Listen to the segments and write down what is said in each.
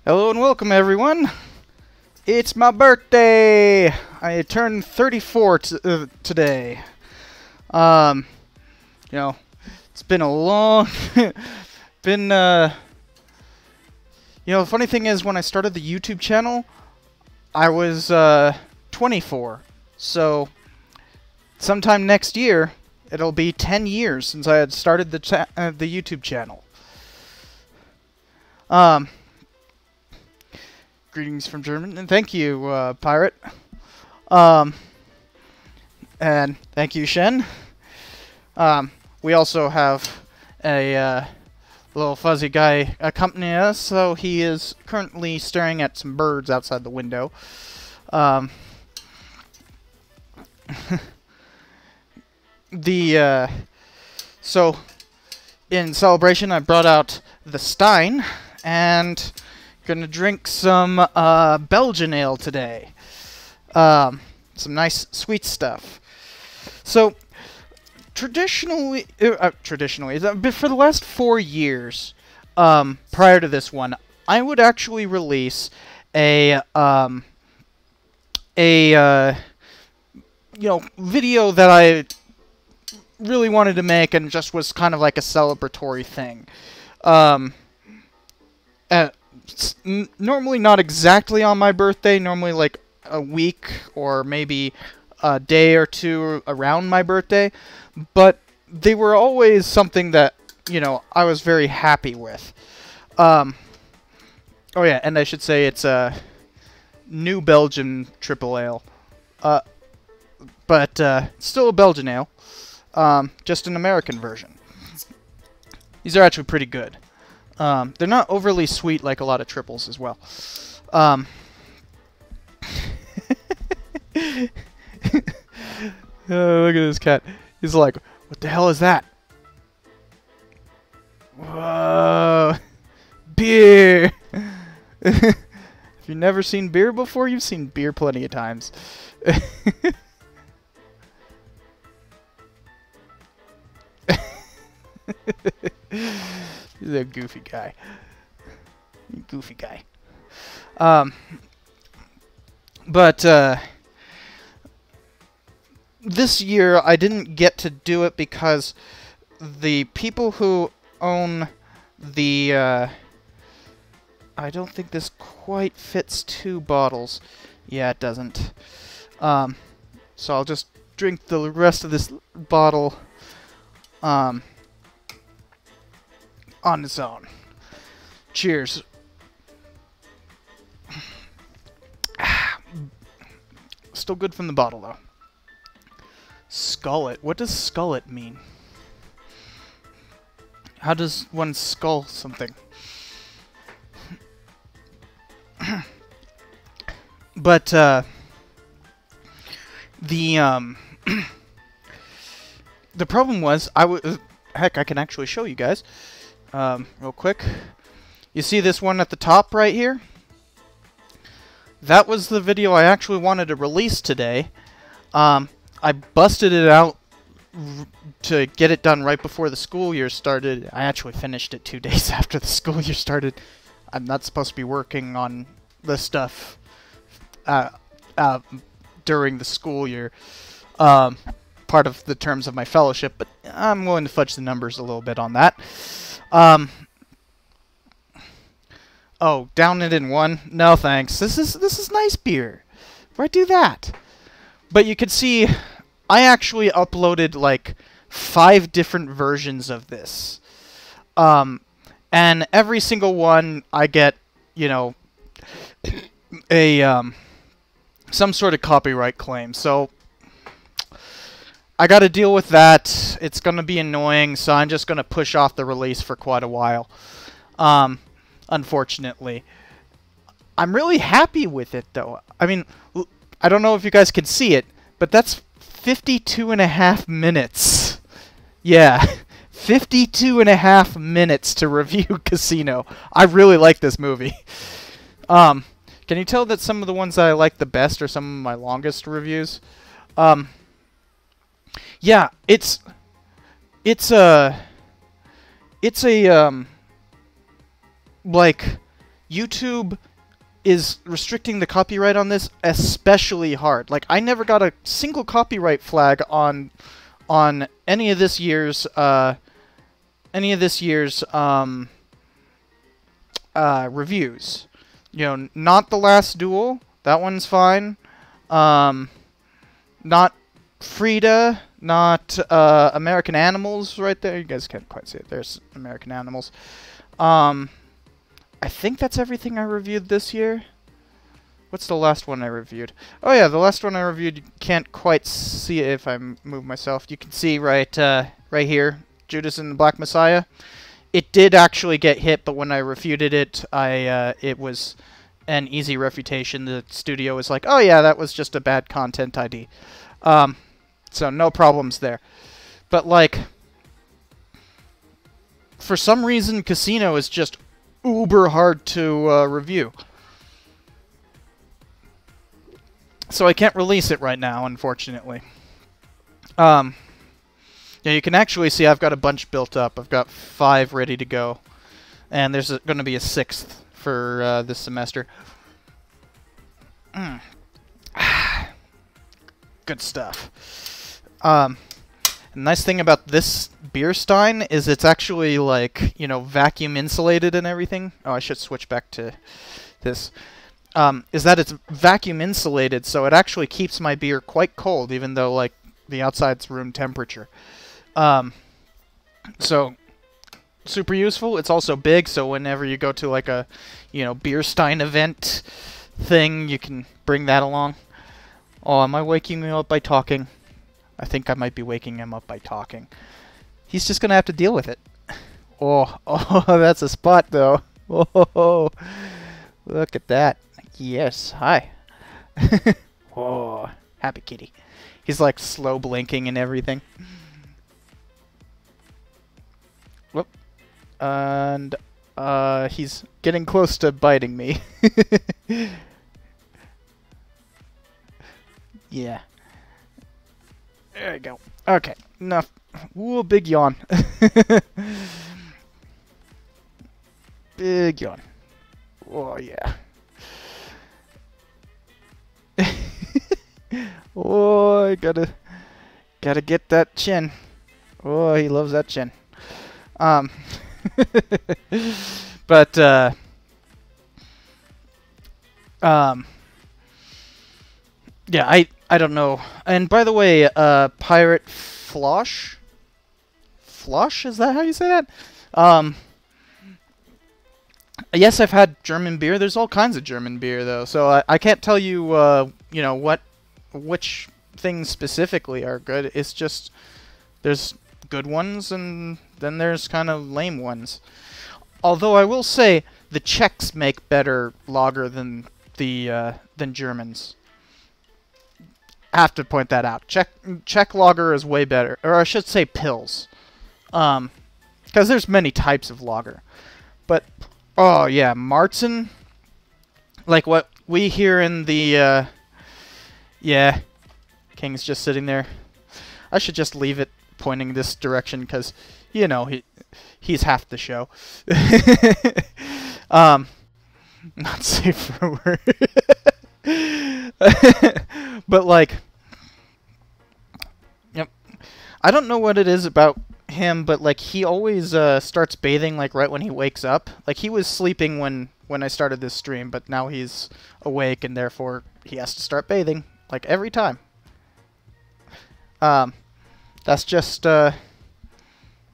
Hello and welcome, everyone. It's my birthday. I turned 34 today. You know, it's been a long, you know, the funny thing is when I started the YouTube channel, I was 24. So sometime next year, it'll be 10 years since I had started the YouTube channel. Greetings from Germany, and thank you, Pirate. And thank you, Shen. We also have a little fuzzy guy accompanying us, so he is currently staring at some birds outside the window. So, in celebration, I brought out the Stein, and gonna drink some Belgian ale today. Some nice sweet stuff. So traditionally, for the last 4 years, prior to this one, I would actually release a you know, video that I really wanted to make and just was kind of like a celebratory thing. Normally not exactly on my birthday, normally like a week or maybe a day or two around my birthday, but they were always something that, you know, I was very happy with. Oh yeah, and I should say it's a new Belgian triple ale, but still a Belgian ale, just an American version. These are actually pretty good. They're not overly sweet like a lot of triples as well. Oh, look at this cat. He's like, what the hell is that? Whoa. Beer! If you've never seen beer before, you've seen beer plenty of times. He's a goofy guy. Goofy guy. But this year I didn't get to do it because the people who own the I don't think this quite fits 2 bottles. Yeah, it doesn't. So I'll just drink the rest of this bottle on its own. Cheers. Still good from the bottle, though. Skull it. What does skull it mean? How does one skull something? But, the problem was, heck, I can actually show you guys. Real quick. You see this one at the top right here? That was the video I actually wanted to release today. I busted it out to get it done right before the school year started. I actually finished it 2 days after the school year started. I'm not supposed to be working on this stuff during the school year. Part of the terms of my fellowship, but I'm willing to fudge the numbers a little bit on that. Oh, down it in one? No thanks. This is nice beer. Why'd I do that? But you can see I actually uploaded like 5 different versions of this. And every single one I get, you know, a some sort of copyright claim. So I got to deal with that. It's going to be annoying, so I'm just going to push off the release for quite a while. Unfortunately. I'm really happy with it, though. I mean, I don't know if you guys can see it, but that's 52.5 minutes. Yeah, 52.5 minutes to review Casino. I really like this movie. Can you tell that some of the ones that I like the best are some of my longest reviews? Yeah, it's a like YouTube is restricting the copyright on this especially hard. Like, I never got a single copyright flag on any of this year's reviews. You know, not The Last Duel. That one's fine. Not Frida. Not American Animals right there. You guys can't quite see it. There's American Animals. I think that's everything I reviewed this year. What's the last one I reviewed? Oh yeah, the last one I reviewed, you can't quite see it if I move myself. You can see right here, Judas and the Black Messiah. It did actually get hit, but when I refuted it, it was an easy refutation. The studio was like, oh yeah, that was just a bad content ID. So no problems there. But like, for some reason, Casino is just uber hard to review. So I can't release it right now, unfortunately. Yeah, you can actually see I've got a bunch built up. I've got 5 ready to go. And there's going to be a 6th for this semester. Good stuff. The nice thing about this beer stein is it's actually, like, you know, vacuum insulated and everything. Oh, I should switch back to this. Is that it's vacuum insulated, so it actually keeps my beer quite cold, even though, like, the outside's room temperature. So, super useful. It's also big, so whenever you go to, like, a, you know, beer stein event thing, you can bring that along. Oh, am I waking him up by talking? I think I might be waking him up by talking. He's just gonna have to deal with it. Oh, that's a spot, though. Oh, look at that. Yes, hi. Oh, happy kitty. He's like slow blinking and everything. Whoop. And he's getting close to biting me. Yeah. There we go. Okay, enough. Ooh, big yawn. Big yawn. Oh, yeah. Oh, I gotta get that chin. Oh, he loves that chin. But yeah, I don't know. And by the way, Pirate Flosh? Flosh, is that how you say that? Yes, I've had German beer. There's all kinds of German beer, though, so I can't tell you, you know, which things specifically are good. It's just there's good ones, and then there's kind of lame ones. Although I will say the Czechs make better lager than Germans. I have to point that out. Czech lager is way better, or I should say Pils, because there's many types of lager, but. Oh, yeah, Marzen, like what we hear in the, yeah, King's just sitting there. I should just leave it pointing this direction, because, you know, he's half the show. Not safe for word. But, like, yep, I don't know what it is about him, but like he always starts bathing like right when he wakes up. Like he was sleeping when I started this stream, but now he's awake and therefore he has to start bathing like every time. That's just you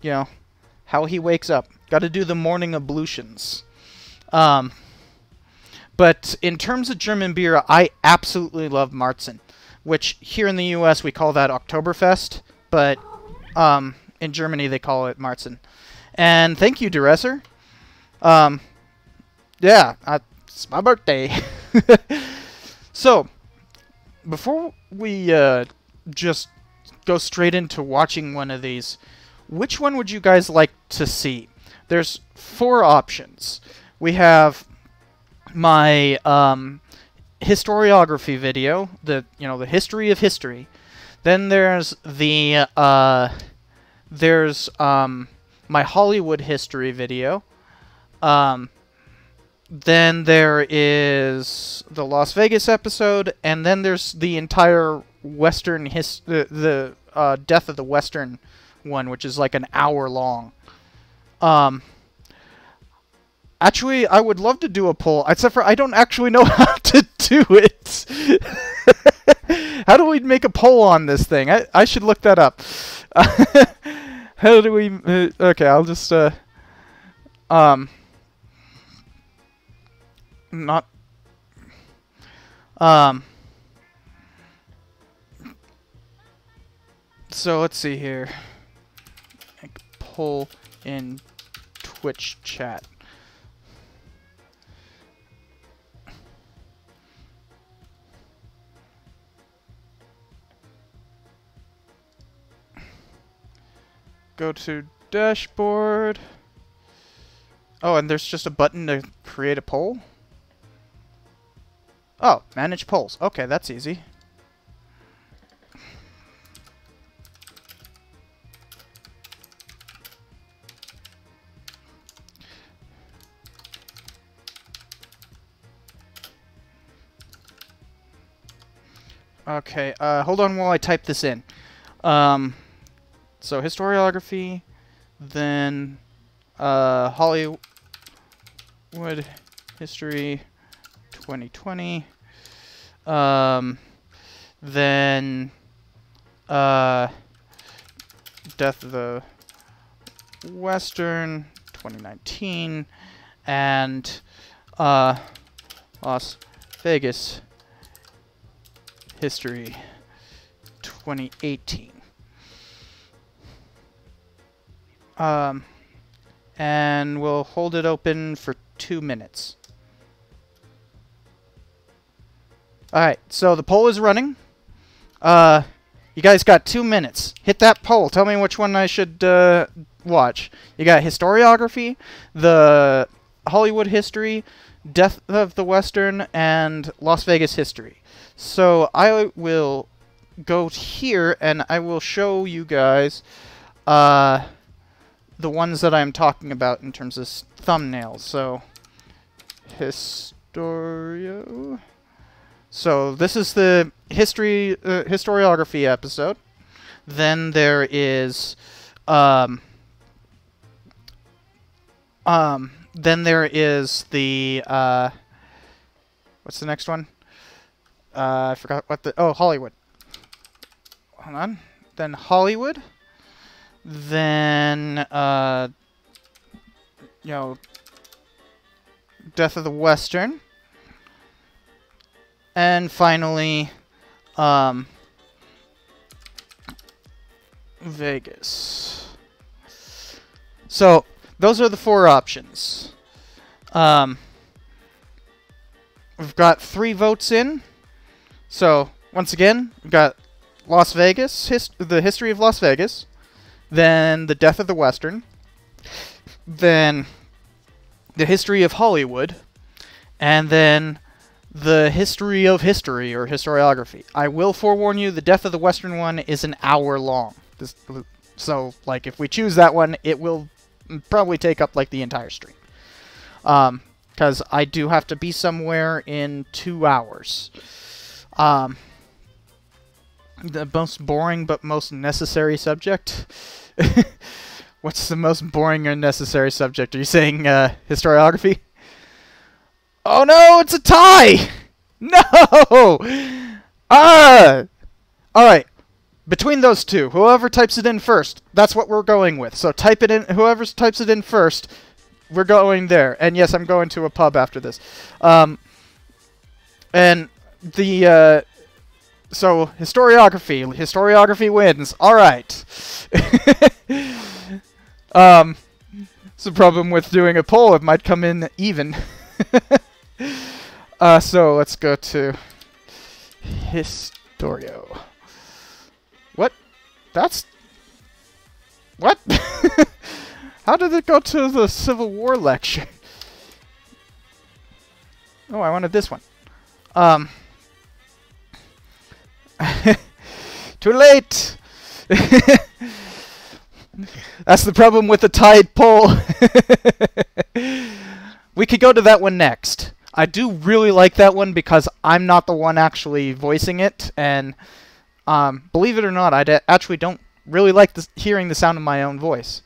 know, how he wakes up. Got to do the morning ablutions. But in terms of German beer, I absolutely love Marzen, which here in the US we call that Oktoberfest, but in Germany, they call it Marzen. And thank you, Duresser. Yeah, it's my birthday. So, before we just go straight into watching one of these, which one would you guys like to see? There's 4 options. We have my historiography video, the history of history. Then there's the my Hollywood history video. Then there is the Las Vegas episode, and then there's the entire Western the Death of the Western one, which is like an hour long. Actually, I would love to do a poll, except for I don't actually know how to do it. How do we make a poll on this thing? I should look that up. How do we... okay, I'll just... not... So, let's see here. Make a poll in Twitch chat. Go to dashboard. Oh, and there's just a button to create a poll? Oh, manage polls. Okay, that's easy. Okay, hold on while I type this in. So historiography, then Hollywood history 2020, then Death of the Western 2019, and Las Vegas history 2018. And we'll hold it open for 2 minutes. Alright, so the poll is running. You guys got 2 minutes. Hit that poll. Tell me which one I should watch. You got historiography, the Hollywood history, Death of the Western, and Las Vegas history. So I will go here and I will show you guys the ones that I'm talking about in terms of thumbnails. So, Historio. So this is the historiography episode. Then there is then there is the what's the next one? I forgot what the Hollywood. Hold on. Then Hollywood. Then you know, Death of the Western. And finally, Vegas. So, those are the 4 options. We've got 3 votes in. So, once again, we've got Las Vegas, the history of Las Vegas. Then the Death of the Western. Then the history of Hollywood. And then the history of history, or historiography. I will forewarn you, the Death of the Western one is an hour long. So, like, if we choose that one, it will probably take up, like, the entire stream. Because I do have to be somewhere in 2 hours. The most boring but most necessary subject? What's the most boring or necessary subject? Are you saying, historiography? Oh no, it's a tie! No! Alright. Between those two, whoever types it in first, that's what we're going with. So type it in, whoever types it in first, we're going there. And yes, I'm going to a pub after this. And the, so, historiography wins. Alright. It's the problem with doing a poll, it might come in even. So let's go to Historio. What? That's... What? How did it go to the Civil War lecture? Oh, I wanted this one. Too late! That's the problem with the tied poll. we could go to that one next. I do really like that one because I'm not the one actually voicing it, and believe it or not, I actually don't really like hearing the sound of my own voice.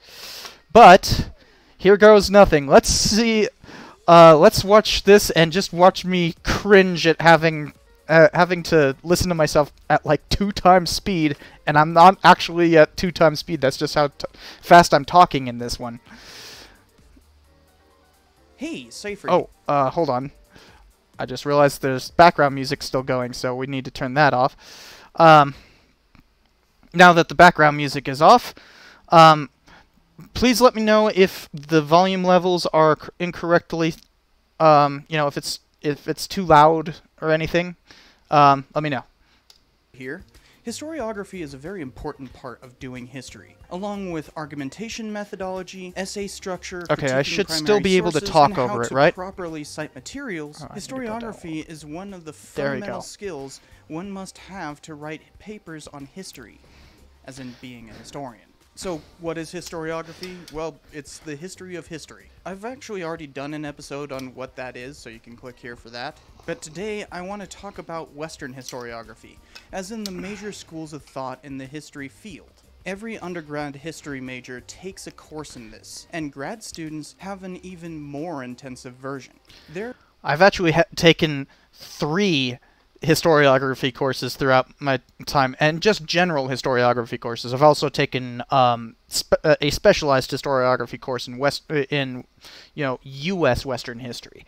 But here goes nothing. Let's see. Let's watch this and just watch me cringe at having to listen to myself at like 2 times speed, and I'm not actually at 2 times speed. That's just how fast I'm talking in this one. Hey, Cypher. Oh, hold on. I just realized there's background music still going, so we need to turn that off. Now that the background music is off, please let me know if the volume levels are incorrectly, if it's too loud or anything. Let me know. Here, historiography is a very important part of doing history, along with argumentation methodology, essay structure. Okay, I should still be able to talk over it, right? Properly cite materials. Historiography is one of the fundamental skills one must have to write papers on history, as in being a historian. So, what is historiography? Well, it's the history of history. I've actually already done an episode on what that is, so you can click here for that. But today, I want to talk about Western historiography, as in the major schools of thought in the history field. Every undergrad history major takes a course in this, and grad students have an even more intensive version. I've actually taken 3 historiography courses throughout my time, and just general historiography courses. I've also taken a specialized historiography course in U.S. Western history.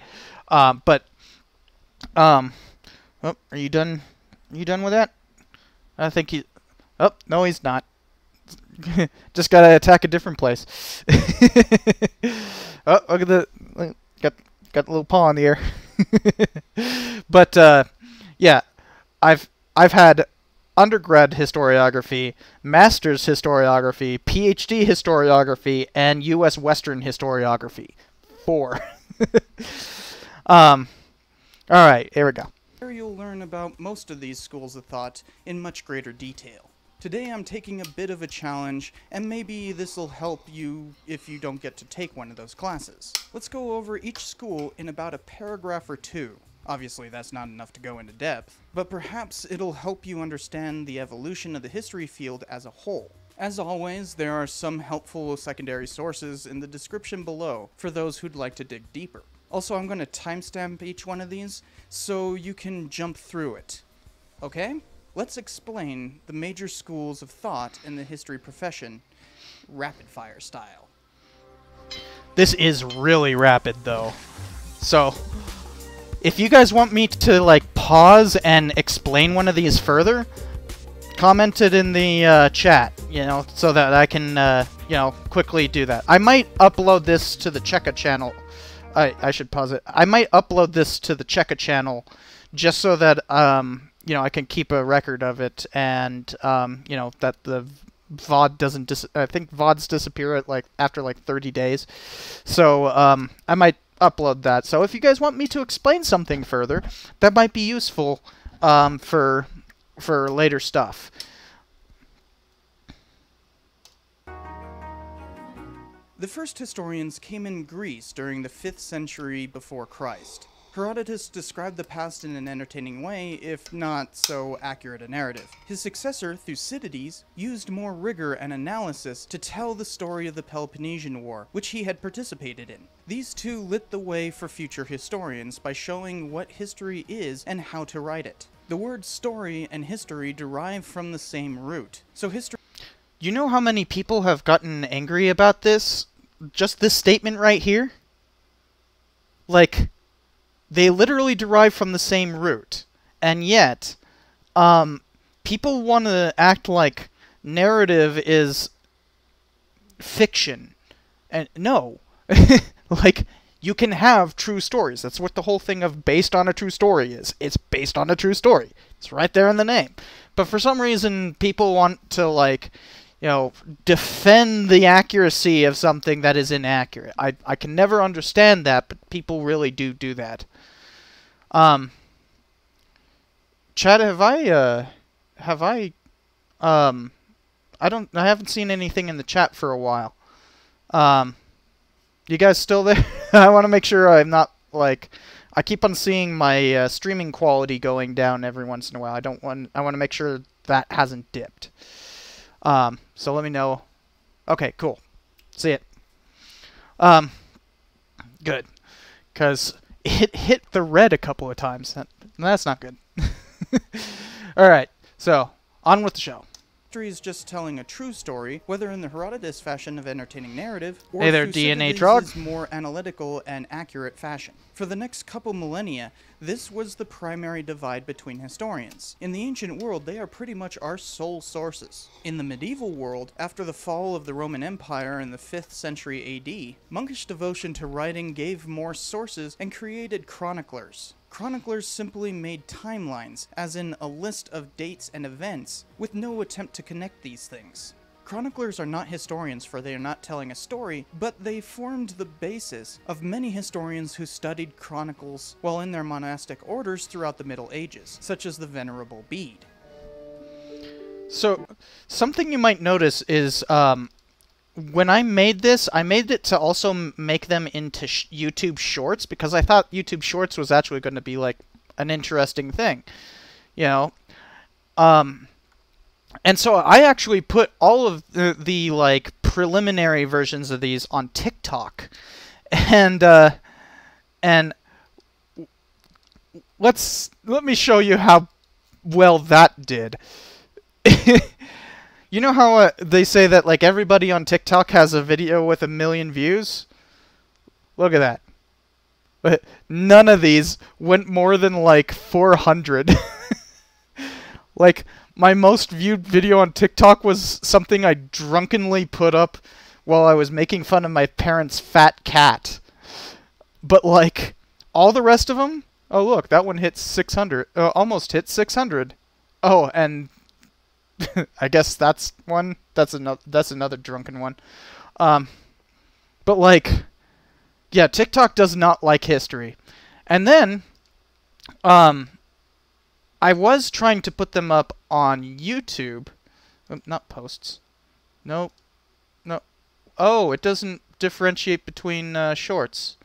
Oh, are you done? Are you done with that? I think he. Oh no, he's not. Just gotta attack a different place. Oh, look at the got a little paw in the air. But yeah, I've had undergrad historiography, master's historiography, PhD historiography, and U.S. Western historiography. 4. All right, here we go. Here you'll learn about most of these schools of thought in much greater detail. Today I'm taking a bit of a challenge, and maybe this'll help you if you don't get to take one of those classes. Let's go over each school in about a paragraph or 2. Obviously, that's not enough to go into depth, but perhaps it'll help you understand the evolution of the history field as a whole. As always, there are some helpful secondary sources in the description below for those who'd like to dig deeper. Also, I'm going to timestamp each one of these so you can jump through it. Okay? Let's explain the major schools of thought in the history profession, rapid-fire style. This is really rapid, though. So, if you guys want me to, like, pause and explain one of these further, comment it in the chat, so that I can, quickly do that. I might upload this to the Cheka channel. I should pause it. I might upload this to the Cheka channel just so that, I can keep a record of it, and, that the VOD doesn't I think VODs disappear after 30 days. So, I might upload that. So if you guys want me to explain something further, that might be useful for later stuff. The first historians came in Greece during the 5th century before Christ. Herodotus described the past in an entertaining way, if not so accurate a narrative. His successor, Thucydides, used more rigor and analysis to tell the story of the Peloponnesian War, which he had participated in. These two lit the way for future historians by showing what history is and how to write it. The words story and history derive from the same root. So history... You know how many people have gotten angry about this? Just this statement right here? Like, they literally derive from the same root. And yet, people want to act like narrative is fiction. And no. Like, you can have true stories. That's what the whole thing of based on a true story is. It's based on a true story. It's right there in the name. But for some reason, people want to, defend the accuracy of something that is inaccurate. I can never understand that, but people really do that. Chad, I haven't seen anything in the chat for a while. You guys still there? I want to make sure I'm not like. I keep on seeing my streaming quality going down every once in a while. I want to make sure that hasn't dipped. So let me know. Okay, cool. See it. Good. Because it hit the red a couple of times. That's not good. All right. So on with the show. History is just telling a true story, whether in the Herodotus fashion of entertaining narrative, or Hey there, through DNA Thucydides's drug. more analytical and accurate fashion. For the next couple millennia, this was the primary divide between historians. In the ancient world, they are pretty much our sole sources. In the medieval world, after the fall of the Roman Empire in the 5th century AD, monkish devotion to writing gave more sources and created chroniclers. Chroniclers simply made timelines, as in a list of dates and events, with no attempt to connect these things. Chroniclers are not historians, for they are not telling a story, but they formed the basis of many historians who studied chronicles while in their monastic orders throughout the Middle Ages, such as the Venerable Bede. So something you might notice is when I made this, I made it to also make them into YouTube Shorts, because I thought YouTube Shorts was actually going to be like an interesting thing, you know. And so I actually put all of the like preliminary versions of these on TikTok, and let me show you how well that did. You know how they say that like everybody on TikTok has a video with 1 million views? Look at that. But none of these went more than like 400. Like, my most viewed video on TikTok was something I drunkenly put up while I was making fun of my parents' fat cat. But like, all the rest of them, oh look, that one hit 600, almost hit 600. Oh, and I guess that's one. That's another drunken one. But like, yeah, TikTok does not like history. And then, I was trying to put them up on YouTube. Not posts. No. Oh, it doesn't differentiate between shorts.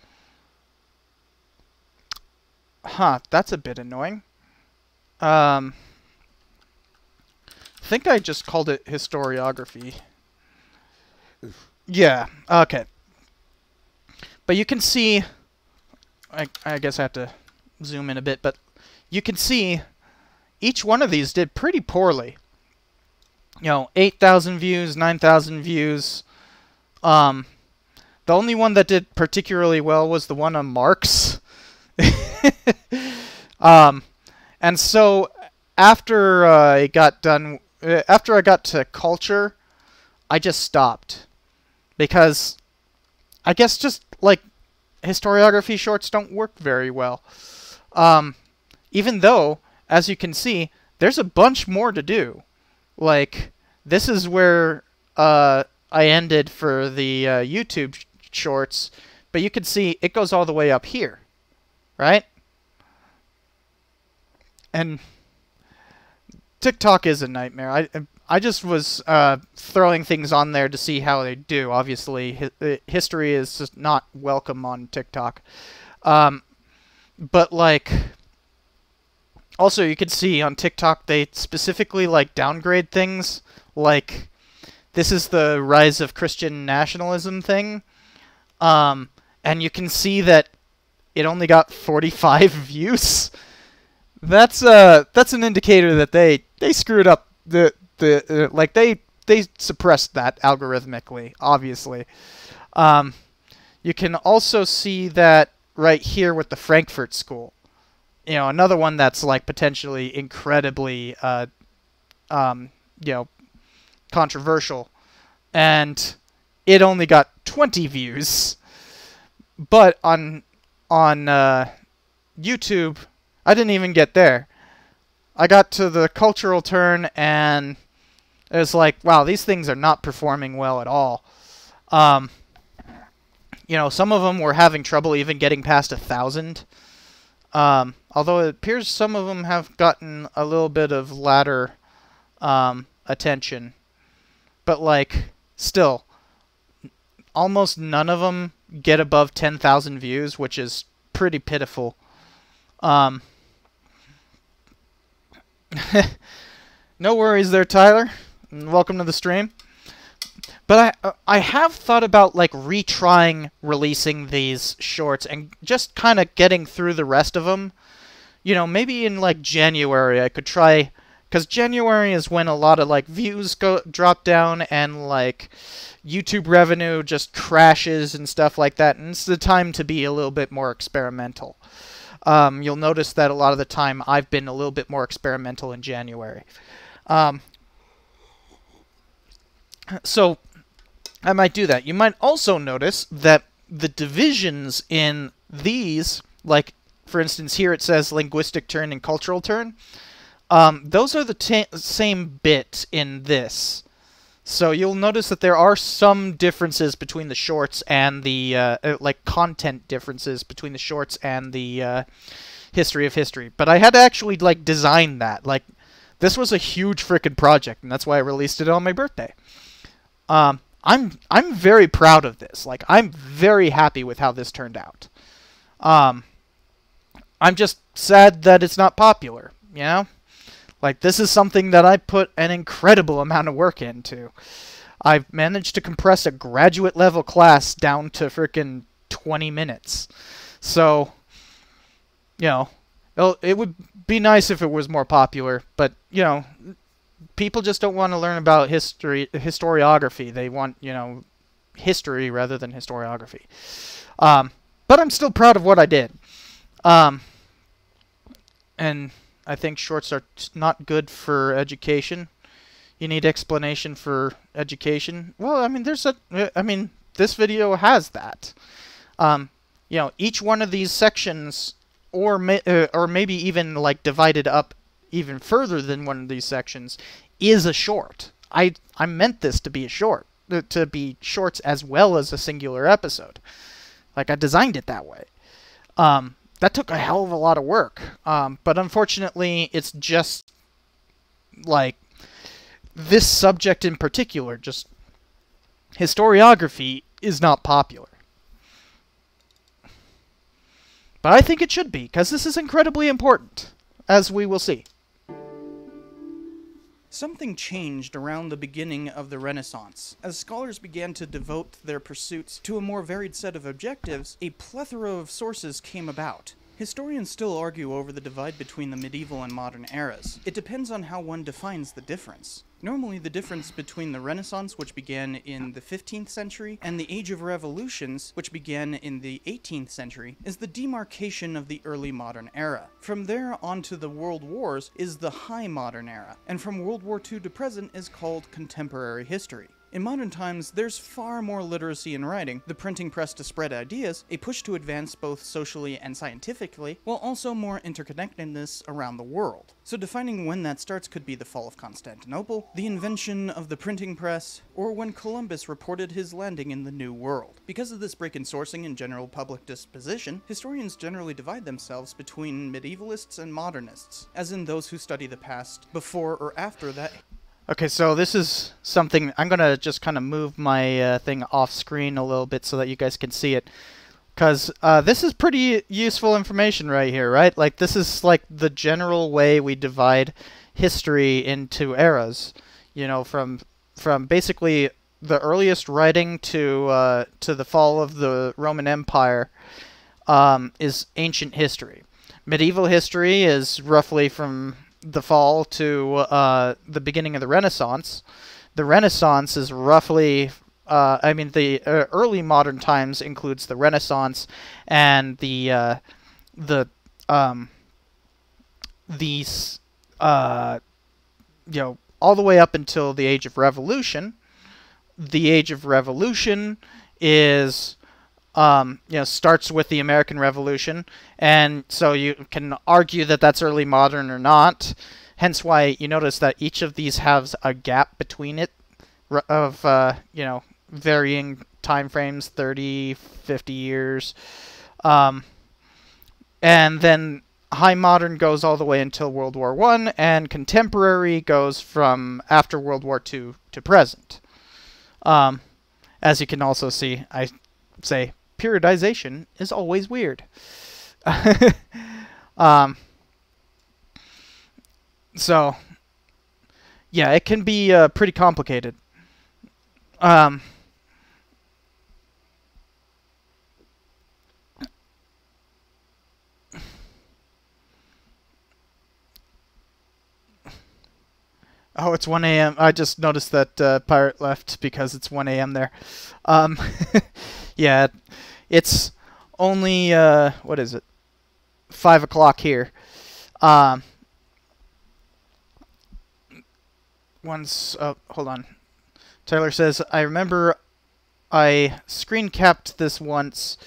Huh, that's a bit annoying. I think I just called it historiography. Yeah, okay. But you can see, I guess I have to zoom in a bit, but you can see each one of these did pretty poorly. You know, 8,000 views, 9,000 views. The only one that did particularly well was the one on Marx. And so after I got done, after I got to culture, I just stopped, because I guess just like historiography shorts don't work very well. Even though, as you can see, there's a bunch more to do. Like, this is where I ended for the YouTube shorts, but you can see it goes all the way up here, right? And TikTok is a nightmare. I just was throwing things on there to see how they do. Obviously, history is just not welcome on TikTok. But like, also you can see on TikTok they specifically like downgrade things. Like, this is the rise of Christian nationalism thing, and you can see that it only got 45 views. That's an indicator that they screwed up like they suppressed that algorithmically, obviously. You can also see that right here with the Frankfurt School. You know, another one that's like potentially incredibly you know, controversial, and it only got 20 views. But on YouTube, I didn't even get there. I got to the cultural turn, and it was like, wow, these things are not performing well at all. You know, some of them were having trouble even getting past 1,000. Although it appears some of them have gotten a little bit of ladder attention. But, like, still, almost none of them get above 10,000 views, which is pretty pitiful. No worries there, Tyler. Welcome to the stream. But I have thought about like retrying releasing these shorts and just kind of getting through the rest of them. You know, maybe in like January I could try, because January is when a lot of like views drop down and like YouTube revenue just crashes and stuff like that, and it's the time to be a little bit more experimental. You'll notice that a lot of the time I've been a little bit more experimental in January. So I might do that. You might also notice that the divisions in these, like for instance here it says linguistic turn and cultural turn, those are the same bit in this. So you'll notice that there are some differences between the shorts and the, like content differences between the shorts and the history of history. But I had to actually like design that. Like, this was a huge frickin' project, and that's why I released it on my birthday. I'm very proud of this. Like, I'm very happy with how this turned out. I'm just sad that it's not popular, you know? Like, this is something that I put an incredible amount of work into. I've managed to compress a graduate level class down to frickin' 20 minutes. So, you know, it would be nice if it was more popular, but, you know, people just don't want to learn about historiography. They want, you know, history rather than historiography. But I'm still proud of what I did. And I think shorts are not good for education. You need explanation for education. Well, I mean, this video has that. You know, each one of these sections, or maybe even like divided up even further than one of these sections, is a short. I meant this to be a short, to be shorts as well as a singular episode. Like, I designed it that way. That took a hell of a lot of work. But unfortunately, it's just like this subject in particular, just historiography, is not popular. But I think it should be, because this is incredibly important, as we will see. Something changed around the beginning of the Renaissance. As scholars began to devote their pursuits to a more varied set of objectives, a plethora of sources came about. Historians still argue over the divide between the medieval and modern eras. It depends on how one defines the difference. Normally, the difference between the Renaissance, which began in the 15th century, and the Age of Revolutions, which began in the 18th century, is the demarcation of the early modern era. From there on to the World Wars is the High Modern Era, and from World War II to present is called contemporary history. In modern times, there's far more literacy in writing, the printing press to spread ideas, a push to advance both socially and scientifically, while also more interconnectedness around the world. So defining when that starts could be the fall of Constantinople, the invention of the printing press, or when Columbus reported his landing in the New World. Because of this break in sourcing and general public disposition, historians generally divide themselves between medievalists and modernists, as in those who study the past before or after that. Okay, so this is something, I'm going to just kind of move my thing off screen a little bit so that you guys can see it. Because this is pretty useful information right here, right? Like, this is like the general way we divide history into eras. You know, from basically the earliest writing to the fall of the Roman Empire is ancient history. Medieval history is roughly from the fall to the beginning of the Renaissance. The Renaissance is roughly, the early modern times includes the Renaissance and these you know, all the way up until the Age of Revolution. The Age of Revolution is you know, starts with the American Revolution, and so you can argue that that's early modern or not. Hence why you notice that each of these has a gap between it of, you know, varying time frames, 30, 50 years. And then High Modern goes all the way until World War I, and Contemporary goes from after World War II to present. as you can also see, I say periodization is always weird. So, yeah, it can be pretty complicated. Oh, it's 1 a.m. I just noticed that Pirate left because it's 1 a.m. there. Um, yeah, it's only, what is it? 5 o'clock here. Hold on. Tyler says, I remember I screen capped this once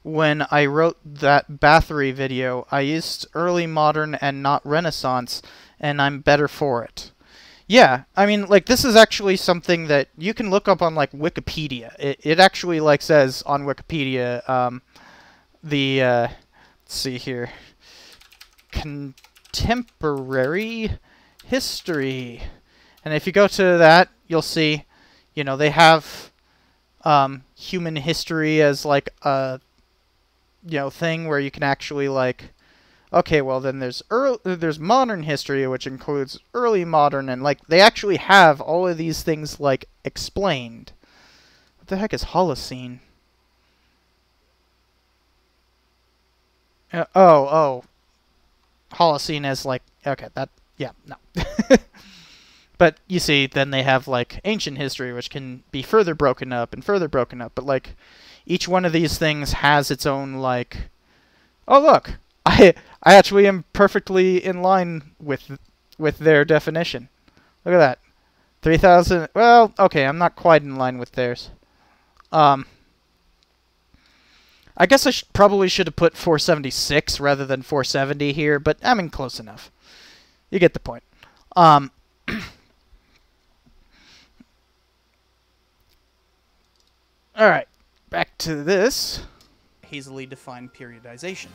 when I wrote that Bathory video. I used early modern and not Renaissance, and I'm better for it. Yeah, I mean, like, this is actually something that you can look up on, like, Wikipedia. It actually, like, says on Wikipedia, let's see here, contemporary history. And if you go to that, you'll see, you know, they have human history as, like, a, you know, thing where you can actually, like, okay, well then there's modern history, which includes early modern, and like they actually have all of these things like explained. What the heck is Holocene? Holocene is like, okay, that, yeah, no. But you see, then they have like ancient history, which can be further broken up and further broken up. But like each one of these things has its own like, oh look, I actually am perfectly in line with their definition. Look at that. 3,000. Well, okay, I'm not quite in line with theirs. I guess I probably should have put 476 rather than 470 here, but I mean close enough. You get the point. All right, back to this. Hazily defined periodization.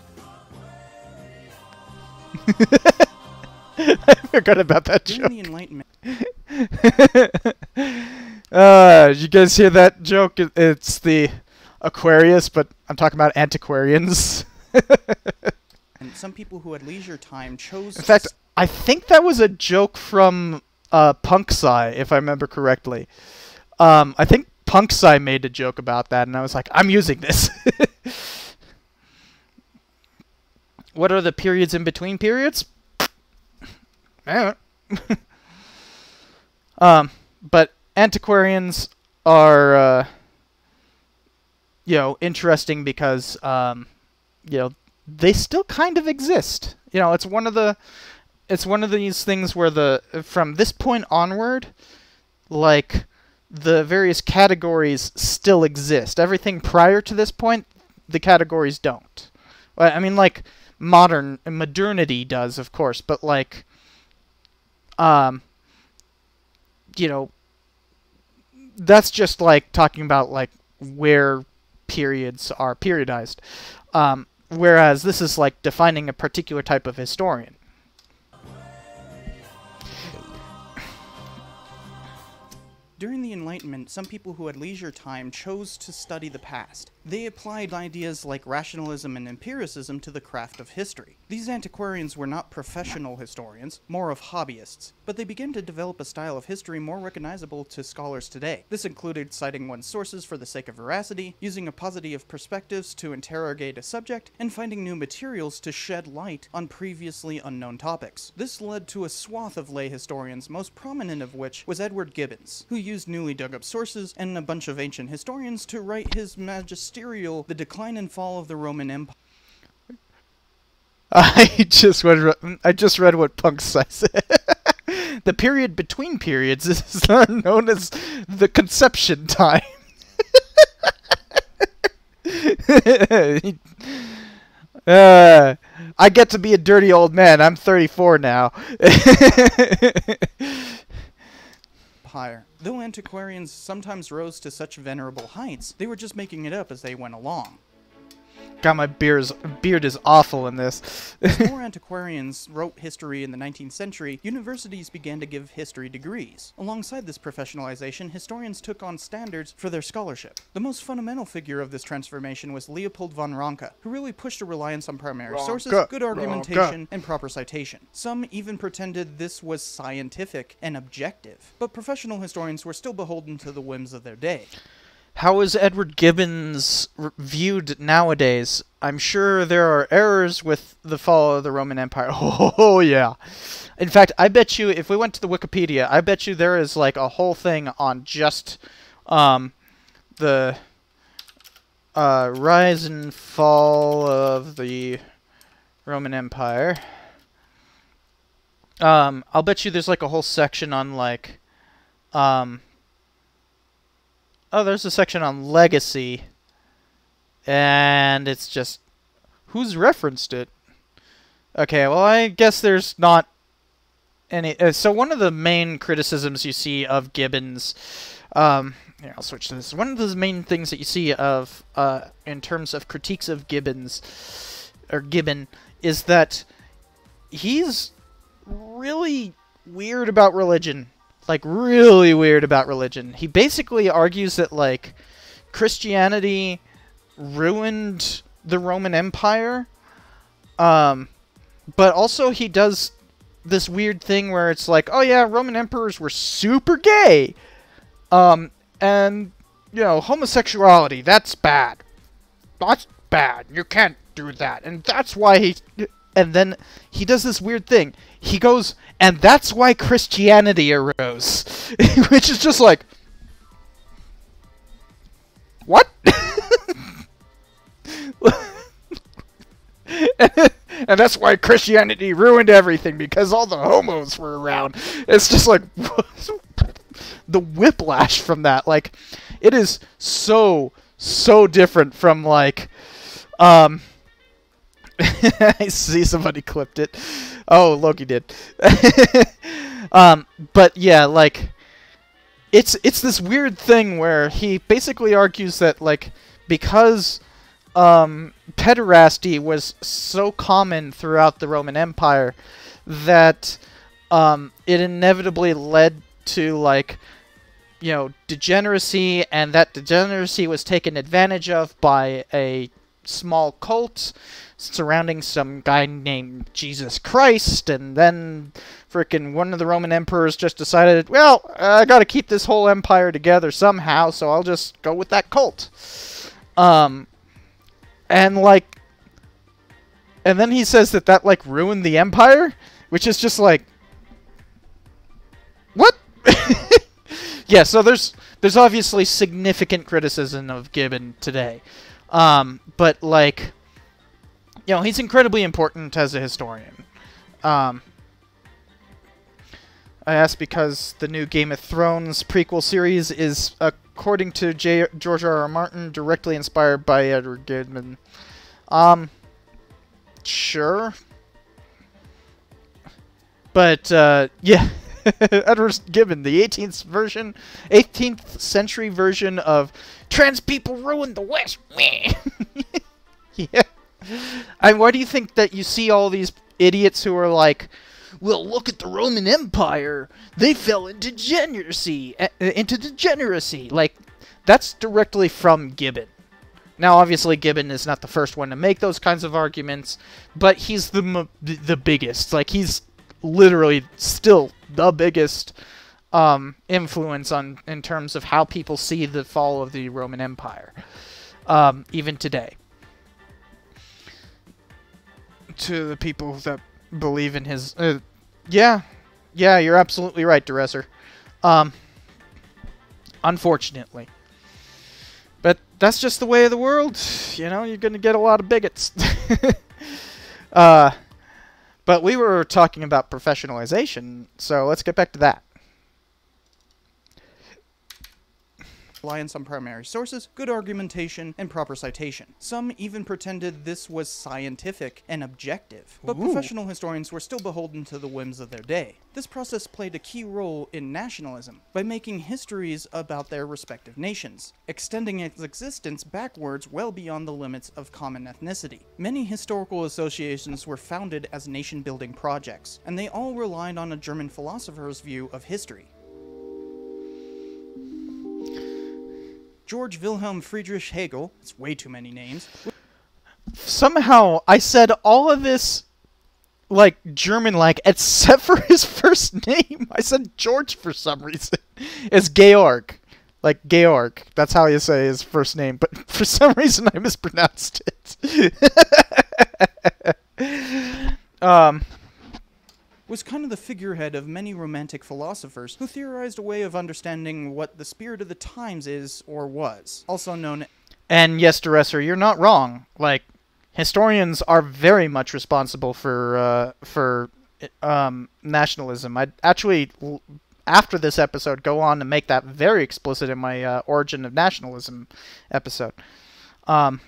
I forgot about that joke. During the Enlightenment. Did you guys hear that joke? It's the Aquarius, but I'm talking about antiquarians. And some people who had leisure time chose. In fact, I think that was a joke from Punk Sci, if I remember correctly. I think Punk Sci made a joke about that, and I was like, I'm using this. What are the periods in between periods? I don't. But antiquarians are, you know, interesting because, you know, they still kind of exist. You know, it's one of these things where from this point onward, like, the various categories still exist. Everything prior to this point, the categories don't. I mean, like, modernity does, of course, but like, you know, that's just like talking about like where periods are periodized, whereas this is like defining a particular type of historian. During the Enlightenment, some people who had leisure time chose to study the past. They applied ideas like rationalism and empiricism to the craft of history. These antiquarians were not professional historians, more of hobbyists, but they began to develop a style of history more recognizable to scholars today. This included citing one's sources for the sake of veracity, using a paucity of perspectives to interrogate a subject, and finding new materials to shed light on previously unknown topics. This led to a swath of lay historians, most prominent of which was Edward Gibbons, who used newly dug up sources and a bunch of ancient historians to write his magisterial The Decline and Fall of the Roman Empire. I just read what Punk says. The period between periods is known as the conception time. I get to be a dirty old man. I'm 34 now. Though antiquarians sometimes rose to such venerable heights, they were just making it up as they went along. God, my beard is awful in this. As more antiquarians wrote history in the 19th century, universities began to give history degrees. Alongside this professionalization, historians took on standards for their scholarship. The most fundamental figure of this transformation was Leopold von Ranke, who really pushed a reliance on primary sources, good argumentation, and proper citation. Some even pretended this was scientific and objective, but professional historians were still beholden to the whims of their day. How is Edward Gibbons viewed nowadays? I'm sure there are errors with the fall of the Roman Empire. Oh, yeah. In fact, I bet you, if we went to the Wikipedia, I bet you there is, like, a whole thing on just the rise and fall of the Roman Empire. I'll bet you there's, like, a whole section on, like, oh, there's a section on legacy, and it's just, who's referenced it? Okay, well, I guess there's not any, so one of the main criticisms you see of Gibbons, here, I'll switch to this. One of the main things that you see of, in terms of critiques of Gibbons, or Gibbon, is that he's really weird about religion. Like, really weird about religion. He basically argues that, like, Christianity ruined the Roman Empire. But also he does this weird thing where it's like, oh yeah, Roman emperors were super gay. And, you know, homosexuality, that's bad. That's bad. You can't do that. And that's why he... And then he does this weird thing. He goes, and that's why Christianity arose. Which is just like... What? And that's why Christianity ruined everything, because all the homos were around. It's just like... the whiplash from that. Like, it is so different from, like... I see somebody clipped it. Oh, Loki did. But yeah, like, it's this weird thing where he basically argues that, like, because pederasty was so common throughout the Roman Empire that it inevitably led to, like, you know, degeneracy, and that degeneracy was taken advantage of by a small cult surrounding some guy named Jesus Christ, and then frickin' one of the Roman emperors just decided, well, I gotta keep this whole empire together somehow, so I'll just go with that cult. And like, and then he says that like ruined the empire, which is just like, what? Yeah, so there's obviously significant criticism of Gibbon today. But, like, you know, he's incredibly important as a historian. I ask because the new Game of Thrones prequel series is, according to George R.R. Martin, directly inspired by Edward Gibbon. Sure. But, yeah. Edward Gibbon, the 18th century version of trans people ruined the West. Yeah. And why do you think that you see all these idiots who are like, well, look at the Roman Empire. They fell into degeneracy. Like, that's directly from Gibbon. Now, obviously, Gibbon is not the first one to make those kinds of arguments, but he's the biggest. Like, he's literally still the biggest influence in terms of how people see the fall of the Roman Empire, even today. To the people that believe in his... yeah, you're absolutely right, Duresser. Unfortunately. But that's just the way of the world. You know, you're going to get a lot of bigots. But we were talking about professionalization, so let's get back to that. reliance on primary sources, good argumentation, and proper citation. Some even pretended this was scientific and objective, but professional historians were still beholden to the whims of their day. This process played a key role in nationalism by making histories about their respective nations, extending its existence backwards well beyond the limits of common ethnicity. Many historical associations were founded as nation-building projects, and they all relied on a German philosopher's view of history. George Wilhelm Friedrich Hegel, it's way too many names. Somehow, I said all of this, like, German-like, except for his first name. I said George for some reason. It's Georg. Like, Georg. That's how you say his first name, but for some reason I mispronounced it. Was kind of the figurehead of many romantic philosophers who theorized a way of understanding what the spirit of the times is or was, also known. And yes, Duresser, you're not wrong. Like, historians are very much responsible for nationalism. I'd actually, after this episode, go on to make that very explicit in my Origin of Nationalism episode. Time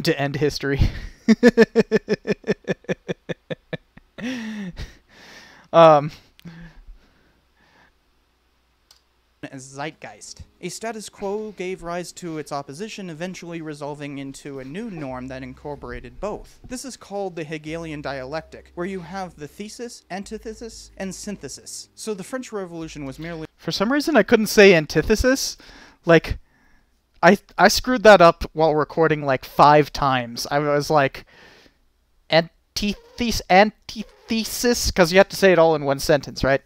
to end history. As zeitgeist. A status quo gave rise to its opposition, eventually resolving into a new norm that incorporated both. This is called the Hegelian dialectic, where you have the thesis, antithesis, and synthesis. So the French Revolution was merely... For some reason I couldn't say antithesis. Like, I screwed that up while recording like 5 times. I was like, antithesis, because you have to say it all in one sentence, right?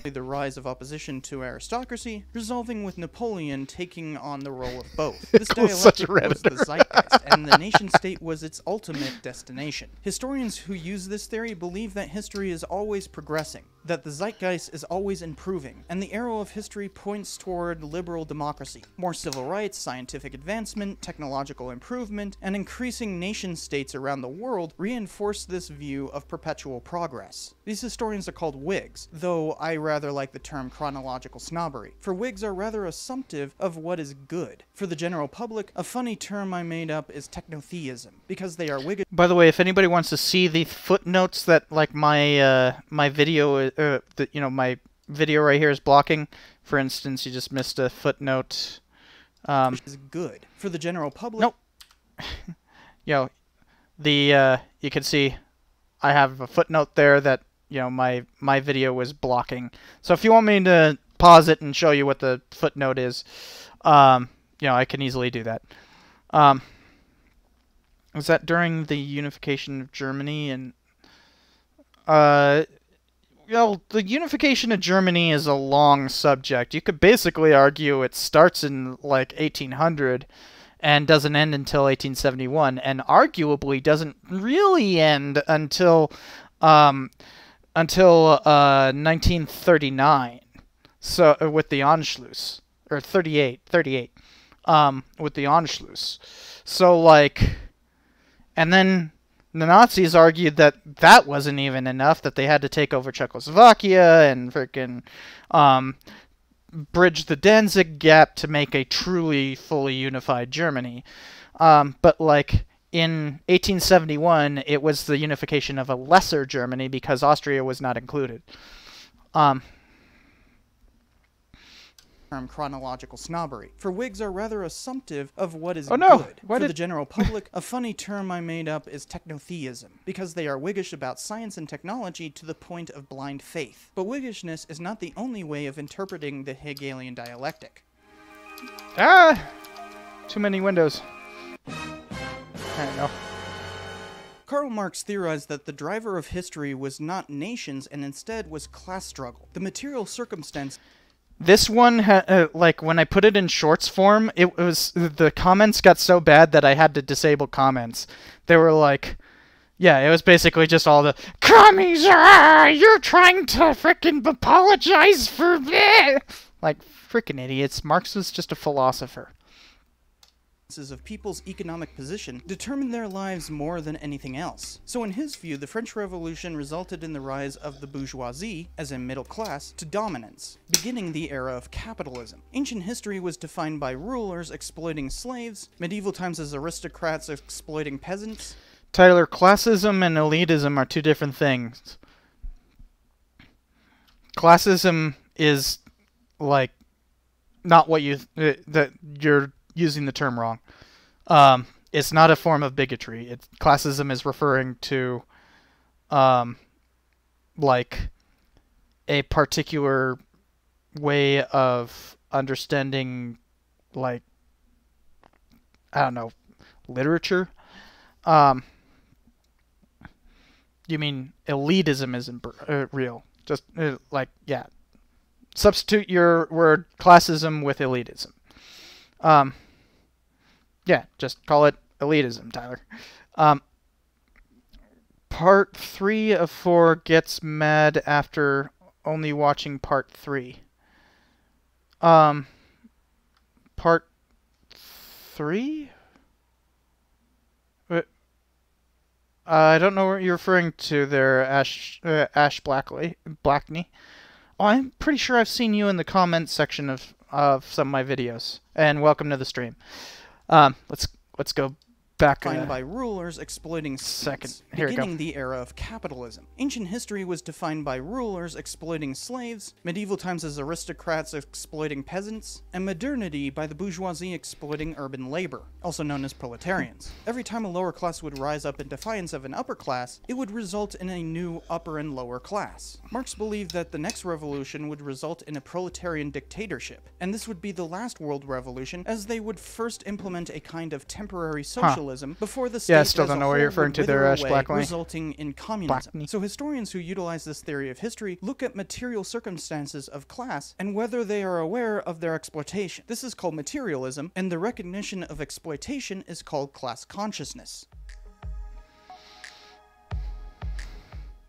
the rise of opposition to aristocracy, resolving with Napoleon taking on the role of both. This dialectic was the zeitgeist, and the nation-state was its ultimate destination. Historians who use this theory believe that history is always progressing, that the zeitgeist is always improving, and the arrow of history points toward liberal democracy, more civil rights, scientific advancement, technological improvement, and increasing nation-states around the world reinforce this view of perpetual progress. These historians are called Whigs, though I rather like the term chronological snobbery, for Whigs are rather assumptive of what is good. For the general public, a funny term I made up is technotheism, because they are Whig. By the way, if anybody wants to see the footnotes that, like, my video, my video right here is blocking, for instance, you just missed a footnote. Which is good. For the general public... Nope. You can see I have a footnote there that, my video was blocking. So if you want me to pause it and show you what the footnote is, I can easily do that. Was that during the unification of Germany? And the unification of Germany is a long subject. You could basically argue it starts in like 1800 and doesn't end until 1871, and arguably doesn't really end until 1939. So with the Anschluss, or 38, with the Anschluss. So like, and then the Nazis argued that that wasn't even enough, that they had to take over Czechoslovakia and frickin' bridge the Danzig Gap to make a truly fully unified Germany. But like in 1871, it was the unification of a lesser Germany because Austria was not included. Chronological snobbery. For Whigs are rather assumptive of what is good. For the general public, a funny term I made up is technotheism, because they are Whiggish about science and technology to the point of blind faith. But Whiggishness is not the only way of interpreting the Hegelian dialectic. Too many windows. I don't know. Karl Marx theorized that the driver of history was not nations and instead was class struggle. The material circumstance... This one, like, when I put it in shorts form, the comments got so bad that I had to disable comments. They were like, yeah, it was basically just all the, commies, you're trying to frickin' apologize for this. Like, frickin' idiots. Marx was just a philosopher. of people's economic position determined their lives more than anything else. So in his view, the French Revolution resulted in the rise of the bourgeoisie, as in middle class, to dominance, beginning the era of capitalism. Ancient history was defined by rulers exploiting slaves, medieval times as aristocrats exploiting peasants. Tyler, classism and elitism are two different things. Classism is, like, not what you... that you're using the term wrong. It's not a form of bigotry. Classism is referring to, like, a particular way of understanding, like, I don't know, literature. You mean elitism isn't real? Just like, yeah. Substitute your word classism with elitism. Yeah, just call it elitism, Tyler. Part 3 of 4 gets mad after only watching part 3. Part 3? I don't know what you're referring to there, Ash Blackney. Oh, I'm pretty sure I've seen you in the comments section of some of my videos. And welcome to the stream. Let's go back. Defined by rulers exploiting slaves, beginning the era of capitalism. Ancient history was defined by rulers exploiting slaves, medieval times as aristocrats exploiting peasants, and modernity by the bourgeoisie exploiting urban labor, also known as proletarians. Every time a lower class would rise up in defiance of an upper class, it would result in a new upper and lower class. Marx believed that the next revolution would result in a proletarian dictatorship, and this would be the last world revolution, as they would first implement a kind of temporary socialism before the state I still don't know what you're referring to there, Ash Blackley. Resulting in communism. So historians who utilize this theory of history look at material circumstances of class and whether they are aware of their exploitation. This is called materialism, and the recognition of exploitation is called class consciousness.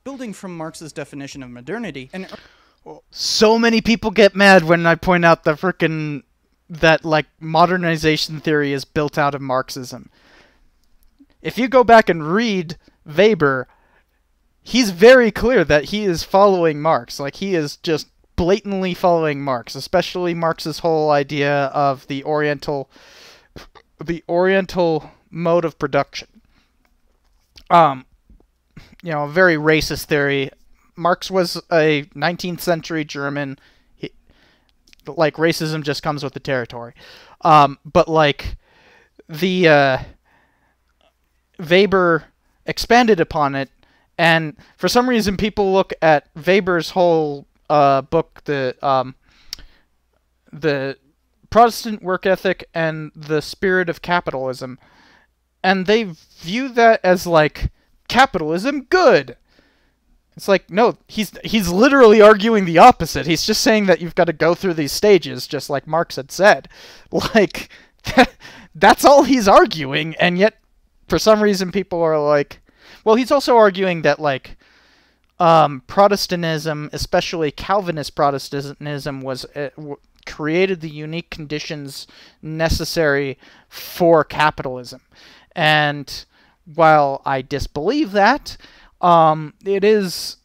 Building from Marx's definition of modernity, and so many people get mad when I point out that like modernization theory is built out of Marxism. If you go back and read Weber, he's very clear that he is following Marx. Like, he is just blatantly following Marx, especially Marx's whole idea of the Oriental mode of production. You know, a very racist theory. Marx was a 19th century German. Like, racism just comes with the territory. But, like, the Weber expanded upon it, and for some reason people look at Weber's whole book, the Protestant Work Ethic and the Spirit of Capitalism, and they view that as, like, capitalism good. It's like, no, he's literally arguing the opposite. He's just saying that you've got to go through these stages, just like Marx had said. Like, that's all he's arguing, and yet, for some reason, people are like... Well, he's also arguing that, like, Protestantism, especially Calvinist Protestantism, was created the unique conditions necessary for capitalism. And while I disbelieve that, it is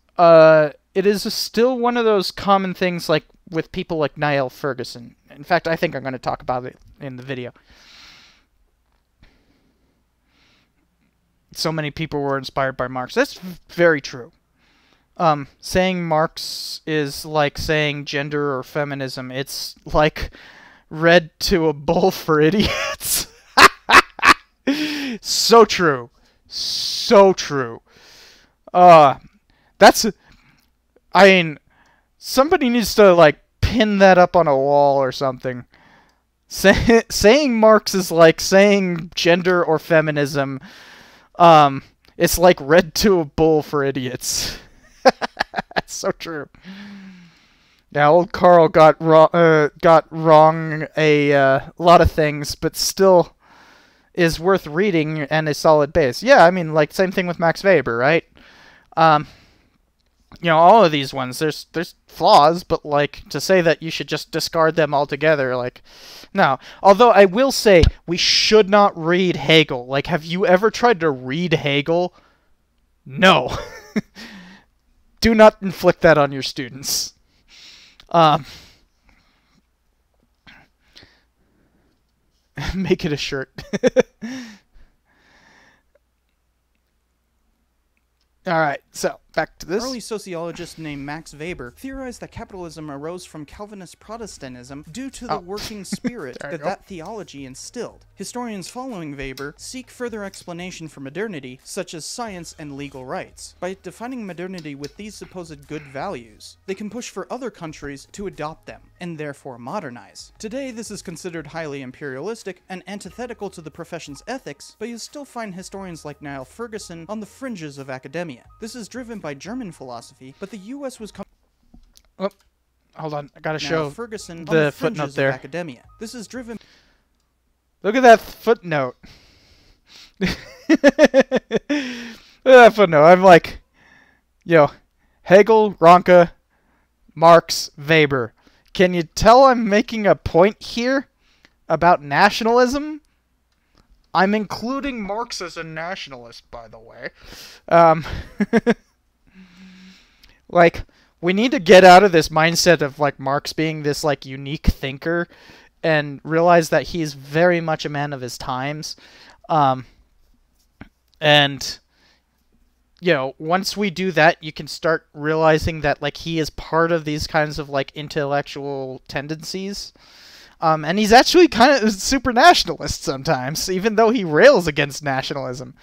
still one of those common things, like with people like Niall Ferguson. In fact, I think I'm going to talk about it in the video. So many people were inspired by Marx. That's very true. Saying Marx is like saying gender or feminism. It's like read to a bull for idiots. So true. So true. That's... I mean, somebody needs to, like, pin that up on a wall or something. Saying Marx is like saying gender or feminism. It's like read to a bull for idiots. That's so true. Now, old Carl got wrong a lot of things, but still is worth reading and a solid base. Yeah, I mean, like, same thing with Max Weber, right? you know, all of these ones, there's flaws, but like to say that you should just discard them altogether, like, no. Although I will say we should not read Hegel. Like, have you ever tried to read Hegel? No. Do not inflict that on your students. Make it a shirt. All right, so back to this. Early sociologist named Max Weber theorized that capitalism arose from Calvinist Protestantism due to the working spirit that theology instilled. Historians following Weber seek further explanation for modernity, such as science and legal rights. By defining modernity with these supposed good values, they can push for other countries to adopt them, and therefore modernize. Today, this is considered highly imperialistic and antithetical to the profession's ethics, but you still find historians like Niall Ferguson on the fringes of academia. This is driven by German philosophy, but the U.S. was Oh, hold on, I gotta show Ferguson the footnote there. Academia. This is driven. Look at that footnote. Look at that footnote. I'm like, yo, Hegel, Ronke, Marx, Weber. Can you tell I'm making a point here about nationalism? I'm including Marx as a nationalist, by the way. Like, we need to get out of this mindset of, like, Marx being this, like, unique thinker and realize that he's very much a man of his times. And, you know, once we do that, you can start realizing that, like, he is part of these kinds of, like, intellectual tendencies. And he's actually kind of super nationalist sometimes, even though he rails against nationalism.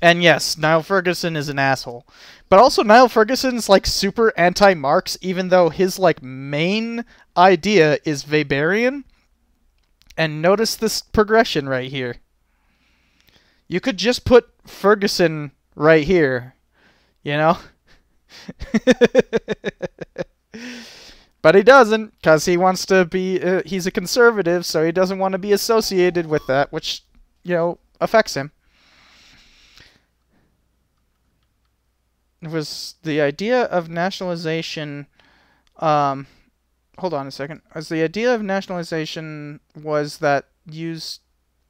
And yes, Niall Ferguson is an asshole. But also Niall Ferguson's like super anti-Marx, even though his like main idea is Weberian. And notice this progression right here. You could just put Ferguson right here, you know? But he doesn't, because he wants to be, he's a conservative, so he doesn't want to be associated with that, which, you know, affects him. It was the idea of nationalization, hold on a second, as the idea of nationalization was that used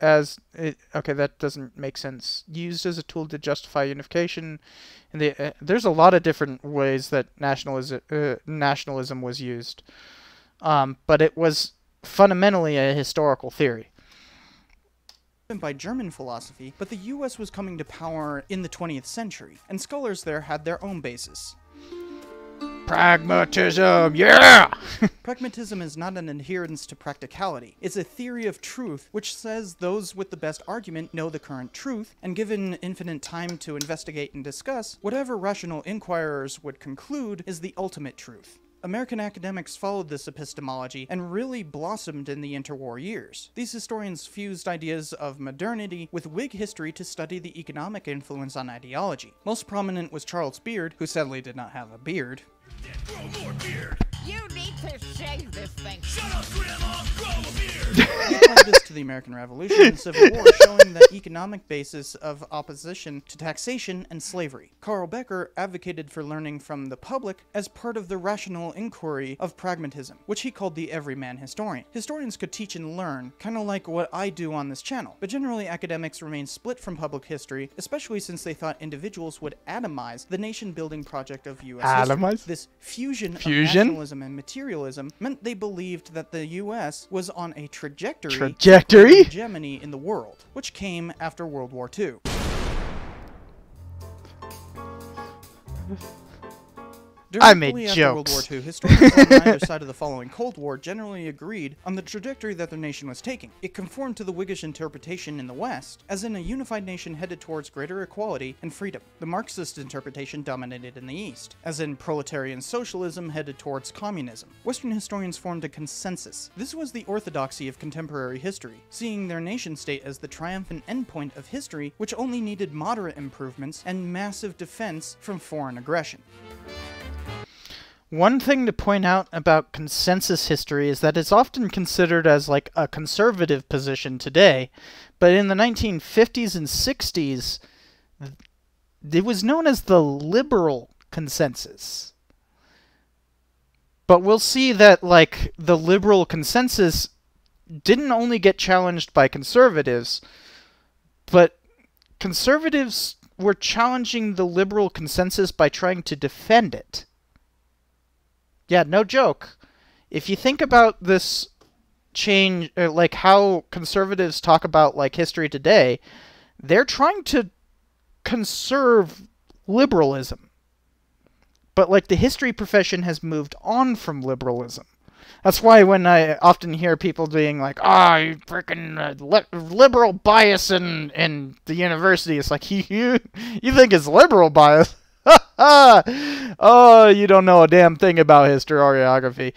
as, okay, that doesn't make sense, used as a tool to justify unification. And there's a lot of different ways that nationalism was used, but it was fundamentally a historical theory. By German philosophy, but the U.S. was coming to power in the 20th century, and scholars there had their own basis. Pragmatism, yeah! Pragmatism is not an adherence to practicality. It's a theory of truth, which says those with the best argument know the current truth, and given infinite time to investigate and discuss, whatever rational inquirers would conclude is the ultimate truth. American academics followed this epistemology and really blossomed in the interwar years. These historians fused ideas of modernity with Whig history to study the economic influence on ideology. Most prominent was Charles Beard, who sadly did not have a beard. Grow more beard. You need to shave this thing. Shut up, Grandma! Grow a beard! He applied this to the American Revolution and Civil War, showing the economic basis of opposition to taxation and slavery. Carl Becker advocated for learning from the public as part of the rational inquiry of pragmatism, which he called the everyman historian. Historians could teach and learn, kind of like what I do on this channel, but generally academics remain split from public history, especially since they thought individuals would atomize the nation-building project of U.S. history. This fusion of nationalism and materialism meant they believed that the U.S. was on a trajectory to hegemony in the world, which came after World War II. I made After World jokes. War II, historians on either side of the following Cold War generally agreed on the trajectory that their nation was taking. It conformed to the Whiggish interpretation in the West, as in a unified nation headed towards greater equality and freedom. The Marxist interpretation dominated in the East, as in proletarian socialism headed towards communism. Western historians formed a consensus. This was the orthodoxy of contemporary history, seeing their nation-state as the triumphant endpoint of history, which only needed moderate improvements and massive defense from foreign aggression. One thing to point out about consensus history is that it's often considered as like a conservative position today, but in the 1950s and 60s, it was known as the liberal consensus. But we'll see that like the liberal consensus didn't only get challenged by conservatives, but conservatives were challenging the liberal consensus by trying to defend it. Yeah, no joke. If you think about this change, like how conservatives talk about like history today, they're trying to conserve liberalism. But like the history profession has moved on from liberalism. That's why when I often hear people being like, "Ah, you freaking liberal bias in the university," it's like, you think it's liberal bias? Oh, you don't know a damn thing about historiography.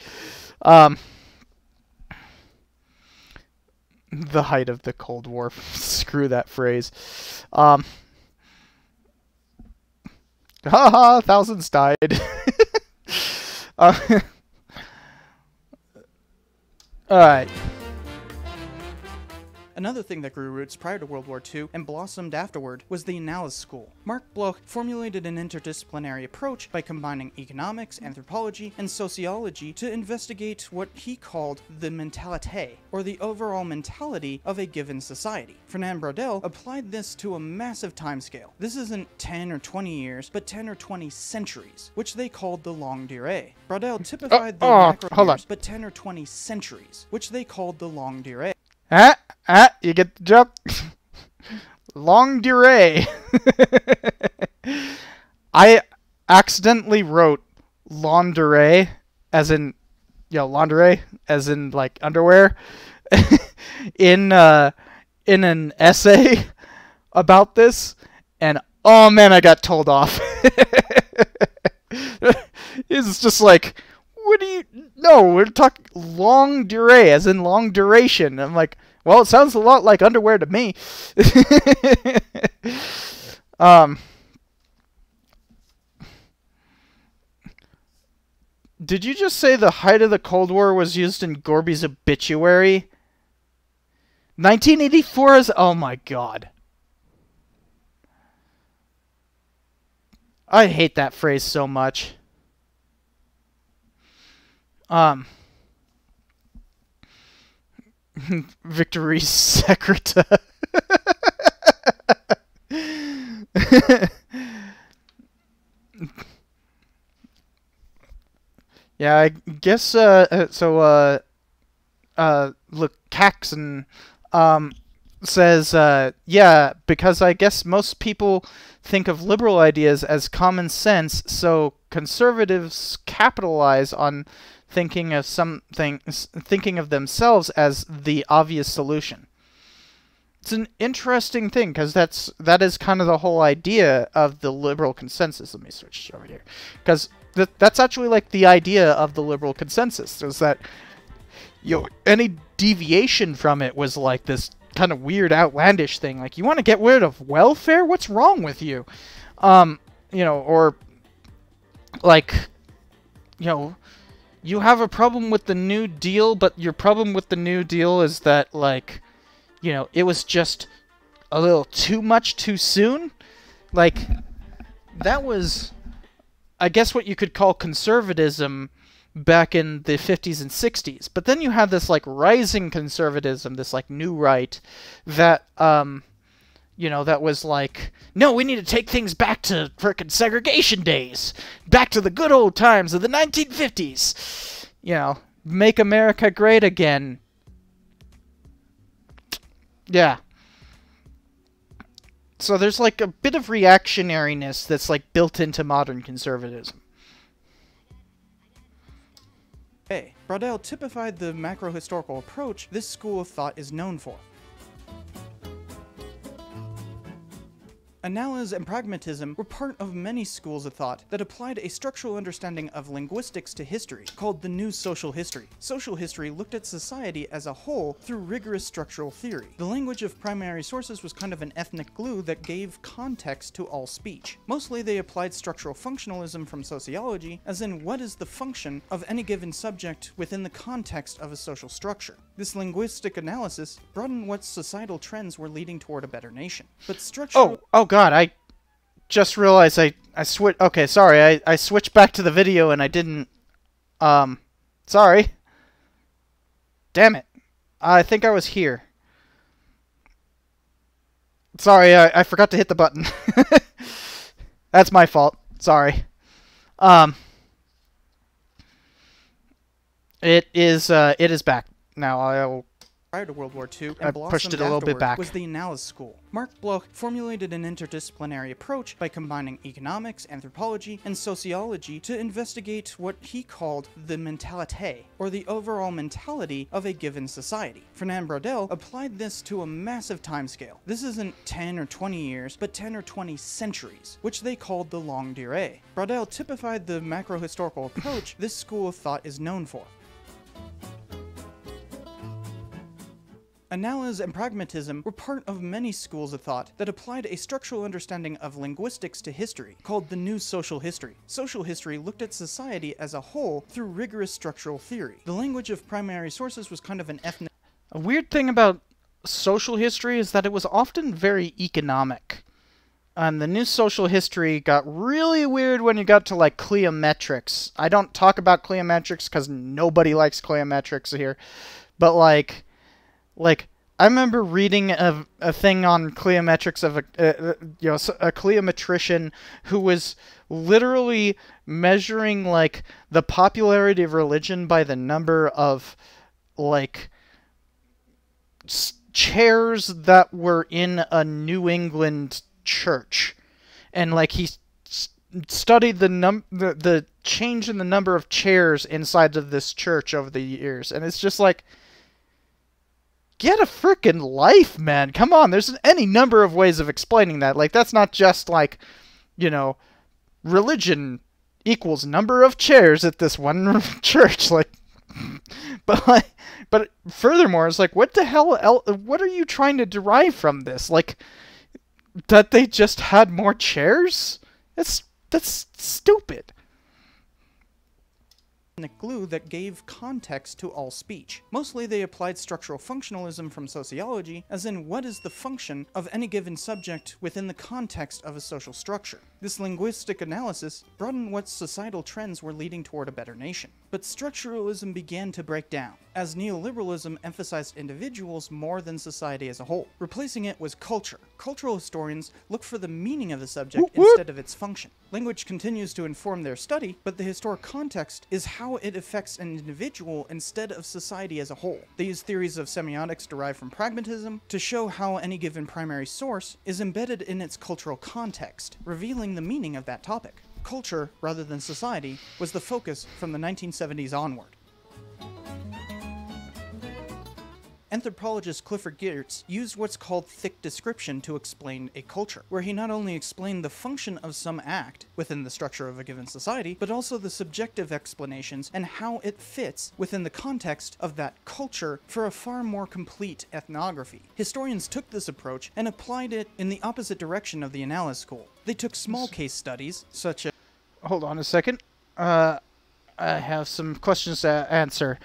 The height of the Cold War. Screw that phrase. Haha, thousands died. Alright. Another thing that grew roots prior to World War II and blossomed afterward was the Analysis School. Mark Bloch formulated an interdisciplinary approach by combining economics, anthropology, and sociology to investigate what he called the mentalité, or the overall mentality of a given society. Fernand Braudel applied this to a massive timescale. This isn't 10 or 20 years, but 10 or 20 centuries, which they called the longue durée. Braudel typified the macro years, but 10 or 20 centuries, which they called the longue durée. You get the joke? Longue durée. I accidentally wrote lingerie as in, lingerie as in like underwear in an essay about this, and oh man, I got told off. It's just like, what do you? No, we're talking longue durée, as in long duration. I'm like, well, it sounds a lot like underwear to me. Did you just say the height of the Cold War was used in Gorby's obituary? 1984 is... Oh my god. I hate that phrase so much. Victory Secreta. Yeah, I guess, Lukács says, yeah, because I guess most people think of liberal ideas as common sense, so conservatives capitalize on thinking of themselves as the obvious solution. It's an interesting thing, because that is kind of the whole idea of the liberal consensus. Let me switch over here, because that's actually like the idea of the liberal consensus, is that any deviation from it was like this kind of weird, outlandish thing. Like, you want to get rid of welfare? What's wrong with you? Or like, you have a problem with the New Deal, but your problem with the New Deal is that, like, it was just a little too much too soon. Like, that was, I guess, what you could call conservatism back in the 50s and 60s. But then you had this, like, rising conservatism, this, like, new right, that, that was like, no, we need to take things back to frickin' segregation days. Back to the good old times of the 1950s. Make America great again. Yeah. So there's, like, a bit of reactionariness that's, like, built into modern conservatism. Hey, Braudel typified the macro-historical approach this school of thought is known for. Analysis and pragmatism were part of many schools of thought that applied a structural understanding of linguistics to history, called the New Social History. Social history looked at society as a whole through rigorous structural theory. The language of primary sources was kind of an ethnic glue that gave context to all speech. Mostly they applied structural functionalism from sociology, as in what is the function of any given subject within the context of a social structure. This linguistic analysis broadened what societal trends were leading toward a better nation. But structural... Oh god, I just realized I switched... Okay, sorry, I switched back to the video and I didn't... Sorry. Damn it. I think I was here. Sorry, I forgot to hit the button. That's my fault. Sorry. It is back. Now I'll... Prior to World War II, I and pushed it a little bit back. Was the Analysis School. Mark Bloch formulated an interdisciplinary approach by combining economics, anthropology, and sociology to investigate what he called the mentalité, or the overall mentality of a given society. Fernand Braudel applied this to a massive timescale. This isn't 10 or 20 years, but 10 or 20 centuries, which they called the longue durée. Braudel typified the macro-historical approach this school of thought is known for. Analysis and pragmatism were part of many schools of thought that applied a structural understanding of linguistics to history, called the New Social History. Social history looked at society as a whole through rigorous structural theory. The language of primary sources was kind of an ethnic... A weird thing about social history is that it was often very economic. And the New Social History got really weird when you got to, like, cliometrics. I don't talk about cliometrics because nobody likes cliometrics here. But, like, I remember reading a thing on cliometrics of a cliometrician who was literally measuring, like, the popularity of religion by the number of, like, chairs that were in a New England church. And, like, he studied the change in the number of chairs inside of this church over the years. And it's just like... Get a frickin' life, man. Come on, there's any number of ways of explaining that. Like, that's not just, like, you know, religion equals number of chairs at this one church. Like, but furthermore, it's like, what the hell what are you trying to derive from this? Like, that they just had more chairs? That's stupid. Glue that gave context to all speech. Mostly they applied structural functionalism from sociology, as in what is the function of any given subject within the context of a social structure. This linguistic analysis broadened what societal trends were leading toward a better nation. But structuralism began to break down, as neoliberalism emphasized individuals more than society as a whole. Replacing it was culture. Cultural historians look for the meaning of the subject instead of its function. Language continues to inform their study, but the historic context is how it affects an individual instead of society as a whole. They use theories of semiotics derived from pragmatism to show how any given primary source is embedded in its cultural context, revealing the meaning of that topic. Culture, rather than society, was the focus from the 1970s onward. Anthropologist Clifford Geertz used what's called thick description to explain a culture, where he not only explained the function of some act within the structure of a given society, but also the subjective explanations and how it fits within the context of that culture for a far more complete ethnography. Historians took this approach and applied it in the opposite direction of the Analysis School. They took small case studies, such as... Hold on a second. I have some questions to answer.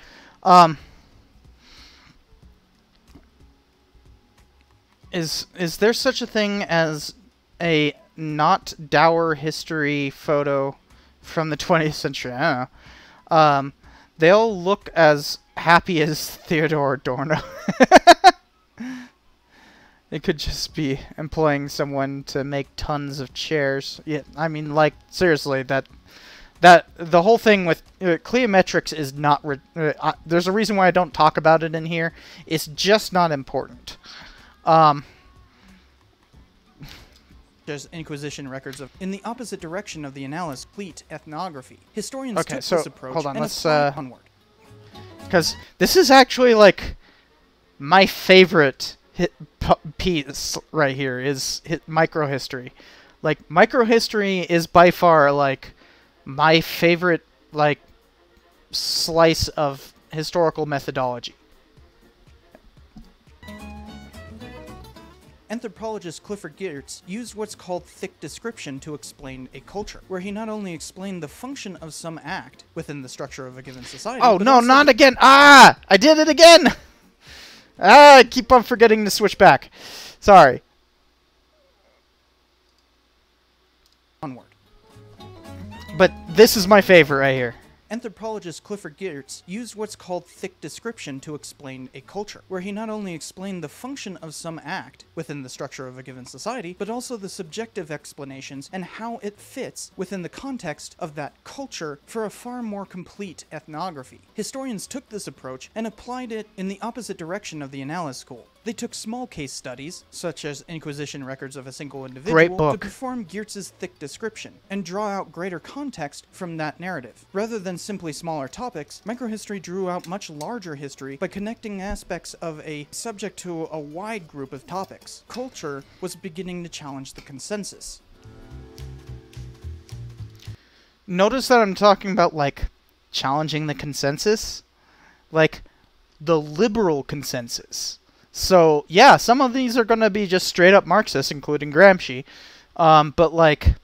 Is there such a thing as a not dour history photo from the 20th century? I don't know. They all look as happy as Theodore Adorno. It could just be employing someone to make tons of chairs. Yeah, I mean, like, seriously, that the whole thing with cliometrics is not... there's a reason why I don't talk about it in here. It's just not important. There's Inquisition records of in the opposite direction of the Analysis complete ethnography. Historians took this approach hold on, and let's onward. Because this is actually like my favorite piece right here is microhistory. Like, microhistory is by far, like, my favorite, like, slice of historical methodology. Anthropologist Clifford Geertz used what's called thick description to explain a culture, where he not only explained the function of some act within the structure of a given society. Oh, no, not again! Ah! I did it again! I keep on forgetting to switch back. Sorry. Onward. But this is my favorite right here. Anthropologist Clifford Geertz used what's called thick description to explain a culture, where he not only explained the function of some act within the structure of a given society, but also the subjective explanations and how it fits within the context of that culture for a far more complete ethnography. Historians took this approach and applied it in the opposite direction of the analysis school. They took small case studies, such as Inquisition records of a single individual, to perform Geertz's thick description, and draw out greater context from that narrative. Rather than simply smaller topics, microhistory drew out much larger history by connecting aspects of a subject to a wide group of topics. Culture was beginning to challenge the consensus. Notice that I'm talking about, like, challenging the consensus? Like, the liberal consensus. So, yeah, some of these are going to be just straight up Marxist, including Gramsci. But, like,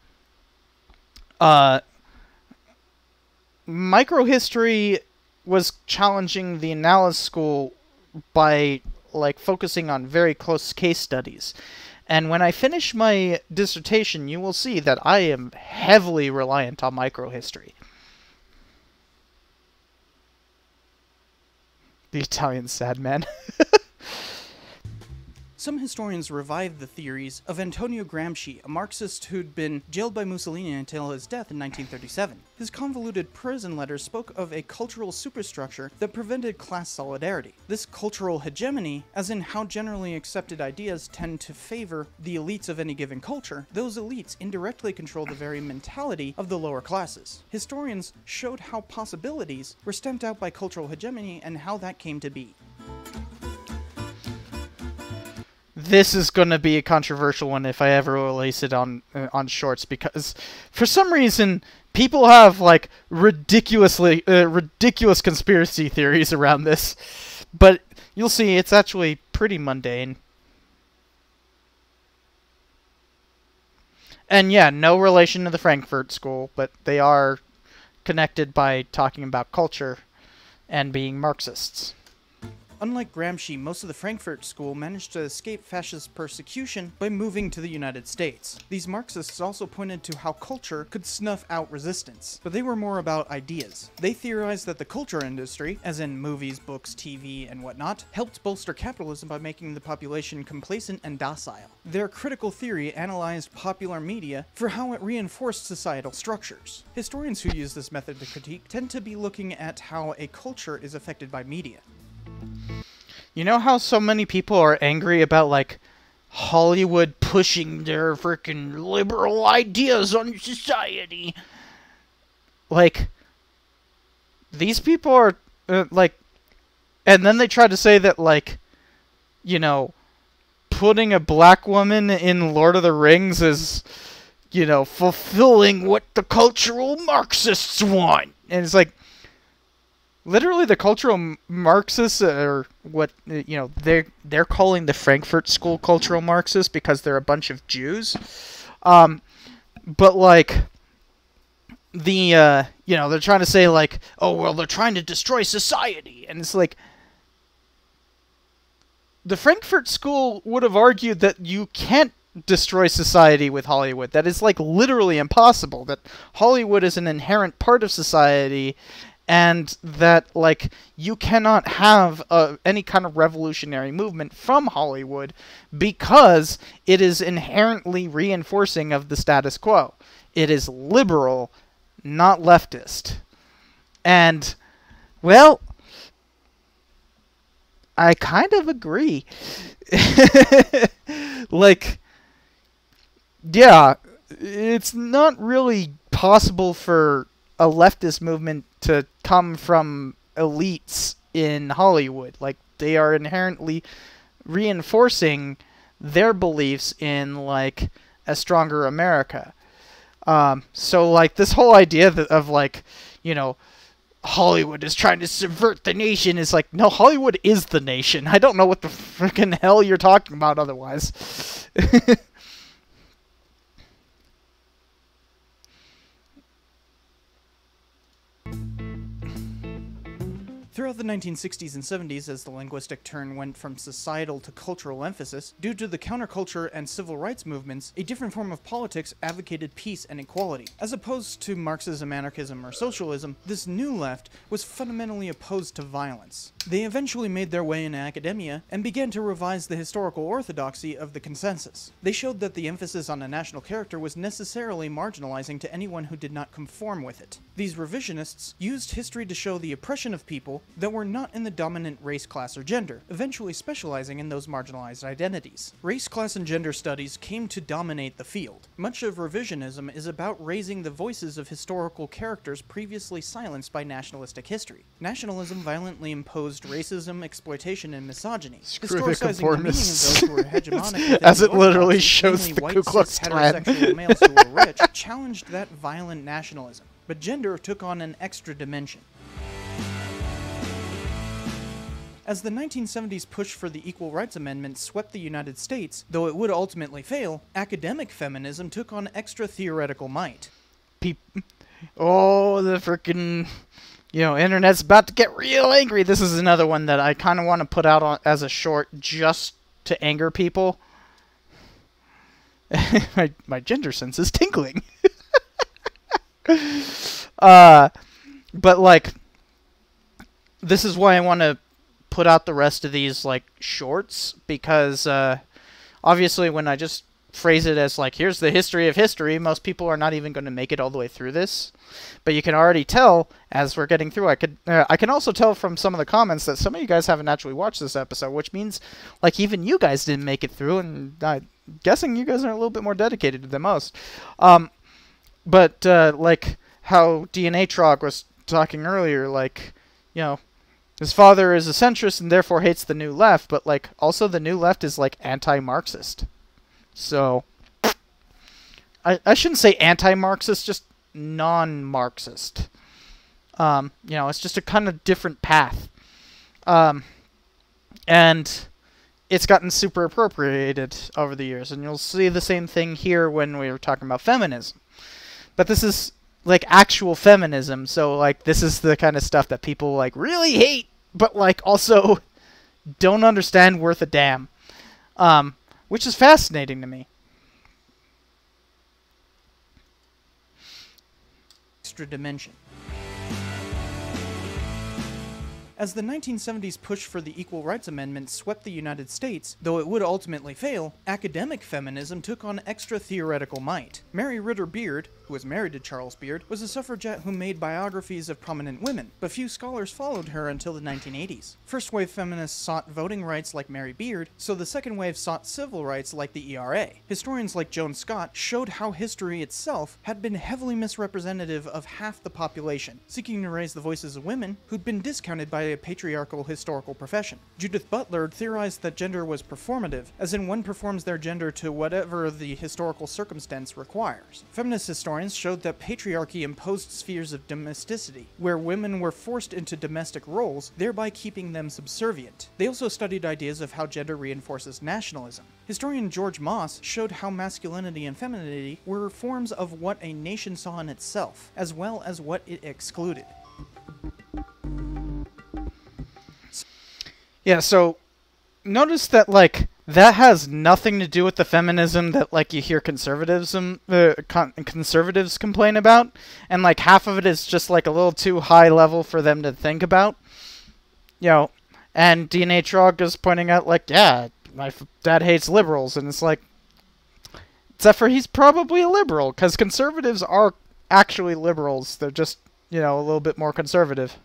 microhistory was challenging the analysis school by, like, focusing on very close case studies. And when I finish my dissertation, you will see that I am heavily reliant on microhistory. The Italian sad man. Some historians revived the theories of Antonio Gramsci, a Marxist who'd been jailed by Mussolini until his death in 1937. His convoluted prison letters spoke of a cultural superstructure that prevented class solidarity. This cultural hegemony, as in how generally accepted ideas tend to favor the elites of any given culture, those elites indirectly control the very mentality of the lower classes. Historians showed how possibilities were stamped out by cultural hegemony and how that came to be. This is going to be a controversial one if I ever release it on Shorts, because for some reason people have, like, ridiculous conspiracy theories around this, but you'll see it's actually pretty mundane. And yeah, no relation to the Frankfurt School, but they are connected by talking about culture and being Marxists. Unlike Gramsci, most of the Frankfurt School managed to escape fascist persecution by moving to the United States. These Marxists also pointed to how culture could snuff out resistance, but they were more about ideas. They theorized that the culture industry, as in movies, books, TV, and whatnot, helped bolster capitalism by making the population complacent and docile. Their critical theory analyzed popular media for how it reinforced societal structures. Historians who use this method to critique tend to be looking at how a culture is affected by media. You know how so many people are angry about, like, Hollywood pushing their freaking liberal ideas on society? Like, these people are, like, and then they try to say that, like, you know, putting a black woman in Lord of the Rings is, you know, fulfilling what the cultural Marxists want. And it's like, literally, the cultural Marxists are what, you know, they're calling the Frankfurt School cultural Marxists because they're a bunch of Jews. But, like, the, you know, they're trying to say, like, oh, well, they're trying to destroy society. And it's like, the Frankfurt School would have argued that you can't destroy society with Hollywood. That is, like, literally impossible. That Hollywood is an inherent part of society, and that, like, you cannot have any kind of revolutionary movement from Hollywood because it is inherently reinforcing of the status quo. It is liberal, not leftist. And, well, I kind of agree. Like, yeah, it's not really possible for a leftist movement to come from elites in Hollywood. Like, they are inherently reinforcing their beliefs in like a stronger America. So like this whole idea of like, you know, Hollywood is trying to subvert the nation is like, no, Hollywood is the nation. I don't know what the freaking hell you're talking about otherwise. Throughout the 1960s and 70s, as the linguistic turn went from societal to cultural emphasis, due to the counterculture and civil rights movements, a different form of politics advocated peace and equality. As opposed to Marxism, anarchism, or socialism, this new left was fundamentally opposed to violence. They eventually made their way into academia and began to revise the historical orthodoxy of the consensus. They showed that the emphasis on a national character was necessarily marginalizing to anyone who did not conform with it. These revisionists used history to show the oppression of people that were not in the dominant race, class, or gender, eventually specializing in those marginalized identities. Race, class, and gender studies came to dominate the field. Much of revisionism is about raising the voices of historical characters previously silenced by nationalistic history. Nationalism violently imposed racism, exploitation, and misogyny. Historicizing the meaning of those who were hegemonic as it literally orthodoxy, shows namely the white, Ku Klux cis, Klan. heterosexual males who were rich, challenged that violent nationalism. But gender took on an extra dimension. As the 1970s push for the Equal Rights Amendment swept the United States, though it would ultimately fail, academic feminism took on extra theoretical might. Oh, the frickin', you know, internet's about to get real angry. This is another one that I kind of want to put out as a short just to anger people. my gender sense is tingling. But like, this is why I want to put out the rest of these like shorts, because obviously when I just phrase it as like, here's the history of history, most people are not even going to make it all the way through this. But you can already tell as we're getting through. I can also tell from some of the comments that some of you guys haven't actually watched this episode, which means like even you guys didn't make it through, and I'm guessing you guys are a little bit more dedicated than most. But like how DNA Trog was talking earlier, like, you know, his father is a centrist and therefore hates the New Left, but like also the New Left is like anti-Marxist. So I shouldn't say anti-Marxist, just non-Marxist. You know, it's just a kind of different path. And it's gotten super appropriated over the years, and you'll see the same thing here when we were talking about feminism. But this is like actual feminism, so like this is the kind of stuff that people like really hate, but like also don't understand worth a damn, which is fascinating to me. Extra dimension. As the 1970s push for the Equal Rights Amendment swept the United States, though it would ultimately fail, academic feminism took on extra theoretical might. Mary Ritter Beard, who was married to Charles Beard, was a suffragette who made biographies of prominent women, but few scholars followed her until the 1980s. First wave feminists sought voting rights like Mary Beard, so the second wave sought civil rights like the ERA. Historians like Joan Scott showed how history itself had been heavily misrepresentative of half the population, seeking to raise the voices of women who'd been discounted by a patriarchal historical profession. Judith Butler theorized that gender was performative, as in one performs their gender to whatever the historical circumstance requires. Feminist historians showed that patriarchy imposed spheres of domesticity, where women were forced into domestic roles, thereby keeping them subservient. They also studied ideas of how gender reinforces nationalism. Historian George Moss showed how masculinity and femininity were forms of what a nation saw in itself, as well as what it excluded. Yeah, so notice that like that has nothing to do with the feminism that like you hear conservatives complain about, and like half of it is just like a little too high level for them to think about. You know, and DNA Trog is pointing out like, yeah, my dad hates liberals, and it's like, except for he's probably a liberal, because conservatives are actually liberals. They're just, you know, a little bit more conservative.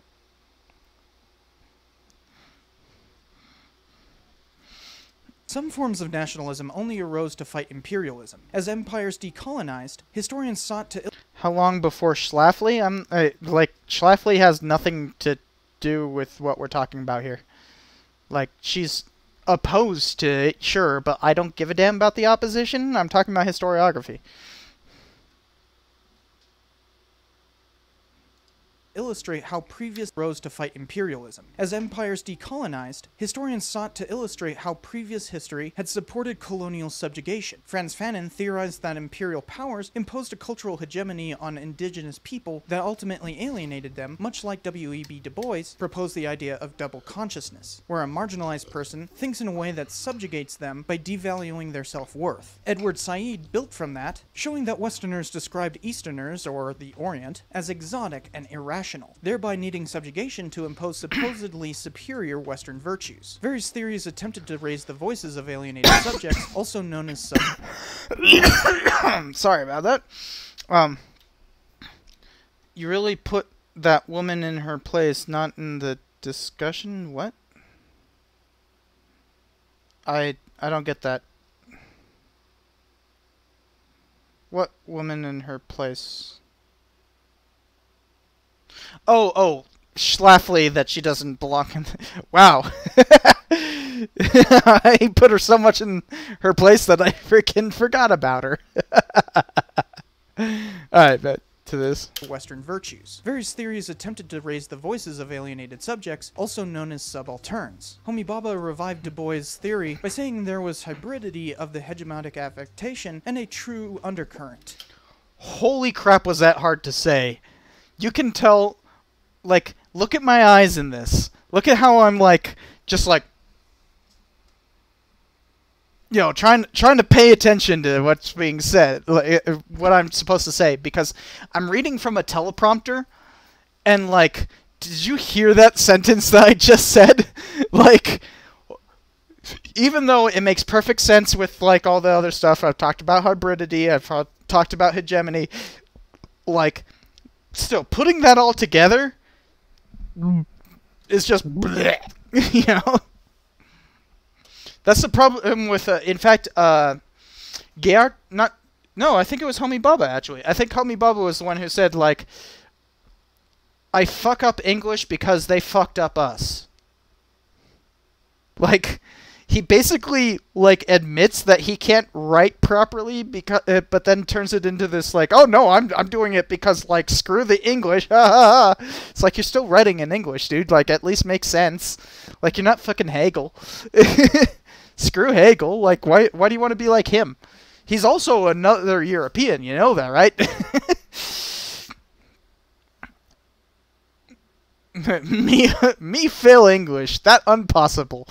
Some forms of nationalism only arose to fight imperialism. As empires decolonized, historians sought to... How long before Schlafly? Like, Schlafly has nothing to do with what we're talking about here. Like, she's opposed to it, sure, but I don't give a damn about the opposition. I'm talking about historiography. Illustrate how previous rose to fight imperialism. As empires decolonized, historians sought to illustrate how previous history had supported colonial subjugation. Franz Fanon theorized that imperial powers imposed a cultural hegemony on indigenous people that ultimately alienated them, much like W.E.B. Du Bois proposed the idea of double consciousness, where a marginalized person thinks in a way that subjugates them by devaluing their self-worth. Edward Said built from that, showing that Westerners described Easterners, or the Orient, as exotic and irrational, thereby needing subjugation to impose supposedly superior Western virtues. Various theories attempted to raise the voices of alienated subjects, also known as Sorry about that. You really put that woman in her place, not in the discussion? What? I don't get that. What woman in her place? Oh, Schlafly, that she doesn't belong in... Wow. I put her so much in her place that I freaking forgot about her. Alright, back to this. Western virtues. Various theories attempted to raise the voices of alienated subjects, also known as subalterns. Homi Bhabha revived Du Bois' theory by saying there was hybridity of the hegemonic affectation and a true undercurrent. Holy crap, was that hard to say. You can tell... Like, look at my eyes in this. Look at how I'm, like, just like, you know, trying to pay attention to what's being said, like, what I'm supposed to say, because I'm reading from a teleprompter, and, like, did you hear that sentence that I just said? Like, even though it makes perfect sense with, like, all the other stuff, I've talked about hybridity, I've talked about hegemony, like, still, putting that all together... It's just bleh, you know. That's the problem with in fact Gayart I think it was Homi Bhabha actually. I think Homi Bhabha was the one who said like I fuck up English because they fucked up us. Like he basically like admits that he can't write properly because but then turns it into this like, oh no, I'm doing it because like screw the English. It's like you're still writing in English, dude. Like at least make sense. Like you're not fucking Hegel. Screw Hegel. Like why do you want to be like him? He's also another European, you know that, right? me fail English, that impossible.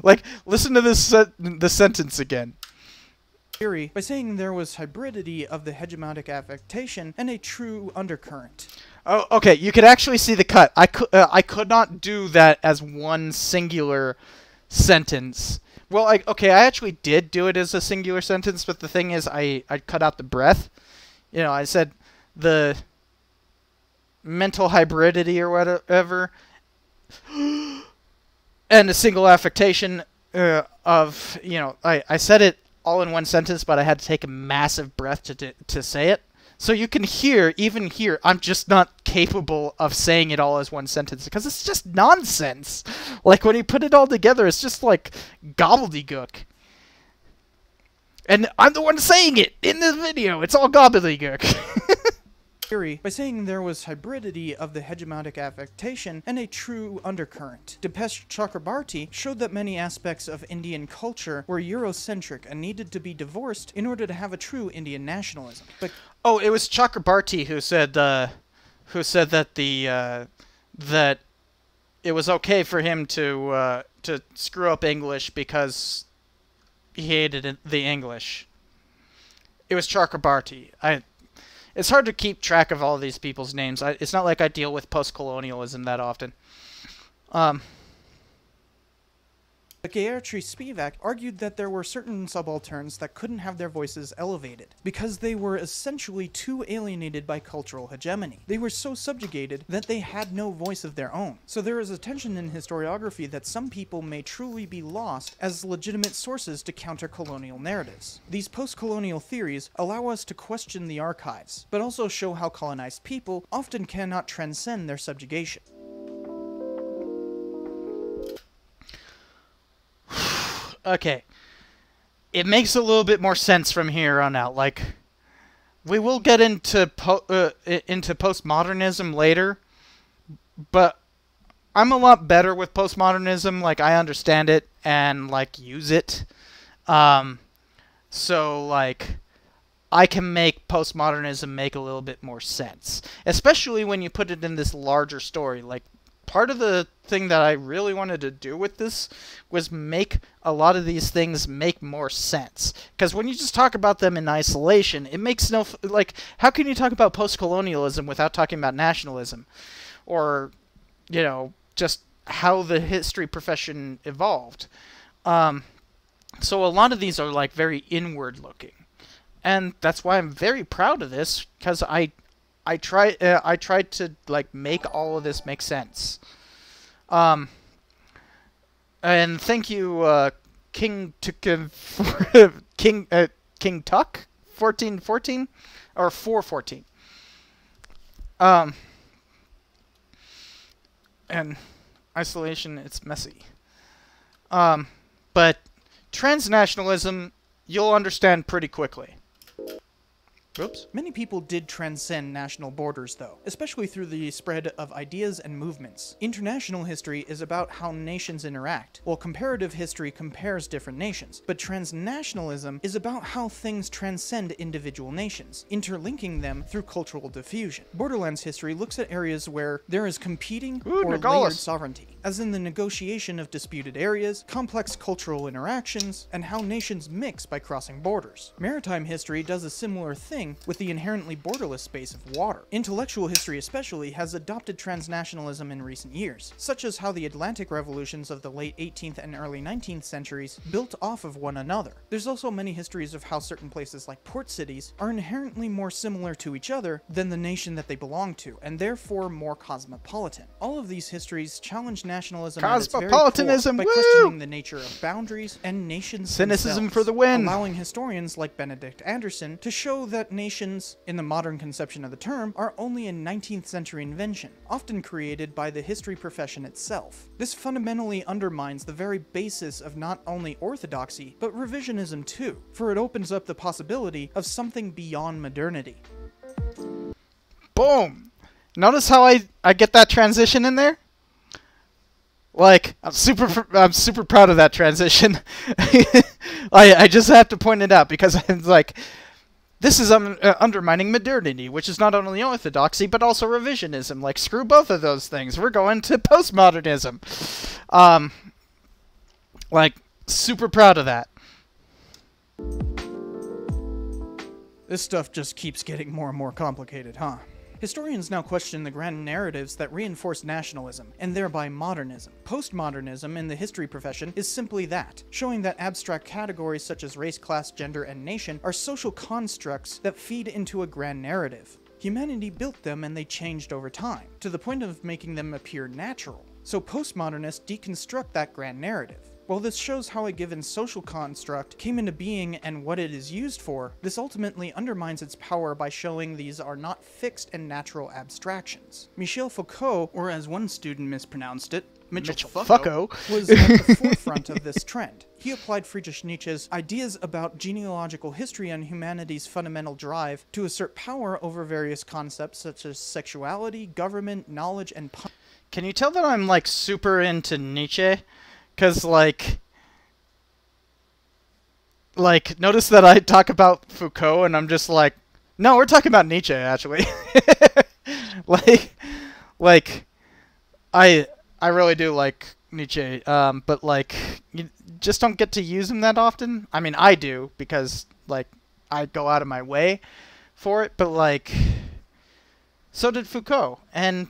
Like listen to this the sentence again. Theory by saying there was hybridity of the hegemonic affectation and a true undercurrent. Oh, okay, you could actually see the cut. I could not do that as one singular sentence. Well, I actually did do it as a singular sentence, but the thing is I cut out the breath. You know, I said the mental hybridity or whatever, and a single affectation of, you know, I said it all in one sentence, but I had to take a massive breath to say it. So you can hear, even here, I'm just not capable of saying it all as one sentence, because it's just nonsense. Like, when you put it all together, it's just like gobbledygook. And I'm the one saying it in this video. It's all gobbledygook. Theory by saying there was hybridity of the hegemonic affectation and a true undercurrent. Dipesh Chakrabarti showed that many aspects of Indian culture were Eurocentric and needed to be divorced in order to have a true Indian nationalism. But oh, it was Chakrabarti who said that that it was okay for him to screw up English because he hated the English. It was Chakrabarti. It's hard to keep track of all of these people's names. It's not like I deal with post-colonialism that often. Gayatri Spivak argued that there were certain subalterns that couldn't have their voices elevated, because they were essentially too alienated by cultural hegemony. They were so subjugated that they had no voice of their own. So there is a tension in historiography that some people may truly be lost as legitimate sources to counter colonial narratives. These post-colonial theories allow us to question the archives, but also show how colonized people often cannot transcend their subjugation. okay, it makes a little bit more sense from here on out. Like, we will get into postmodernism later, but I'm a lot better with postmodernism. Like, I understand it and like use it. So like, I can make postmodernism make a little bit more sense, especially when you put it in this larger story. Like, part of the thing that I really wanted to do with this was make a lot of these things make more sense. Because when you just talk about them in isolation, it makes no... Like, how can you talk about post-colonialism without talking about nationalism? Or, you know, just how the history profession evolved. So a lot of these are, like, very inward-looking. And that's why I'm very proud of this, because I tried to like make all of this make sense. And thank you, King Tuck, King Tuck, 1414 or 414. And isolation, it's messy. But transnationalism, you'll understand pretty quickly. Oops. Many people did transcend national borders, though, especially through the spread of ideas and movements. International history is about how nations interact, while comparative history compares different nations. But transnationalism is about how things transcend individual nations, interlinking them through cultural diffusion. Borderlands history looks at areas where there is competing or layered sovereignty, as in the negotiation of disputed areas, complex cultural interactions, and how nations mix by crossing borders. Maritime history does a similar thing with the inherently borderless space of water. Intellectual history especially has adopted transnationalism in recent years, such as how the Atlantic revolutions of the late 18th and early 19th centuries built off of one another. There's also many histories of how certain places like port cities are inherently more similar to each other than the nation that they belong to, and therefore more cosmopolitan. All of these histories challenge nationalism at its very core by questioning the nature of boundaries and nations Cynicism themselves, for the win. allowing historians like Benedict Anderson to show that nations, in the modern conception of the term, are only a 19th century invention, often created by the history profession itself. This fundamentally undermines the very basis of not only orthodoxy, but revisionism too, for it opens up the possibility of something beyond modernity. Boom! Notice how I get that transition in there? Like, I'm super proud of that transition. I just have to point it out because it's like, this is undermining modernity, which is not only orthodoxy, but also revisionism. Like, screw both of those things. We're going to postmodernism. Like, super proud of that. This stuff just keeps getting more and more complicated, huh? Historians now question the grand narratives that reinforce nationalism, and thereby modernism. Postmodernism in the history profession is simply that, showing that abstract categories such as race, class, gender, and nation are social constructs that feed into a grand narrative. Humanity built them and they changed over time, to the point of making them appear natural. So postmodernists deconstruct that grand narrative. While this shows how a given social construct came into being and what it is used for, this ultimately undermines its power by showing these are not fixed and natural abstractions. Michel Foucault, or as one student mispronounced it, Mitchell Foucault, was at the forefront of this trend. He applied Friedrich Nietzsche's ideas about genealogical history and humanity's fundamental drive to assert power over various concepts such as sexuality, government, knowledge, and punishment. Can you tell that I'm, like, super into Nietzsche? Because, like, notice that I talk about Foucault, and I'm just like, no, we're talking about Nietzsche, actually. I really do like Nietzsche, but, like, you just don't get to use him that often. I mean, I do, because, like, I go out of my way for it, but, like, so did Foucault. And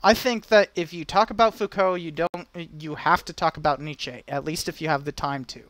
I think that if you talk about Foucault, you have to talk about Nietzsche, at least if you have the time to.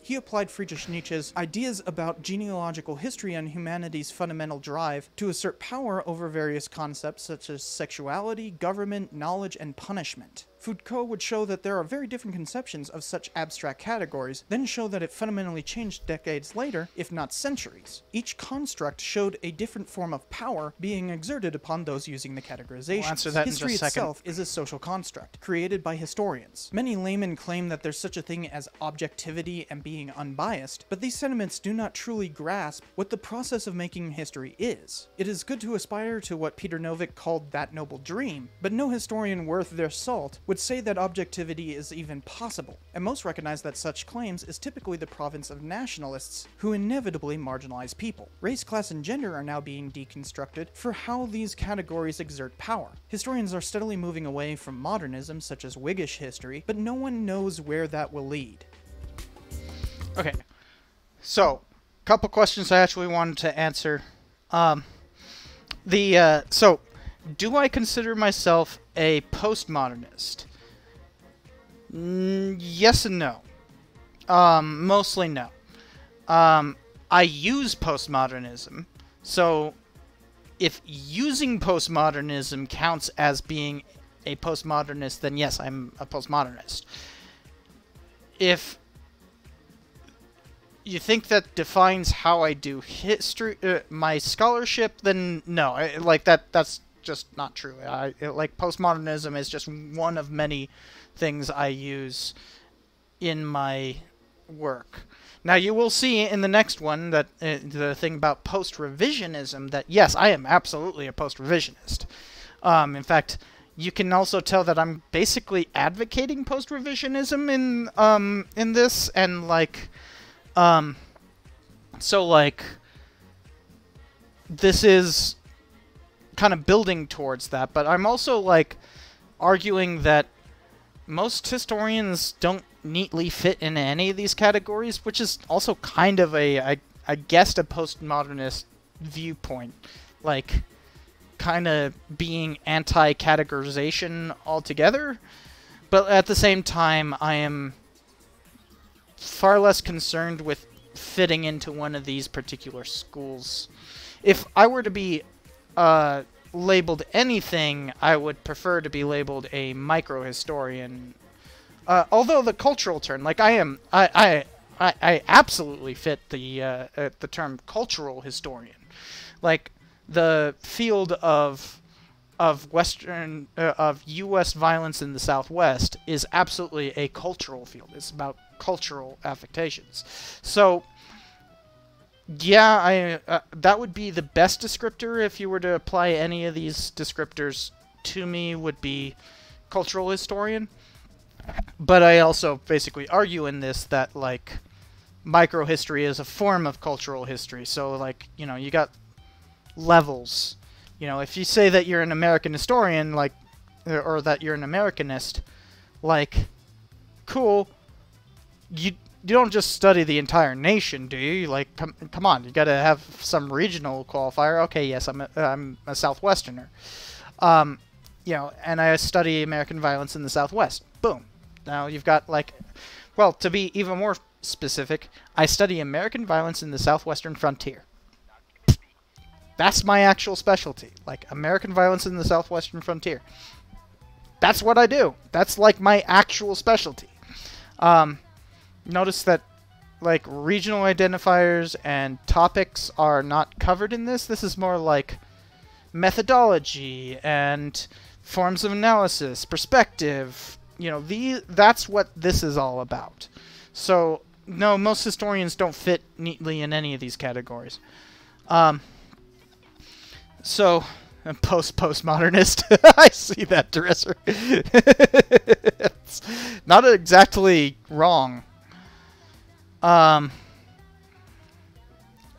He applied Friedrich Nietzsche's ideas about genealogical history and humanity's fundamental drive to assert power over various concepts such as sexuality, government, knowledge, and punishment. Foucault would show that there are very different conceptions of such abstract categories, then show that it fundamentally changed decades later, if not centuries. Each construct showed a different form of power being exerted upon those using the categorization. We'll answer that in History just a second. itself is a social construct, created by historians. Many laymen claim that there's such a thing as objectivity and being unbiased, but these sentiments do not truly grasp what the process of making history is. It is good to aspire to what Peter Novick called that noble dream, but no historian worth their salt would say that objectivity is even possible, and most recognize that such claims is typically the province of nationalists who inevitably marginalize people. Race, class, and gender are now being deconstructed for how these categories exert power. Historians are steadily moving away from modernism, such as Whiggish history, but no one knows where that will lead. Okay, so couple questions I actually wanted to answer. So, do I consider myself a postmodernist? Yes and no. Mostly no. I use postmodernism, so if using postmodernism counts as being a postmodernist, then yes, I'm a postmodernist. If you think that defines how I do history, my scholarship, then no. That's just not true. Postmodernism is just one of many things I use in my work. Now, you will see in the next one that the thing about post-revisionism, that yes, I am absolutely a post-revisionist. In fact, you can also tell that I'm basically advocating post-revisionism in this, and this is kind of building towards that, but I'm also arguing that most historians don't neatly fit into any of these categories, which is also kind of I guess a postmodernist viewpoint, kind of being anti-categorization altogether. But at the same time, I am far less concerned with fitting into one of these particular schools. If I were to be labeled anything, I would prefer to be labeled a microhistorian. Although the cultural term, I absolutely fit the term cultural historian. The field of U.S. violence in the Southwest is absolutely a cultural field. It's about cultural affectations. So, yeah, that would be the best descriptor if you were to apply any of these descriptors to me, would be cultural historian. But I also basically argue in this that, microhistory is a form of cultural history. So, you got levels. If you say that you're an American historian, or that you're an Americanist, cool. You don't just study the entire nation, do you? Come on, you gotta have some regional qualifier. Okay, yes, I'm a Southwesterner. And I study American violence in the Southwest. Boom. Now you've got, well, to be even more specific, I study American violence in the Southwestern frontier. That's my actual specialty. American violence in the Southwestern frontier. That's what I do. That's, my actual specialty. Notice that, regional identifiers and topics are not covered in this. This is more methodology and forms of analysis, perspective. That's what this is all about. So, no, most historians don't fit neatly in any of these categories. So, postmodernist. I see that, Dresser. It's not exactly wrong. And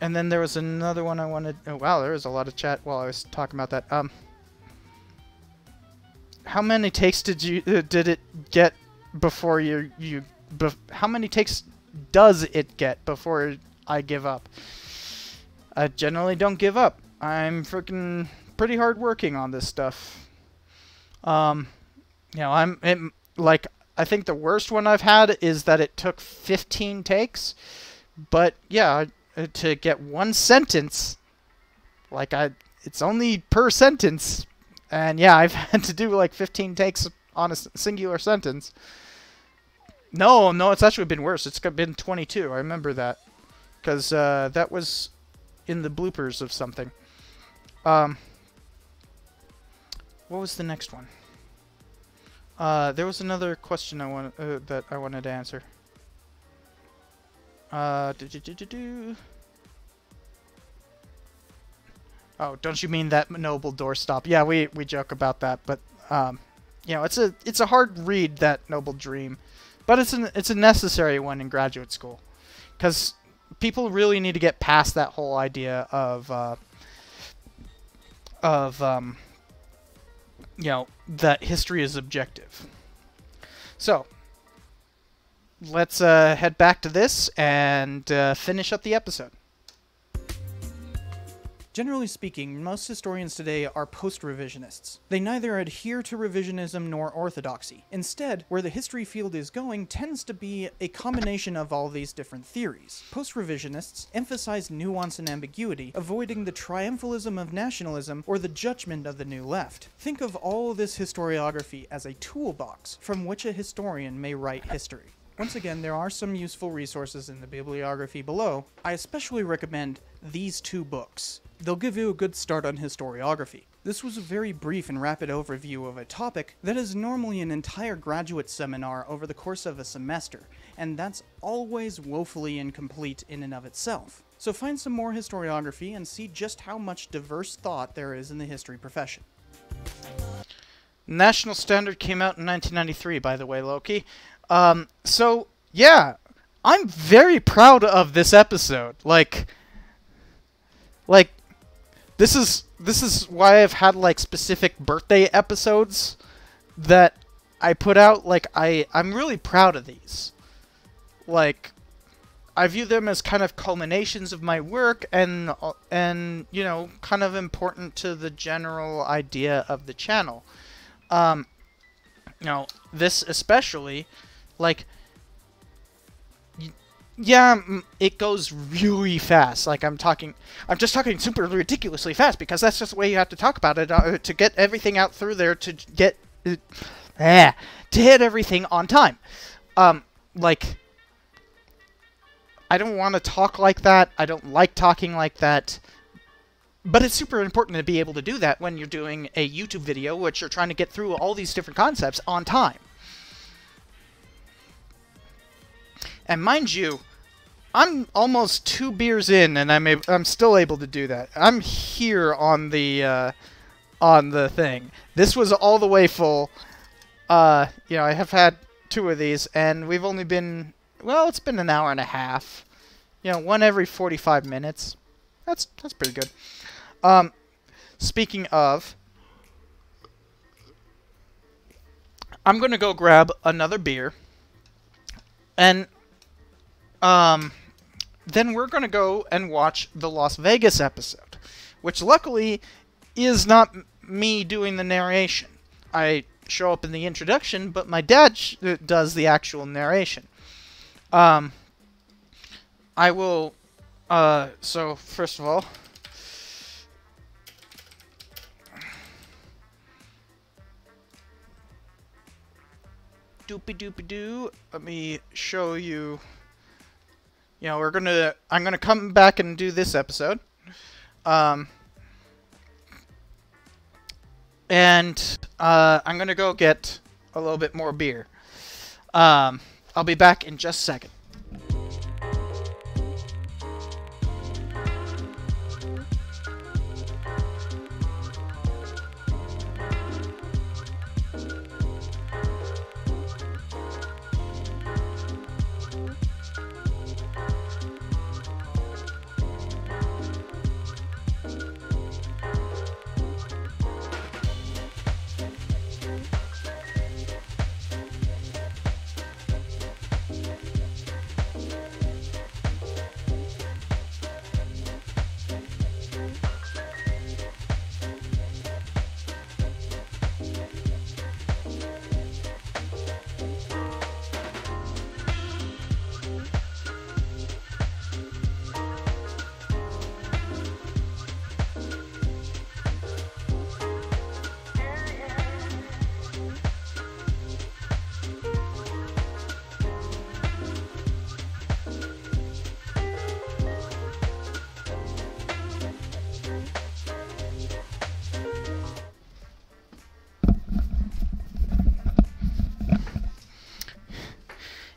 then there was another one I wanted... Oh, wow, there was a lot of chat while I was talking about that. How many takes did it get before how many takes does it get before I give up? I generally don't give up. I'm freaking pretty hard working on this stuff. I think the worst one I've had is that it took 15 takes, but yeah, to get one sentence, it's only per sentence, and yeah, I've had to do 15 takes on a singular sentence. No, it's actually been worse. It's been 22. I remember that. Because that was in the bloopers of something. What was the next one? There was another question that I wanted to answer. Oh, don't you mean that noble doorstop? Yeah, we joke about that, but you know, it's a hard read, that Noble Dream, but it's a necessary one in graduate school, because people really need to get past that whole idea of you know, that history is objective. So let's head back to this and finish up the episode. Generally speaking, most historians today are post-revisionists. They neither adhere to revisionism nor orthodoxy. Instead, where the history field is going tends to be a combination of all these different theories. Post-revisionists emphasize nuance and ambiguity, avoiding the triumphalism of nationalism or the judgment of the new left. Think of all this historiography as a toolbox from which a historian may write history. Once again, there are some useful resources in the bibliography below. I especially recommend these two books. They'll give you a good start on historiography. This was a very brief and rapid overview of a topic that is normally an entire graduate seminar over the course of a semester, and that's always woefully incomplete in and of itself. So find some more historiography and see just how much diverse thought there is in the history profession. National Standard came out in 1993, by the way, Loki. So, yeah, I'm very proud of this episode. Like, this is why I've had, like, specific birthday episodes that I put out. Like, I'm really proud of these. Like, I view them as kind of culminations of my work and, you know, kind of important to the general idea of the channel. You know, this especially, like, yeah, it goes really fast. Like, I'm just talking super ridiculously fast because that's just the way you have to talk about it to get everything out through there to get to hit everything on time. Like, I don't want to talk like that. I don't like talking like that. But it's super important to be able to do that when you're doing a YouTube video, which you're trying to get through all these different concepts on time. And mind you, I'm almost 2 beers in, and I'm still able to do that. I'm here on the thing. This was all the way full. You know, I have had 2 of these, and we've only been, well, it's been an hour and a half. You know, one every 45 minutes. That's pretty good. Speaking of, I'm gonna go grab another beer, and then we're gonna go and watch the Las Vegas episode, which luckily is not me doing the narration. I show up in the introduction, but my dad does the actual narration. I will, so first of all, doopy-doopy-doo, let me show you. You know, I'm gonna come back and do this episode. And I'm gonna go get a little bit more beer. I'll be back in just a second.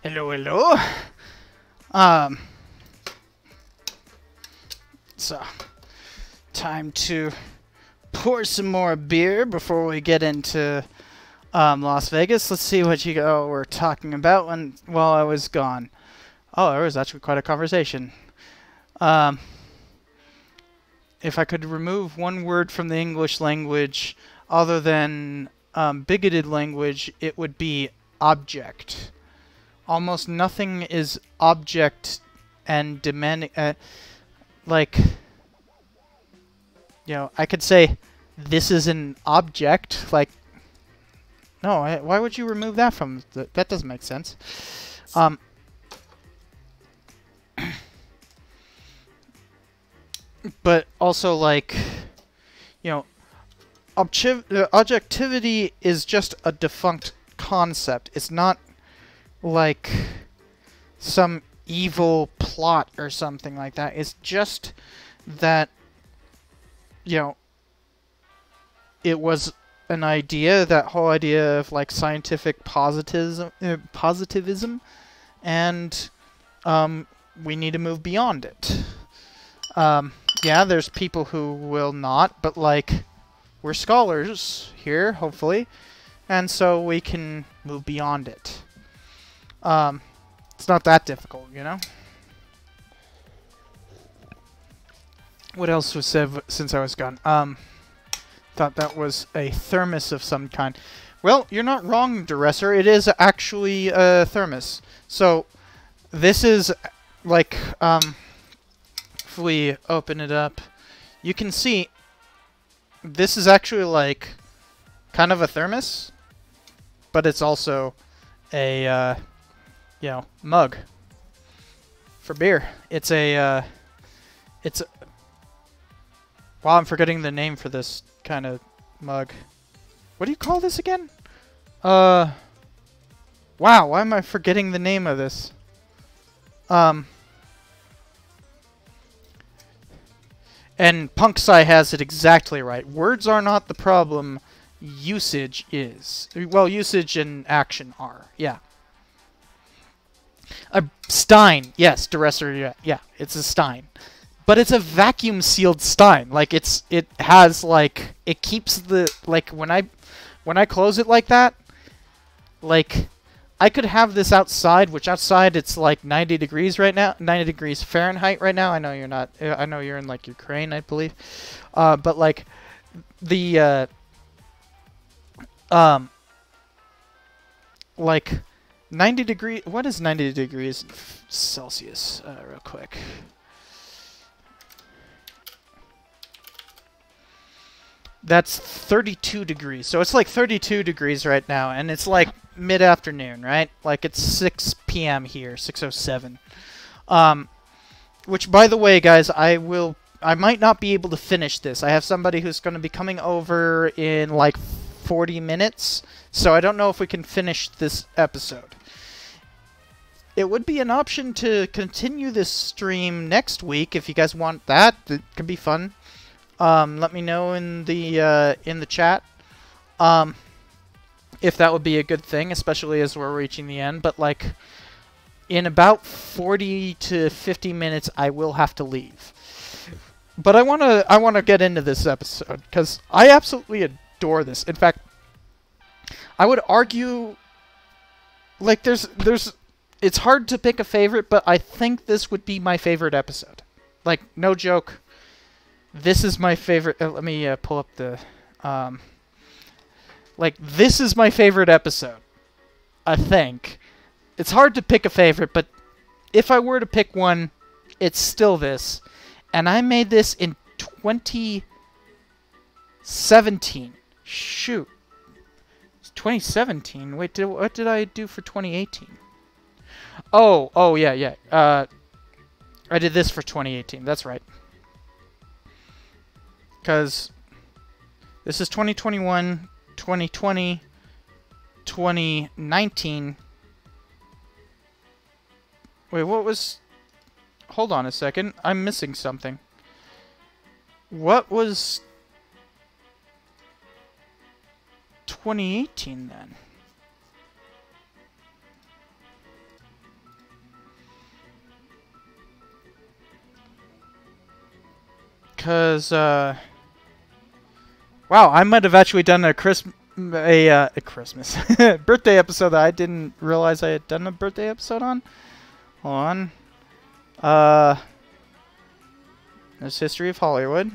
Hello, hello. Um, so, time to pour some more beer before we get into Las Vegas. Let's see what you were talking about while I was gone. Oh, there was actually quite a conversation. If I could remove one word from the English language other than bigoted language, it would be object. Almost nothing is object and demanding. Like, you know, I could say this is an object. Like, no, why would you remove that from? That doesn't make sense. But also, like, you know, objectivity is just a defunct concept. It's not like some evil plot or something like that. It's just that, you know, it was an idea, that whole idea of like scientific positivism, and we need to move beyond it. Yeah, there's people who will not, but like, we're scholars here, hopefully, and so we can move beyond it. It's not that difficult, you know? What else was said since I was gone? Thought that was a thermos of some kind. Well, you're not wrong, Duresser. It is actually a thermos. So, this is, like, if we open it up, you can see this is actually, like, kind of a thermos, but it's also a, you know, mug for beer. It's a, wow, I'm forgetting the name for this kind of mug. What do you call this again? Wow, why am I forgetting the name of this? And Punksci has it exactly right. Words are not the problem. Usage is. Well, usage and action are. Yeah. A Stein. Yes, Duresser. Yeah, it's a Stein. But it's a vacuum sealed Stein. Like it has like it keeps the like when I close it like that, like I could have this outside, which outside it's like 90 degrees right now, 90 degrees Fahrenheit right now. I know you're not. I know you're in like Ukraine, I believe. But like the like 90 degree. What is 90 degrees Celsius? Real quick. That's 32 degrees. So it's like 32 degrees right now, and it's like mid-afternoon, right? Like it's 6 p.m. here, 6:07. Which, by the way, guys, I might not be able to finish this. I have somebody who's going to be coming over in like 40 minutes, so I don't know if we can finish this episode. It would be an option to continue this stream next week if you guys want that. It could be fun. Let me know in the chat if that would be a good thing, especially as we're reaching the end. But like in about 40 to 50 minutes, I will have to leave. But I wanna get into this episode because I absolutely adore this. In fact, I would argue like it's hard to pick a favorite, but I think this would be my favorite episode. Like, no joke. This is my favorite. Let me pull up the. Like, this is my favorite episode. I think. It's hard to pick a favorite, but if I were to pick one, it's still this. And I made this in 2017. Shoot. It's 2017. Wait, what did I do for 2018? Oh, yeah. I did this for 2018. That's right. Because this is 2021, 2020, 2019. Wait, what was... Hold on a second. I'm missing something. What was 2018 then? Cause wow, I might have actually done a Christmas birthday episode that I didn't realize I had done a birthday episode on. Hold on. There's History of Hollywood.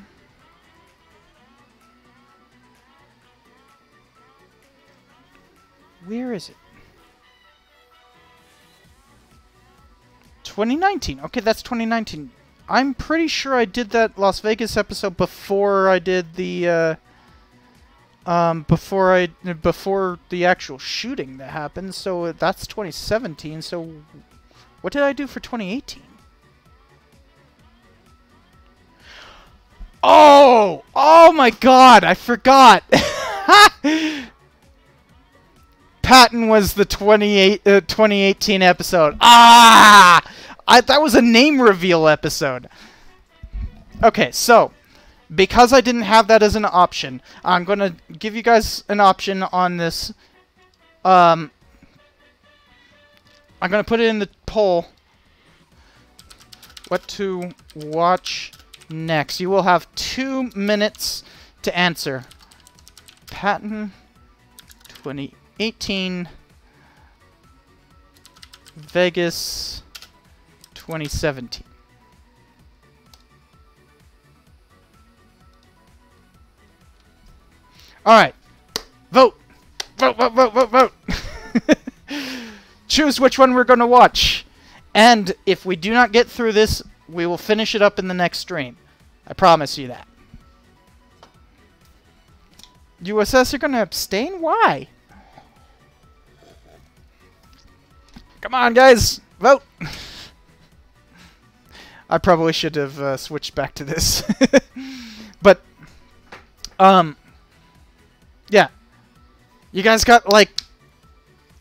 Where is it? 2019. Okay, that's 2019. I'm pretty sure I did that Las Vegas episode before I did the before the actual shooting that happened. So that's 2017. So what did I do for 2018? Oh my God! I forgot. Patton was the 2018 episode. That was a name reveal episode. Okay, so because I didn't have that as an option, I'm gonna give you guys an option on this. I'm gonna put it in the poll. What to watch next? You will have 2 minutes to answer. Patton 2018, Vegas 2017. Alright. Vote! Vote, vote, vote, vote, vote! Choose which one we're going to watch. And if we do not get through this, we will finish it up in the next stream. I promise you that. USS, you're going to abstain? Why? Come on, guys! Vote! I probably should have switched back to this. But, yeah. You guys got, like,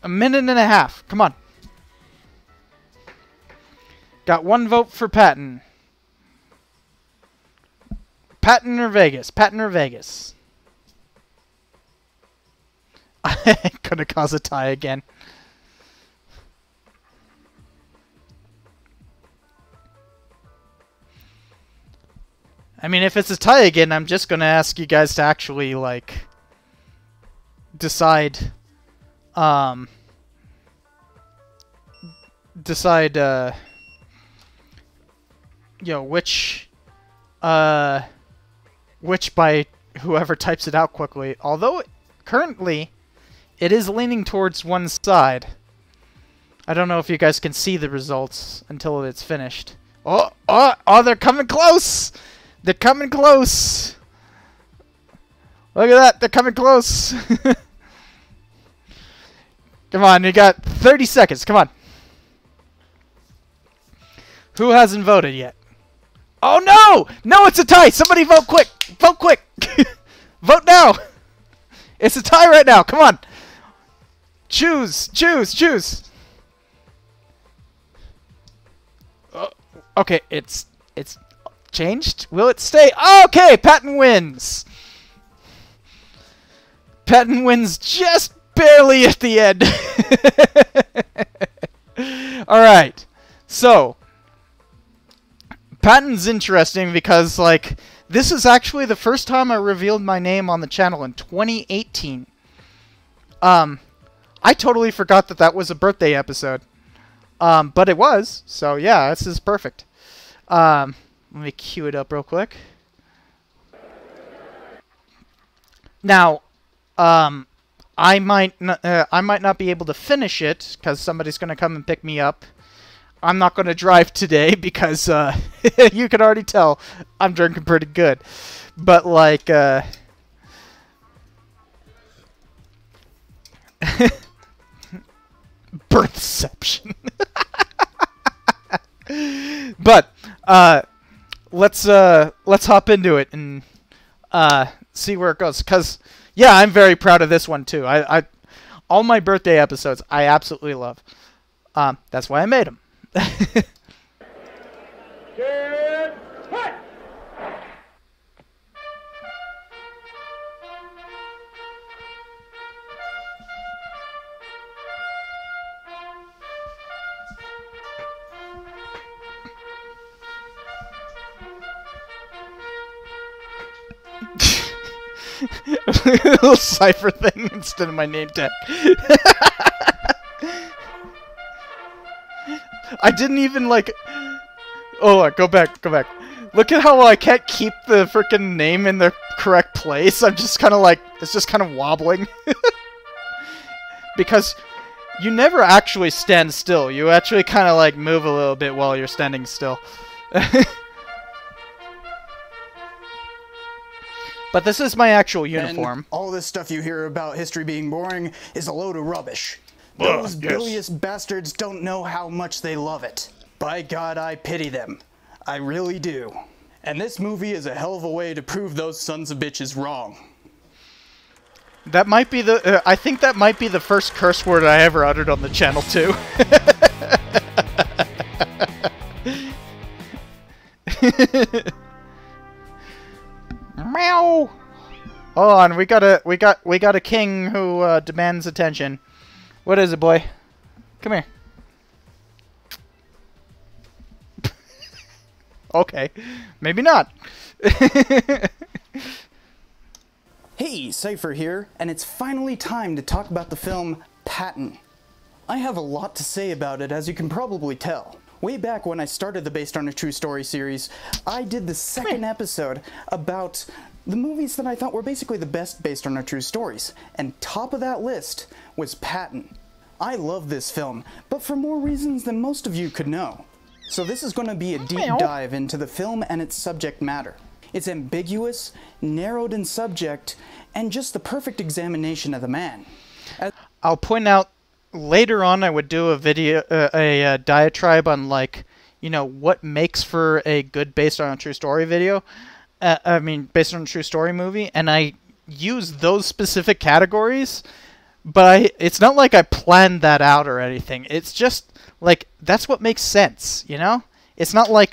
a minute and a half. Come on. Got 1 vote for Patton. Patton or Vegas? Patton or Vegas? Gonna cause a tie again. I mean, if it's a tie again, I'm just gonna ask you guys to actually, like, decide, you know, which by whoever types it out quickly. Although, currently, it is leaning towards one side. I don't know if you guys can see the results until it's finished. Oh, they're coming close! They're coming close! Look at that, they're coming close! Come on, you got 30 seconds, come on. Who hasn't voted yet? Oh no! No, it's a tie! Somebody vote quick! Vote quick! Vote now! It's a tie right now, come on! Choose! Choose! Choose! Okay, it's changed. Will it stay? Okay, Patton wins. Patton wins just barely at the end. All right. So, Patton's interesting because, like, this is actually the first time I revealed my name on the channel in 2018. I totally forgot that was a birthday episode. But it was. So, yeah, this is perfect. Let me cue it up real quick. Now, I might not be able to finish it because somebody's going to come and pick me up. I'm not going to drive today because you can already tell I'm drinking pretty good. But like birthception. But let's hop into it and see where it goes. Cause yeah, I'm very proud of this one too. I all my birthday episodes I absolutely love. That's why I made them. little cipher thing instead of my name tag. I didn't even like. Oh, go back. Look at how I can't keep the frickin' name in the correct place. I'm just kind of like, it's just kind of wobbling. Because you never actually stand still. You actually kind of like move a little bit while you're standing still. But this is my actual uniform. And all this stuff you hear about history being boring is a load of rubbish. Ugh, Those yes. bilious bastards don't know how much they love it. By God, I pity them. I really do. And this movie is a hell of a way to prove those sons of bitches wrong. That might be the. I think that might be the first curse word I ever uttered on the channel too. Meow. Hold on, we got a king who demands attention. What is it, boy? Come here. Okay, maybe not. Hey, Cypher here, and it's finally time to talk about the film Patton. I have a lot to say about it, as you can probably tell. Way back when I started the Based on a True Story series, I did the second episode about the movies that I thought were basically the best based on our true stories, and top of that list was Patton. I love this film, but for more reasons than most of you could know. So this is going to be a deep dive into the film and its subject matter. It's ambiguous, narrowed in subject, and just the perfect examination of the man. I'll point out later on I would do a video, a diatribe on like, you know, what makes for a good based on a true story video. I mean, based on a true story movie, and I use those specific categories, but it's not like I planned that out or anything. It's just like that's what makes sense, you know? It's not like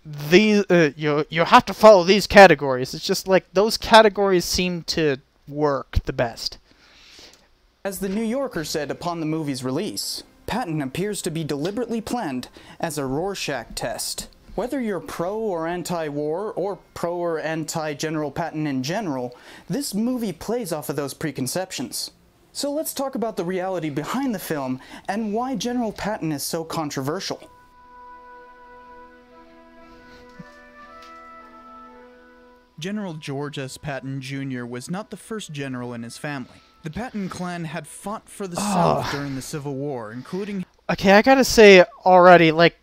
these you have to follow these categories. It's just like those categories seem to work the best. As the New Yorker said upon the movie's release, Patton appears to be deliberately planned as a Rorschach test. Whether you're pro or anti-war, or pro or anti-General Patton in general, this movie plays off of those preconceptions. So let's talk about the reality behind the film and why General Patton is so controversial. General George S. Patton Jr. was not the first general in his family. The Patton clan had fought for the South during the Civil War, including... Okay, I gotta say already, like,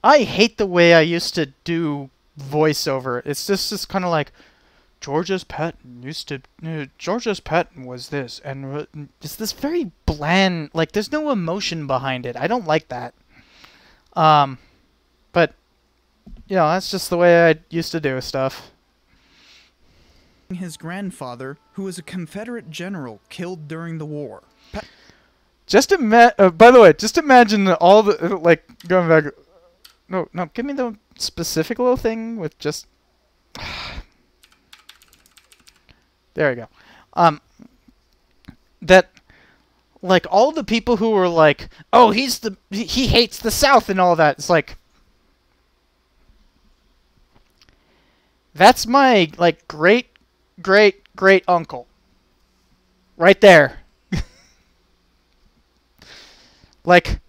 I hate the way I used to do voiceover. It's just kind of like, George S. Patton George S. Patton was this, and it's this very bland, like, there's no emotion behind it. I don't like that. But, you know, that's just the way I used to do stuff. His grandfather, who was a Confederate general killed during the war. By the way, just imagine all the, like, going back... No, give me the specific little thing with just... There we go. That, like, all the people who were like, oh, he hates the South and all that, it's like... That's my, like, great uncle. Right there. Like...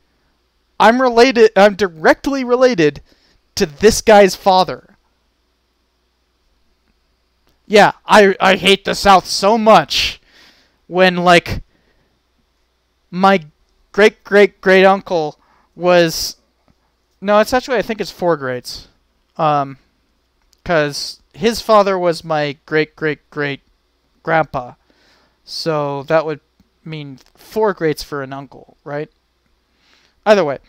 I'm directly related to this guy's father. Yeah, I hate the South so much when, like, my great uncle was... No, it's actually, I think it's 4 grades. 'Cause his father was my great grandpa. So that would mean 4 grades for an uncle, right? Either way,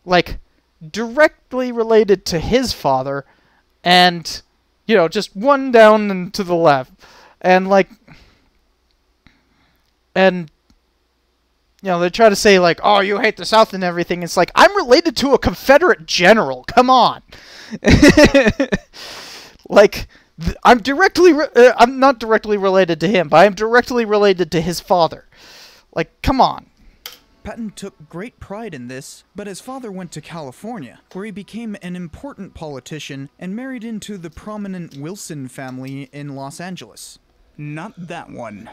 like, directly related to his father, and, you know, just one down and to the left. And, like, and, you know, they try to say, like, oh, you hate the South and everything. It's like, I'm related to a Confederate general. Come on. Like, I'm not directly related to him, but I'm directly related to his father. Like, come on. Patton took great pride in this, but his father went to California, where he became an important politician and married into the prominent Wilson family in Los Angeles. Not that one.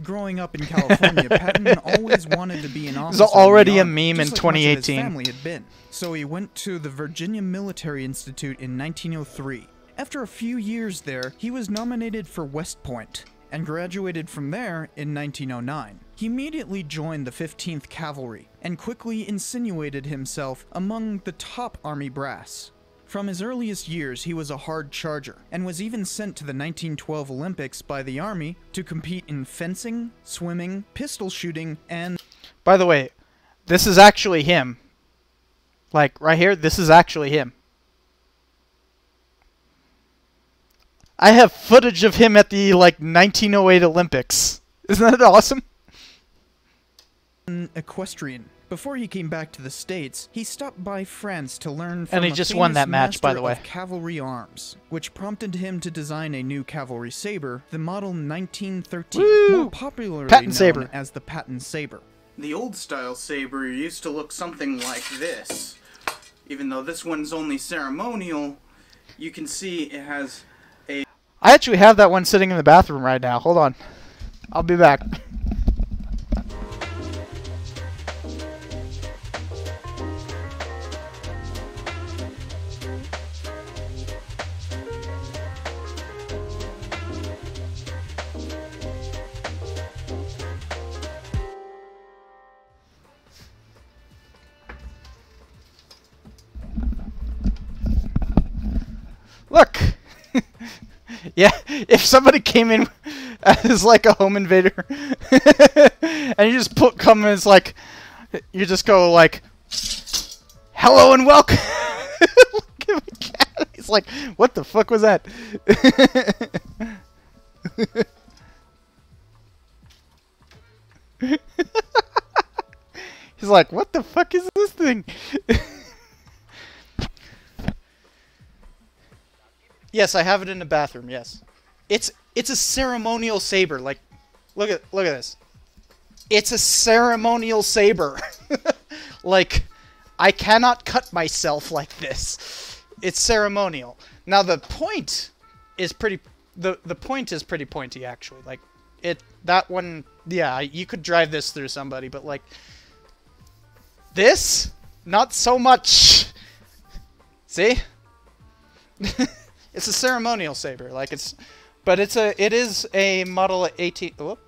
Growing up in California, Patton always wanted to be an officer. There's already a in the Army, meme in just like much of his 2018. family had been. So he went to the Virginia Military Institute in 1903. After a few years there, he was nominated for West Point and graduated from there in 1909. He immediately joined the 15th Cavalry and quickly insinuated himself among the top Army brass. From his earliest years, he was a hard charger, and was even sent to the 1912 Olympics by the Army to compete in fencing, swimming, pistol shooting, and... By the way, this is actually him. Like, right here, this is actually him. I have footage of him at the, 1908 Olympics. Isn't that awesome? equestrian. Before he came back to the States, he stopped by France to learn from And he a just won famous that match, by the master way. of cavalry arms, which prompted him to design a new cavalry saber, the model 1913, Woo! more popularly Patton known saber. as the Patton saber. The old style saber used to look something like this. Even though this one's only ceremonial, you can see it has a... I actually have that one sitting in the bathroom right now. Hold on. I'll be back. Look! Yeah, if somebody came in as like a home invader and you just come in as like, you just go like, hello and welcome! Look at my cat. He's like, what the fuck was that? He's like, what the fuck is this thing? Yes, I have it in the bathroom. Yes, it's a ceremonial saber. Like, look at this. It's a ceremonial saber. Like, I cannot cut myself like this. It's ceremonial. Now the point is pretty. The point is pretty pointy actually. Like, that one. Yeah, you could drive this through somebody, but like this, not so much. See. It's a ceremonial saber, like it is a model 18. Whoop.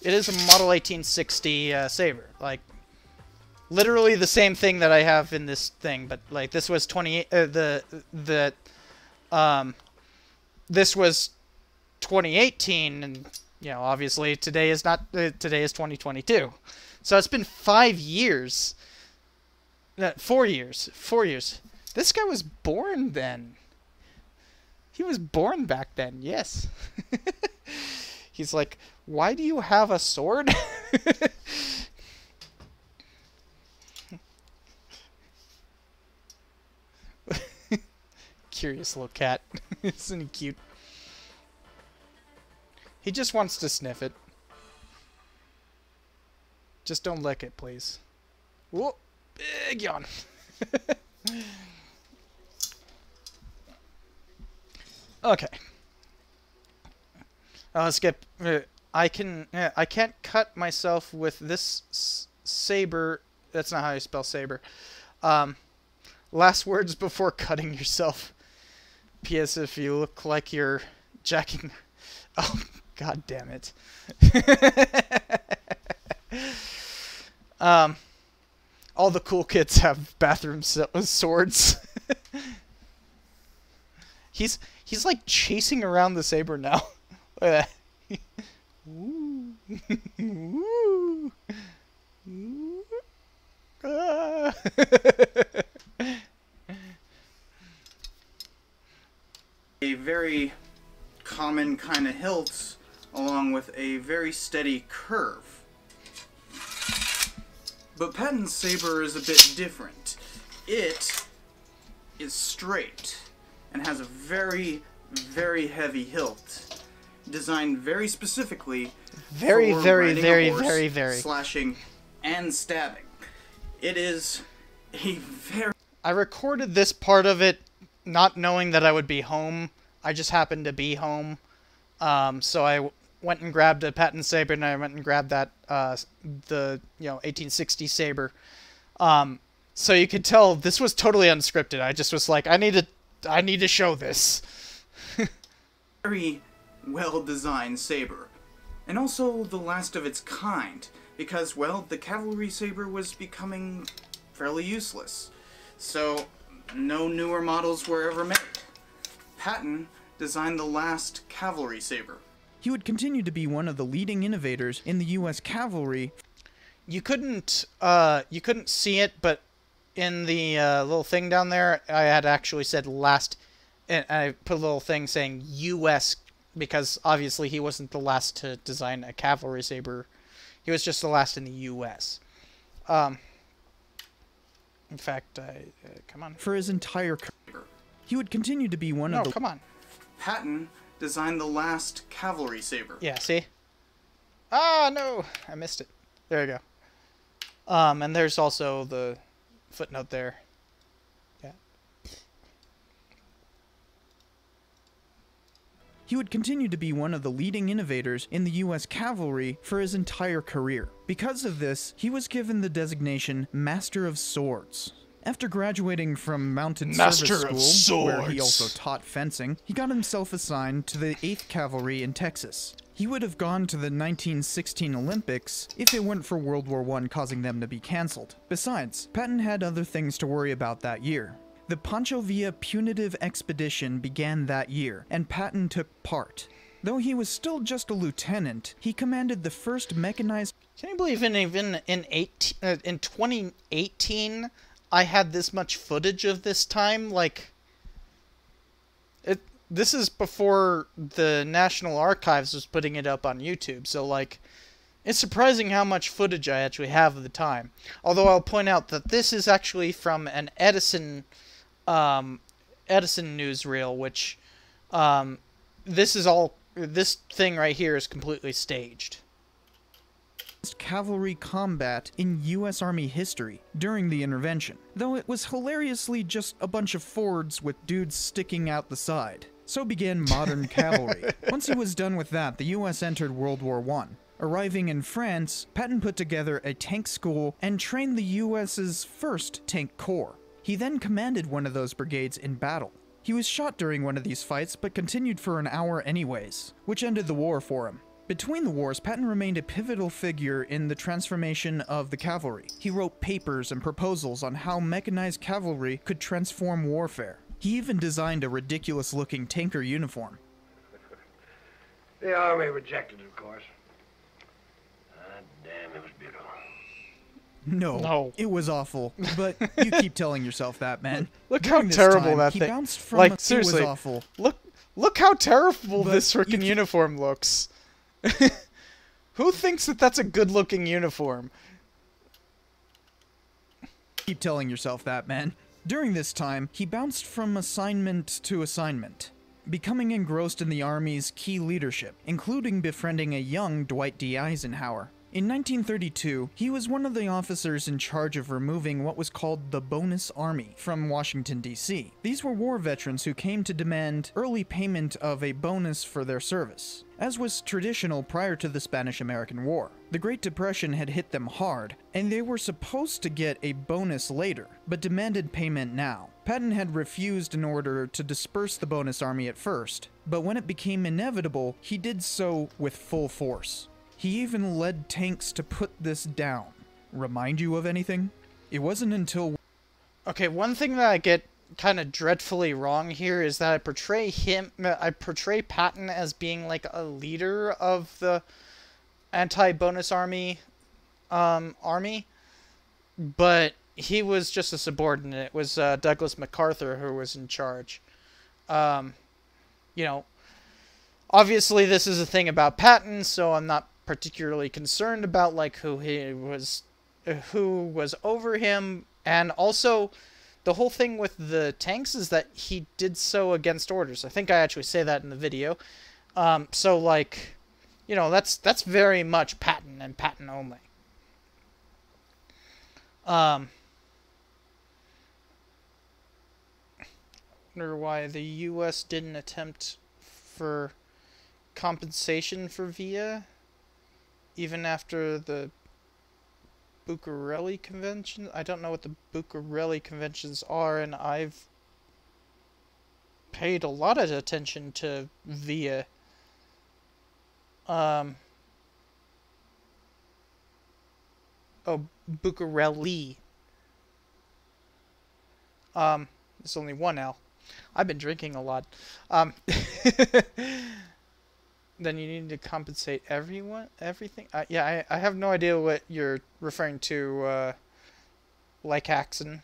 It is a model 1860 saber, like literally the same thing that I have in this thing, but like this was 28. This was 2018, and you know, obviously today is not. Today is 2022, so it's been 5 years. 4 years. 4 years. This guy was born then. He was born back then, yes. He's like, why do you have a sword? Curious little cat. Isn't he cute? He just wants to sniff it. Just don't lick it, please. Whoa, big yawn. Okay. Let's get. I can't cut myself with this saber. That's not how you spell saber. Last words before cutting yourself. P.S. If you look like you're jacking. Oh, god damn it. All the cool kids have bathroom swords. He's like chasing around the saber now. Look at that. Ooh. Ooh. Ooh. Ah. A very common kind of hilt, along with a very steady curve. But Patton's saber is a bit different. It is straight and has a very, very heavy hilt, designed very specifically for riding a horse, slashing and stabbing. It is a very... I recorded this part of it not knowing that I would be home. I just happened to be home. So I went and grabbed a Patton saber, and I went and grabbed that, the, 1860 saber. So you could tell this was totally unscripted. I just was like, I need to show this. Very well-designed saber. And also the last of its kind, because, well, the cavalry saber was becoming fairly useless. So, no newer models were ever made. Patton designed the last cavalry saber. He would continue to be one of the leading innovators in the U.S. cavalry. You couldn't see it, but in the little thing down there, I had actually said last, and I put a little thing saying U.S. because obviously he wasn't the last to design a cavalry saber. He was just the last in the U.S. In fact, come on. For his entire career. He would continue to be one of the... No, come on. Patton designed the last cavalry saber. Yeah, see? Ah, no! I missed it. There you go. And there's also the footnote there. Yeah. He would continue to be one of the leading innovators in the U.S. cavalry for his entire career. Because of this, he was given the designation Master of Swords. After graduating from Mounted Service School, where he also taught fencing, he got himself assigned to the 8th Cavalry in Texas. He would have gone to the 1916 Olympics if it weren't for World War I causing them to be cancelled. Besides, Patton had other things to worry about that year. The Pancho Villa punitive expedition began that year, and Patton took part. Though he was still just a lieutenant, he commanded the first mechanized... Can you believe in 2018, I had this much footage of this time? Like, this is before the National Archives was putting it up on YouTube, so like, it's surprising how much footage I actually have of the time. Although I'll point out that this is actually from an Edison newsreel, which, this thing right here is completely staged. Cavalry combat in U.S. Army history during the intervention, though it was hilariously just a bunch of Fords with dudes sticking out the side. So began modern cavalry. Once he was done with that, the U.S. entered World War I. Arriving in France, Patton put together a tank school and trained the U.S.'s first tank corps. He then commanded one of those brigades in battle. He was shot during one of these fights, but continued for an hour anyways, which ended the war for him. Between the wars, Patton remained a pivotal figure in the transformation of the cavalry. He wrote papers and proposals on how mechanized cavalry could transform warfare. He even designed a ridiculous-looking tanker uniform. The Army rejected it, of course. Ah, damn, it was beautiful. No, it was awful, but you keep telling yourself that, man. Look how terrible that thing... Bounced from like, seriously, it was awful. Look how terrible this freaking uniform looks. Who thinks that that's a good-looking uniform? Keep telling yourself that, man. During this time, he bounced from assignment to assignment, becoming engrossed in the Army's key leadership, including befriending a young Dwight D. Eisenhower. In 1932, he was one of the officers in charge of removing what was called the Bonus Army from Washington, D.C. These were war veterans who came to demand early payment of a bonus for their service, as was traditional prior to the Spanish-American War. The Great Depression had hit them hard, and they were supposed to get a bonus later, but demanded payment now. Patton had refused in order to disperse the Bonus Army at first, but when it became inevitable, he did so with full force. He even led tanks to put this down. Remind you of anything? It wasn't until... Okay, one thing that I get kind of dreadfully wrong here is that I portray Patton as being like a leader of the anti-bonus army, but he was just a subordinate. It was Douglas MacArthur who was in charge. You know, obviously this is a thing about Patton, so I'm not particularly concerned about like who was over him, and also the whole thing with the tanks is that he did so against orders. I think I actually say that in the video. So like, you know, that's very much Patton and Patton only. Wonder why the U.S. didn't attempt for compensation for VIA, even after the Buchareli Convention. I don't know what the Buchareli Conventions are, and I've paid a lot of attention to VIA. Oh, Buchareli. It's only one L. I've been drinking a lot. Then you need to compensate everything? Yeah, I have no idea what you're referring to, like Axon.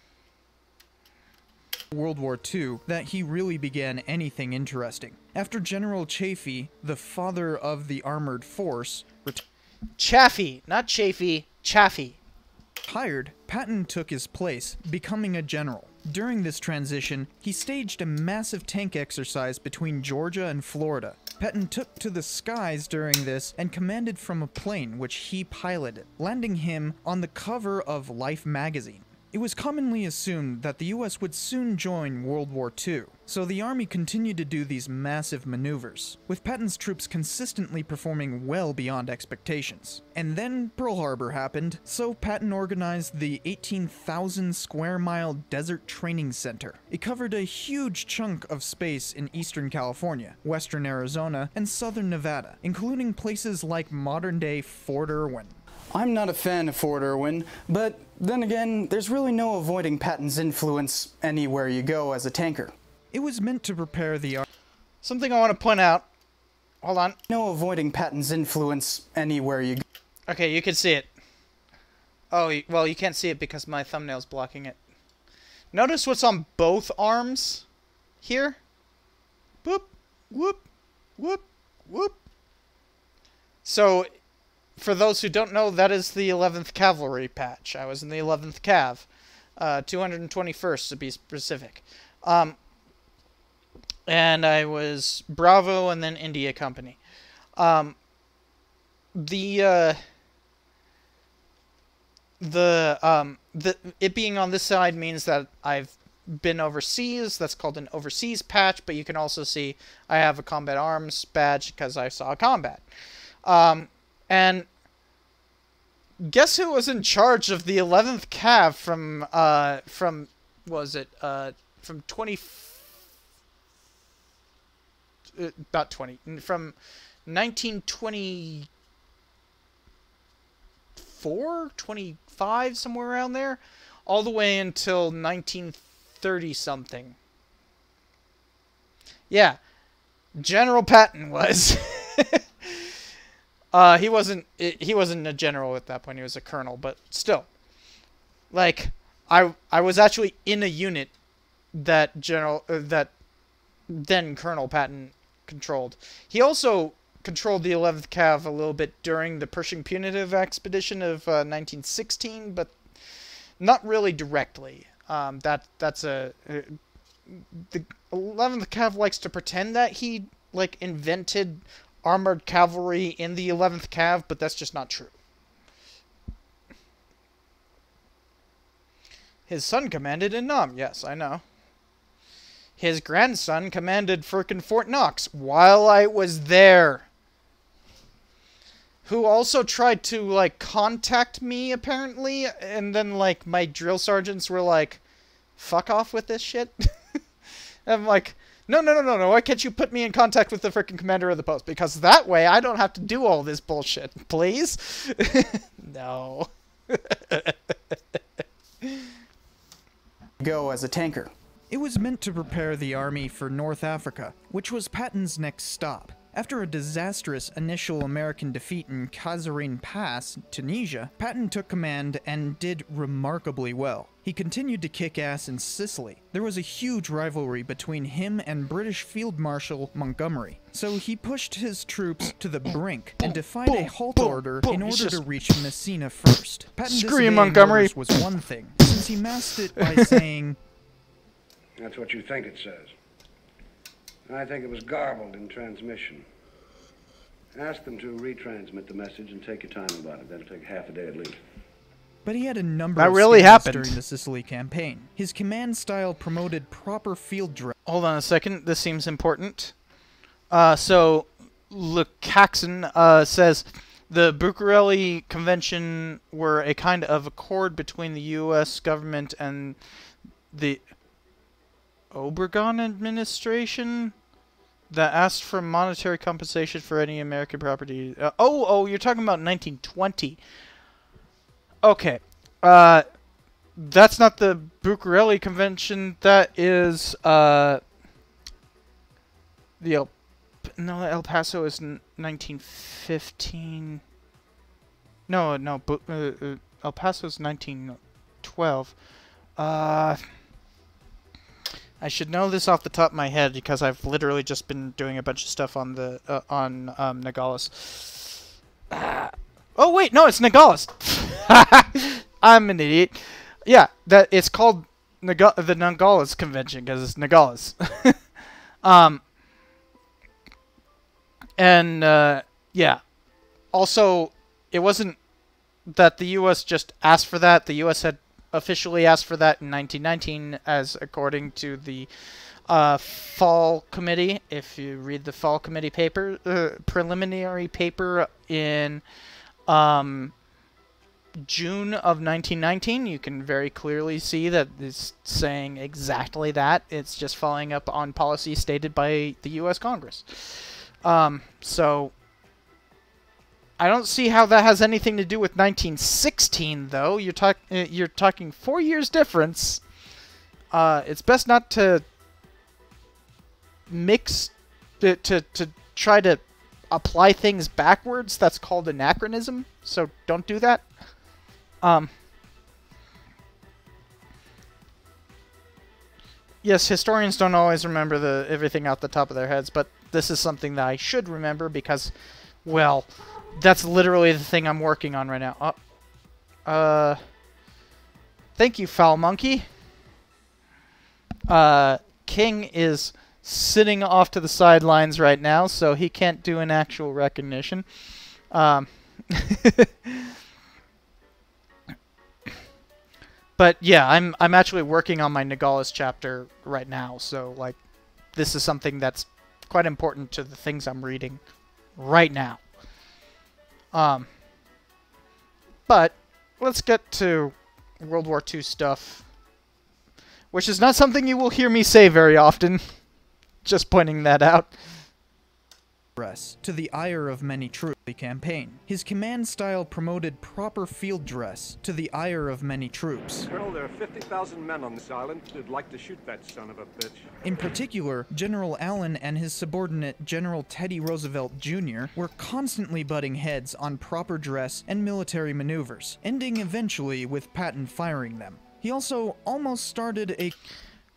World War II that he really began anything interesting. After General Chaffee, the father of the armored force, Chaffee, not Chafee, Chaffee. retired, Patton took his place, becoming a general. During this transition, he staged a massive tank exercise between Georgia and Florida. Patton took to the skies during this and commanded from a plane which he piloted, landing him on the cover of Life magazine. It was commonly assumed that the US would soon join World War II, so the Army continued to do these massive maneuvers, with Patton's troops consistently performing well beyond expectations. And then Pearl Harbor happened, so Patton organized the 18,000 square mile Desert Training Center. It covered a huge chunk of space in eastern California, western Arizona, and southern Nevada, including places like modern-day Fort Irwin. I'm not a fan of Fort Irwin, but then again, there's really no avoiding Patton's influence anywhere you go as a tanker. It was meant to prepare the Army. Something I want to point out. Hold on. No avoiding Patton's influence anywhere you go. Okay, you can see it. Oh, well, you can't see it because my thumbnail's blocking it. Notice what's on both arms here? Whoop, whoop, whoop, whoop. So, for those who don't know, that is the 11th Cavalry patch. I was in the 11th Cav. 221st to be specific. And I was Bravo and then India Company. It being on this side means that I've been overseas. That's called an overseas patch, but you can also see I have a combat arms badge because I saw combat. And guess who was in charge of the 11th Cav from 1924, 25, somewhere around there, all the way until 1930 something. Yeah, General Patton was. He wasn't a general at that point. He was a colonel, but still, like, I was actually in a unit that then Colonel Patton controlled. He also controlled the 11th Cav a little bit during the Pershing Punitive Expedition of 1916, but not really directly. The 11th Cav likes to pretend that he invented armored cavalry in the 11th Cav, but that's just not true. His son commanded in Nam. Yes, I know. His grandson commanded frickin' Fort Knox while I was there. Who also tried to, contact me, apparently, and then, my drill sergeants were like, fuck off with this shit. I'm like, no, why can't you put me in contact with the frickin' commander of the post? Because that way I don't have to do all this bullshit, please? No. Go as a tanker. It was meant to prepare the Army for North Africa, which was Patton's next stop. After a disastrous initial American defeat in Kasserine Pass, Tunisia, Patton took command and did remarkably well. He continued to kick ass in Sicily. There was a huge rivalry between him and British Field Marshal Montgomery, so he pushed his troops to the brink and defied a halt order in order to reach Messina first. Patton Scream, Montgomery! was one thing, since he masked it by saying, That's what you think it says. I think it was garbled in transmission. Ask them to retransmit the message and take your time about it. That'll take half a day at least. But he had a number That of really scandals happened. during the Sicily campaign. His command style promoted proper field dress. Hold on a second. This seems important. So, Lukácson says the Bucharest Convention were a kind of accord between the U.S. government and the Obregon administration that asked for monetary compensation for any American property. You're talking about 1920. Okay. That's not the Bucharest Convention. That is the El Paso is 1915. No, El Paso is 1912. I should know this off the top of my head because I've literally just been doing a bunch of stuff on the Nogales. Oh wait, no, it's Nogales. I'm an idiot. Yeah, that it's called the Nogales Convention because it's Nogales. Yeah. Also, it wasn't that the U.S. just asked for that. The U.S. had officially asked for that in 1919, as according to the Fall Committee. If you read the Fall Committee paper, preliminary paper in June of 1919, you can very clearly see that it's saying exactly that. It's just following up on policy stated by the U.S. Congress. So I don't see how that has anything to do with 1916, though. You're talking 4 years difference. It's best not to mix to try to apply things backwards. That's called anachronism. So don't do that. Yes, historians don't always remember everything out the top of their heads, but this is something that I should remember because, well, that's literally the thing I'm working on right now. Thank you, Foul Monkey. King is sitting off to the sidelines right now, so he can't do an actual recognition. But yeah, I'm actually working on my Nogales chapter right now, so like this is something that's quite important to the things I'm reading right now. But let's get to World War II stuff, which is not something you will hear me say very often. Just pointing that out. To the ire of many troops. Campaign. His command style promoted proper field dress to the ire of many troops. Colonel, there are 50,000 men on this island who'd like to shoot that son of a bitch. In particular, General Allen and his subordinate General Teddy Roosevelt Jr. were constantly butting heads on proper dress and military maneuvers, ending eventually with Patton firing them. He also almost started a...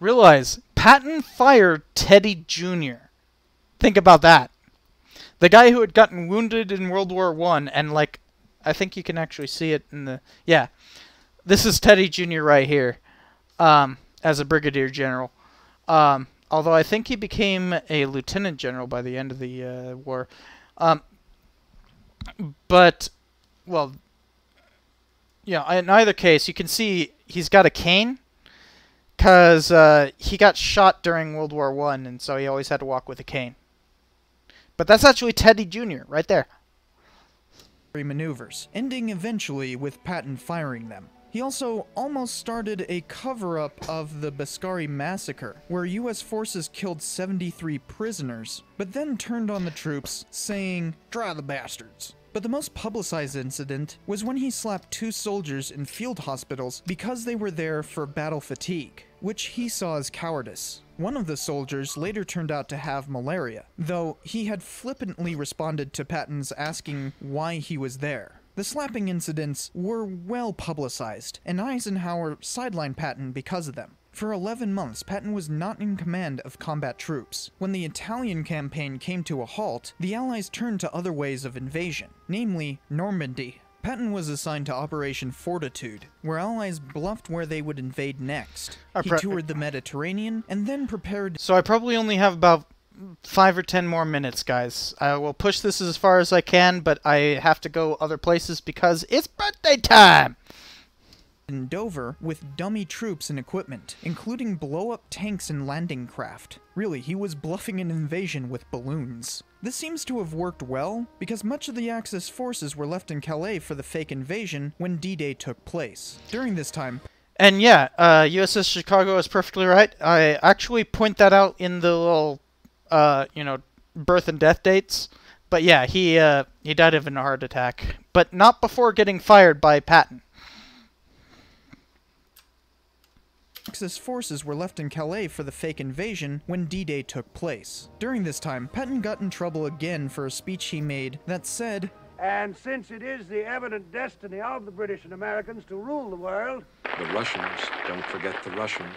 Realize, Patton fired Teddy Jr. Think about that. The guy who had gotten wounded in World War I, and like, I think you can actually see it in the... Yeah, this is Teddy Jr. right here, as a brigadier general. Although I think he became a lieutenant general by the end of the war. But, well, yeah, in either case, you can see he's got a cane, because he got shot during World War I, and so he always had to walk with a cane. But that's actually Teddy Jr. right there. Maneuvers, ending eventually with Patton firing them. He also almost started a cover-up of the Bascari massacre, where U.S. forces killed 73 prisoners, but then turned on the troops, saying, "Try the bastards." But the most publicized incident was when he slapped 2 soldiers in field hospitals because they were there for battle fatigue, which he saw as cowardice. One of the soldiers later turned out to have malaria, though he had flippantly responded to Patton's asking why he was there. The slapping incidents were well publicized, and Eisenhower sidelined Patton because of them. For 11 months, Patton was not in command of combat troops. When the Italian campaign came to a halt, the Allies turned to other ways of invasion, namely Normandy. Patton was assigned to Operation Fortitude, where Allies bluffed where they would invade next. He toured the Mediterranean, and then prepared... So I probably only have about 5 or 10 more minutes, guys. I will push this as far as I can, but I have to go other places because it's birthday time! in Dover with dummy troops and equipment, including blow-up tanks and landing craft. Really, he was bluffing an invasion with balloons. This seems to have worked well, because much of the Axis forces were left in Calais for the fake invasion when D-Day took place. During this time, And yeah, USS Chicago is perfectly right. I actually point that out in the little, birth and death dates. But yeah, he died of a heart attack, but not before getting fired by Patton. Axis forces were left in Calais for the fake invasion when D-Day took place. During this time, Patton got in trouble again for a speech he made that said, And since it is the evident destiny of the British and Americans to rule the world... The Russians, don't forget the Russians.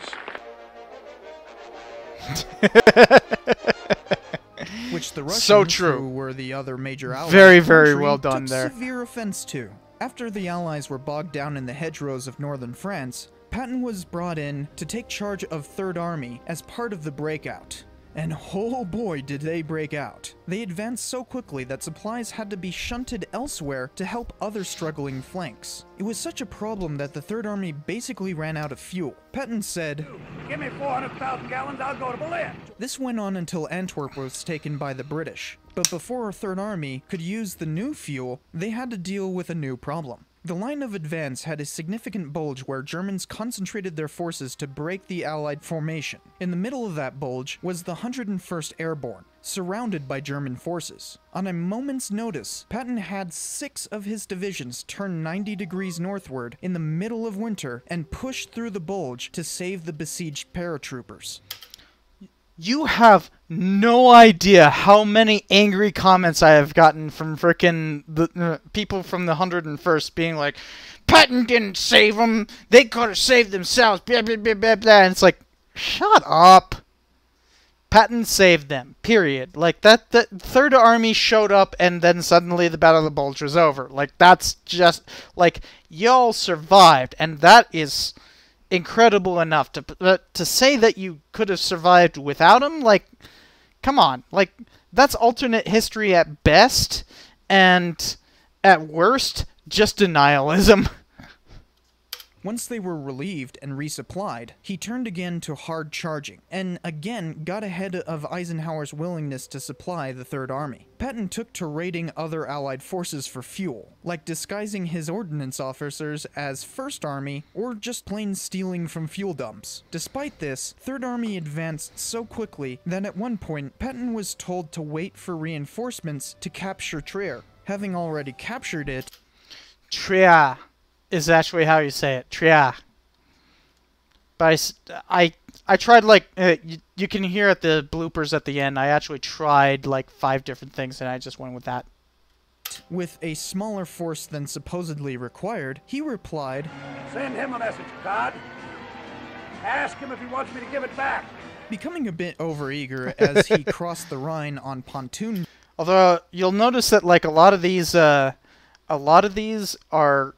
which the Russians, So true. who were the other major allies, Very, very country, well done took there. severe offense to. After the Allies were bogged down in the hedgerows of northern France, Patton was brought in to take charge of Third Army as part of the breakout. And oh boy did they break out. They advanced so quickly that supplies had to be shunted elsewhere to help other struggling flanks. It was such a problem that the Third Army basically ran out of fuel. Patton said, Give me 400,000 gallons, I'll go to Berlin. this went on until Antwerp was taken by the British. But before our Third Army could use the new fuel, they had to deal with a new problem. The line of advance had a significant bulge where Germans concentrated their forces to break the Allied formation. In the middle of that bulge was the 101st Airborne, surrounded by German forces. On a moment's notice, Patton had 6 of his divisions turn 90 degrees northward in the middle of winter and push through the bulge to save the besieged paratroopers. You have no idea how many angry comments I have gotten from frickin' the people from the 101st being like, Patton didn't save them. They could have saved themselves. Blah, blah, blah, blah, blah. And it's like, shut up. Patton saved them. Period. Like, that Third Army showed up and then suddenly the Battle of the Bulge was over. Like, that's just, like, y'all survived. And that is incredible enough to say that you could have survived without him. Like, come on, like, that's alternate history at best, and at worst just denialism. Once they were relieved and resupplied, he turned again to hard charging, and again got ahead of Eisenhower's willingness to supply the Third Army. Patton took to raiding other Allied forces for fuel, like disguising his ordnance officers as First Army, or just plain stealing from fuel dumps. Despite this, Third Army advanced so quickly that at one point, Patton was told to wait for reinforcements to capture Trier. Having already captured it, Trier is actually how you say it. Trier. But I tried, like, you can hear at the bloopers at the end, I actually tried like 5 different things and I just went with that. with a smaller force than supposedly required, he replied, Send him a message, God. Ask him if he wants me to give it back. becoming a bit overeager as he crossed the Rhine on pontoon. Although you'll notice that like a lot of these are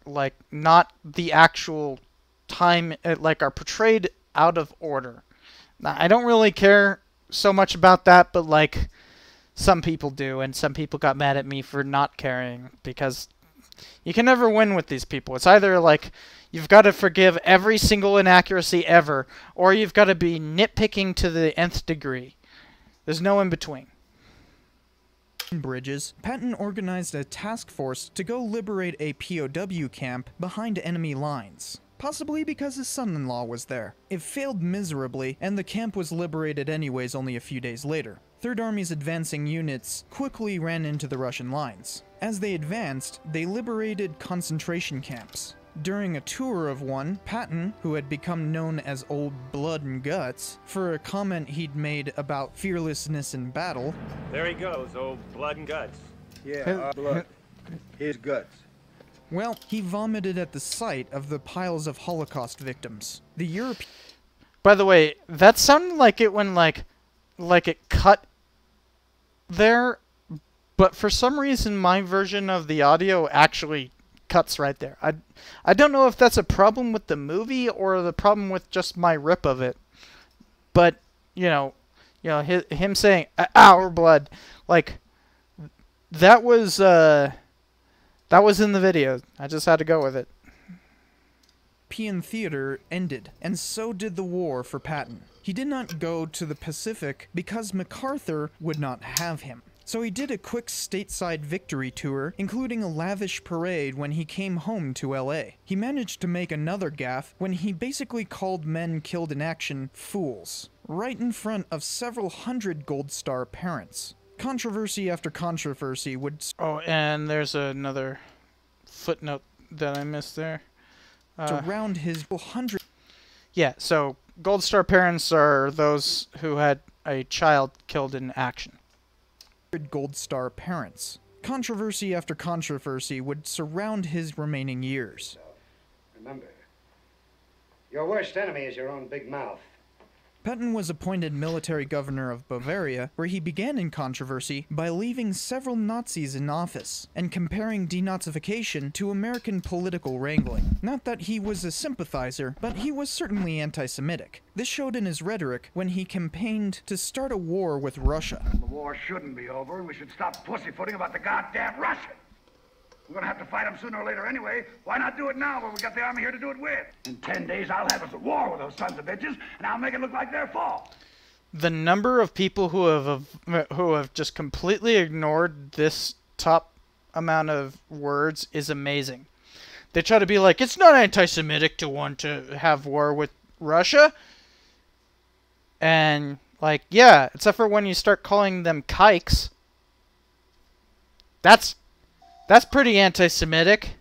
like not the actual time, like are portrayed out of order. Now, I don't really care so much about that, but like some people do, and some people got mad at me for not caring because you can never win with these people. It's either like you've got to forgive every single inaccuracy ever, or you've got to be nitpicking to the nth degree. There's no in between. Bridges, Patton organized a task force to go liberate a POW camp behind enemy lines, possibly because his son-in-law was there. It failed miserably, and the camp was liberated anyways only a few days later. Third Army's advancing units quickly ran into the Russian lines. As they advanced, they liberated concentration camps. During a tour of one, Patton, who had become known as Old Blood and Guts, for a comment he'd made about fearlessness in battle, There he goes, old blood and guts. Yeah, our blood. His guts. well, he vomited at the sight of the piles of Holocaust victims. The European By the way, that sounded like it when like it cut there, but for some reason my version of the audio actually cuts right there. I don't know if that's a problem with the movie or the problem with just my rip of it. But you know him saying our blood, like that was in the video. I just had to go with it. European theater ended, and so did the war for Patton. He did not go to the Pacific because MacArthur would not have him. So he did a quick stateside victory tour, including a lavish parade when he came home to LA. He managed to make another gaffe when he basically called men killed in action fools, right in front of several hundred Gold Star parents. Controversy after controversy would... Oh, and there's another footnote that I missed there. Surround his 100... Yeah, so Gold Star parents are those who had a child killed in action. Gold Star parents. Controversy after controversy would surround his remaining years. Remember, your worst enemy is your own big mouth. Patton was appointed military governor of Bavaria, where he began in controversy by leaving several Nazis in office and comparing denazification to American political wrangling. Not that he was a sympathizer, but he was certainly anti-Semitic. This showed in his rhetoric when he campaigned to start a war with Russia. The war shouldn't be over, and we should stop pussyfooting about the goddamn Russians. We're gonna have to fight them sooner or later anyway. Why not do it now when we got the army here to do it with? In 10 days, I'll have us a war with those sons of bitches, and I'll make it look like their fault. The number of people who have just completely ignored this top amount of words is amazing. They try to be like, it's not anti-Semitic to want to have war with Russia. And, like, yeah, except for when you start calling them kikes. That's pretty anti-Semitic.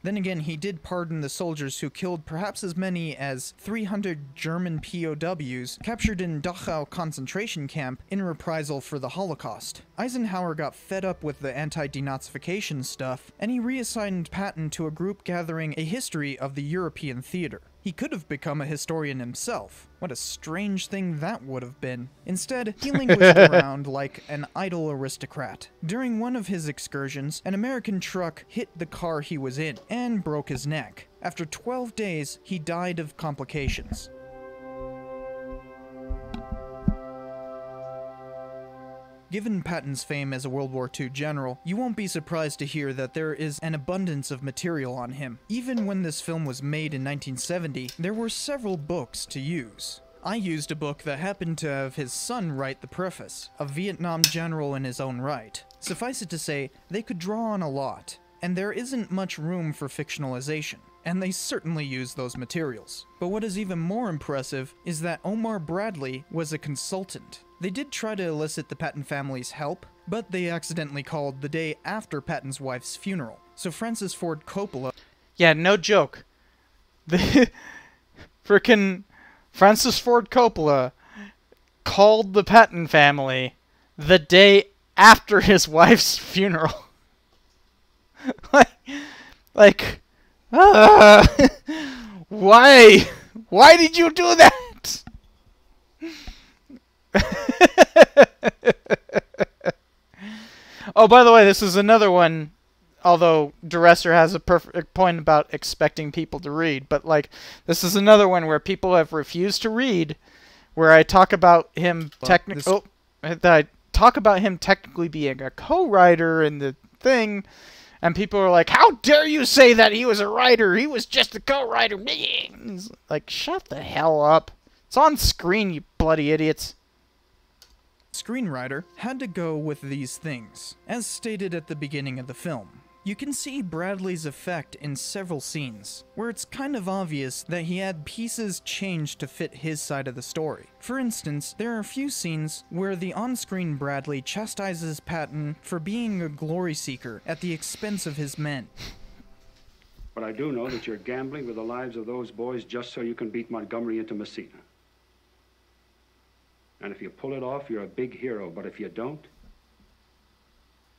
Then again, he did pardon the soldiers who killed perhaps as many as 300 German POWs captured in Dachau concentration camp in reprisal for the Holocaust. Eisenhower got fed up with the anti-denazification stuff, and he reassigned Patton to a group gathering a history of the European theater. He could have become a historian himself. What a strange thing that would have been. Instead, he languished around like an idle aristocrat. During one of his excursions, an American truck hit the car he was in and broke his neck. After 12 days, he died of complications. Given Patton's fame as a World War II general, you won't be surprised to hear that there is an abundance of material on him. Even when this film was made in 1970, there were several books to use. I used a book that happened to have his son write the preface, a Vietnam general in his own right. Suffice it to say, they could draw on a lot, and there isn't much room for fictionalization. And they certainly use those materials. But what is even more impressive is that Omar Bradley was a consultant. They did try to elicit the Patton family's help, but they accidentally called the day after Patton's wife's funeral. So Francis Ford Coppola... Yeah, no joke. The frickin' Francis Ford Coppola called the Patton family the day after his wife's funeral. Why? Why did you do that? Oh, by the way, this is another one, although Dresser has a perfect point about expecting people to read, but, like, this is another one where people have refused to read, where I talk about him technically being a co-writer in the thing, and people are like, how dare you say that he was a writer? He was just a co-writer. It's like, shut the hell up. It's on screen, you bloody idiots. Screenwriter had to go with these things, as stated at the beginning of the film. You can see Bradley's effect in several scenes, where it's kind of obvious that he had pieces changed to fit his side of the story. For instance, there are a few scenes where the on-screen Bradley chastises Patton for being a glory seeker at the expense of his men. But I do know that you're gambling with the lives of those boys just so you can beat Montgomery into Messina. And if you pull it off, you're a big hero. But if you don't,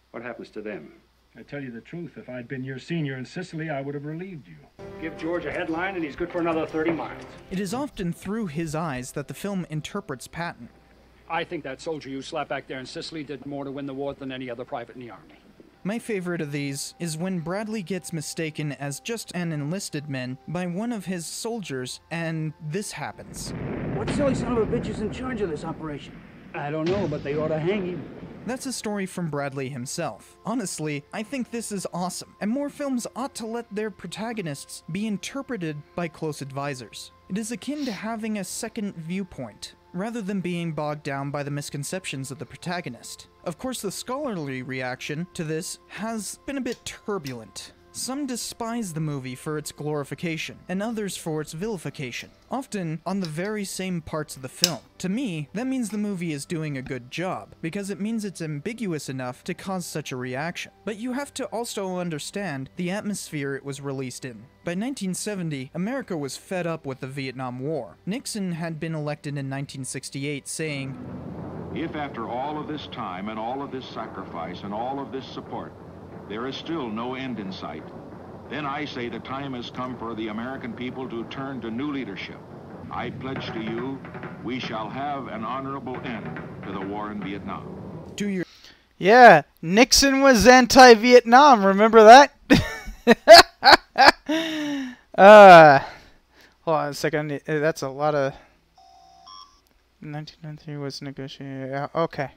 what happens to them? I tell you the truth, if I'd been your senior in Sicily, I would have relieved you. Give George a headline and he's good for another 30 miles. It is often through his eyes that the film interprets Patton. I think that soldier you slapped back there in Sicily did more to win the war than any other private in the army. My favorite of these is when Bradley gets mistaken as just an enlisted man by one of his soldiers, and this happens. What silly son of a bitch is in charge of this operation? I don't know, but they ought to hang him. That's a story from Bradley himself. Honestly, I think this is awesome, and more films ought to let their protagonists be interpreted by close advisors. It is akin to having a second viewpoint, rather than being bogged down by the misconceptions of the protagonist. Of course, the scholarly reaction to this has been a bit turbulent. Some despise the movie for its glorification, and others for its vilification, often on the very same parts of the film. To me, that means the movie is doing a good job, because it means it's ambiguous enough to cause such a reaction. But you have to also understand the atmosphere it was released in. By 1970, America was fed up with the Vietnam War. Nixon had been elected in 1968 saying, "If after all of this time and all of this sacrifice and all of this support, there is still no end in sight, then I say the time has come for the American people to turn to new leadership. I pledge to you, we shall have an honorable end to the war in Vietnam." Yeah, Nixon was anti-Vietnam, remember that? Hold on a second, that's a lot of... 1993 was negotiated, okay.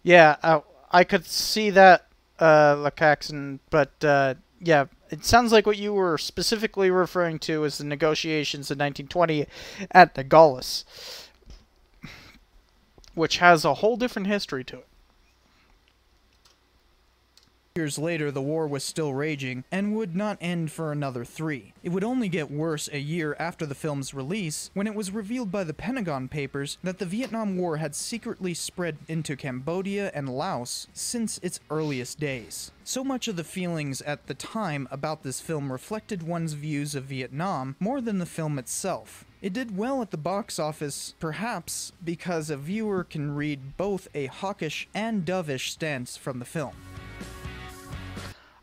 Yeah, I could see that, Lacaxon, but yeah, it sounds like what you were specifically referring to is the negotiations in 1920 at Nogales, which has a whole different history to it. Years later, the war was still raging and would not end for another 3. It would only get worse a year after the film's release, when it was revealed by the Pentagon Papers that the Vietnam War had secretly spread into Cambodia and Laos since its earliest days. So much of the feelings at the time about this film reflected one's views of Vietnam more than the film itself. It did well at the box office, perhaps because a viewer can read both a hawkish and dovish stance from the film.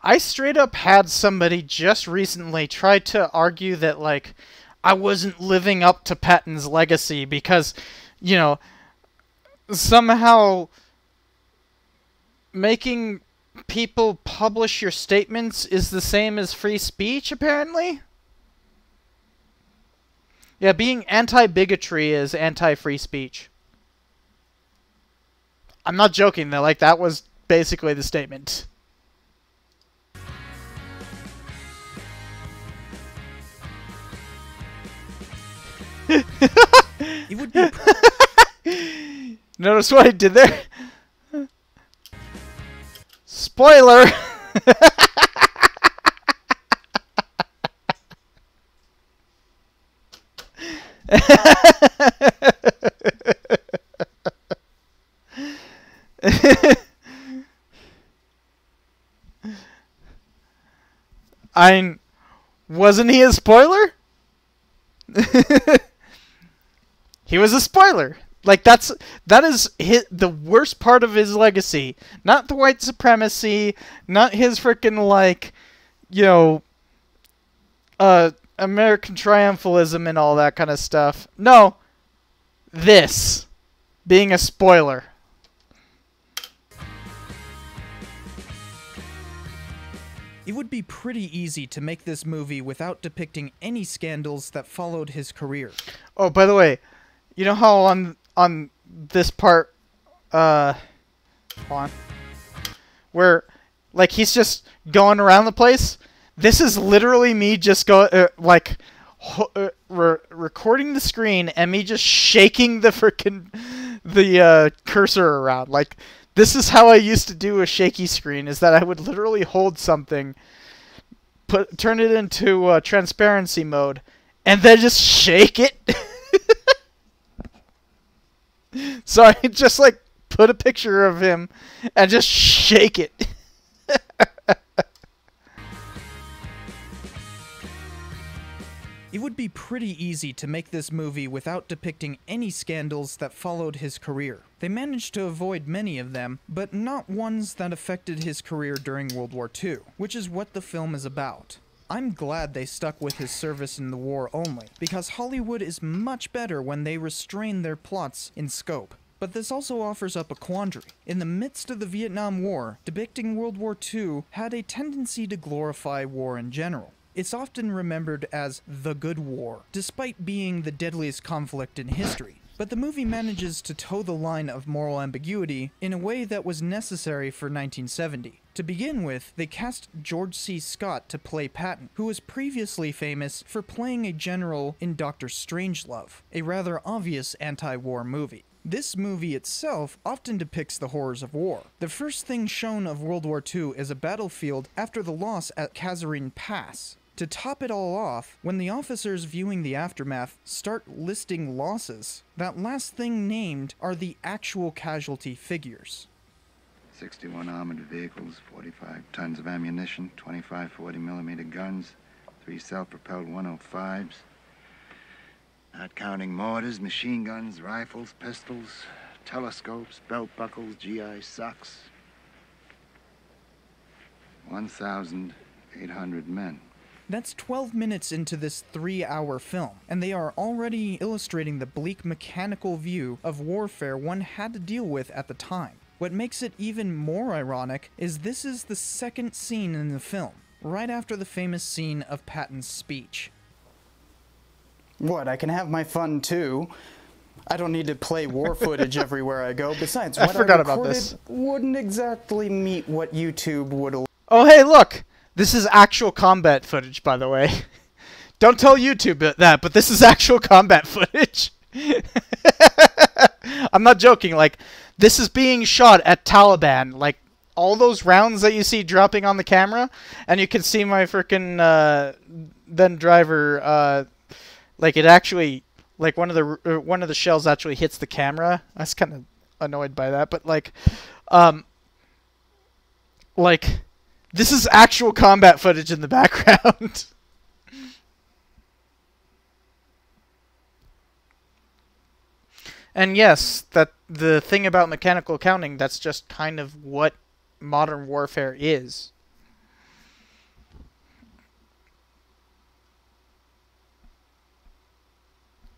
I straight up had somebody just recently try to argue that, like, I wasn't living up to Patton's legacy because, you know, somehow making people publish your statements is the same as free speech, apparently? Yeah, being anti-bigotry is anti-free speech. I'm not joking, though. Like, that was basically the statement. It would be... Notice what I did there? Spoiler! Wasn't he a spoiler? He was a spoiler. Like, that is the worst part of his legacy. Not the white supremacy, not his frickin', like, you know, American triumphalism and all that kind of stuff. No. This. Being a spoiler. It would be pretty easy to make this movie without depicting any scandals that followed his career. Oh, by the way, you know how on this part, hold on, where, like, he's just going around the place? This is literally me just recording the screen and me just shaking the cursor around. Like, this is how I used to do a shaky screen, is that I would literally hold something, turn it into transparency mode, and then just shake it. So I just, like, put a picture of him and just shake it. It would be pretty easy to make this movie without depicting any scandals that followed his career. They managed to avoid many of them, but not ones that affected his career during World War II, which is what the film is about. I'm glad they stuck with his service in the war only, because Hollywood is much better when they restrain their plots in scope. But this also offers up a quandary. In the midst of the Vietnam War, depicting World War II had a tendency to glorify war in general. It's often remembered as the good war, despite being the deadliest conflict in history. But the movie manages to toe the line of moral ambiguity in a way that was necessary for 1970. To begin with, they cast George C. Scott to play Patton, who was previously famous for playing a general in Dr. Strangelove, a rather obvious anti-war movie. This movie itself often depicts the horrors of war. The first thing shown of World War II is a battlefield after the loss at Kasserine Pass. To top it all off, when the officers viewing the aftermath start listing losses, that last thing named are the actual casualty figures. 61 armored vehicles, 45 tons of ammunition, 25 40mm guns, 3 self-propelled 105s, not counting mortars, machine guns, rifles, pistols, telescopes, belt buckles, GI socks. 1,800 men. That's 12 minutes into this 3-hour film, and they are already illustrating the bleak mechanical view of warfare one had to deal with at the time. What makes it even more ironic is this is the second scene in the film, right after the famous scene of Patton's speech. What, I can have my fun too? I don't need to play war footage everywhere I go. Besides, what I forgot recorded about this. Wouldn't exactly meet what YouTube would allow. Oh, hey, look! This is actual combat footage, by the way. Don't tell YouTube that, but this is actual combat footage. I'm not joking. Like, this is being shot at Taliban. Like, all those rounds that you see dropping on the camera, and you can see my frickin' then driver. Like, it actually, like one of the shells actually hits the camera. I was kind of annoyed by that, but like, this is actual combat footage in the background. And yes, that the thing about mechanical counting, that's just kind of what modern warfare is.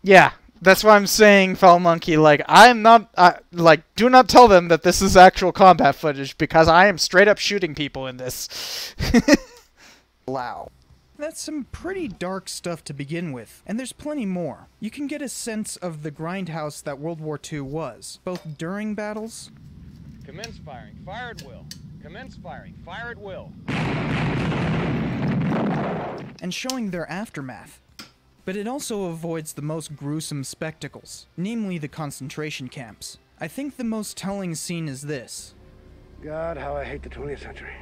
Yeah, that's why I'm saying, Foul Monkey, like, I'm not, like, do not tell them that this is actual combat footage, because I am straight up shooting people in this. Wow. That's some pretty dark stuff to begin with, and there's plenty more. You can get a sense of the grindhouse that World War II was, both during battles... Commence firing. Fire at will. Commence firing. Fire at will. ...and showing their aftermath. But it also avoids the most gruesome spectacles, namely the concentration camps. I think the most telling scene is this. God, how I hate the 20th century.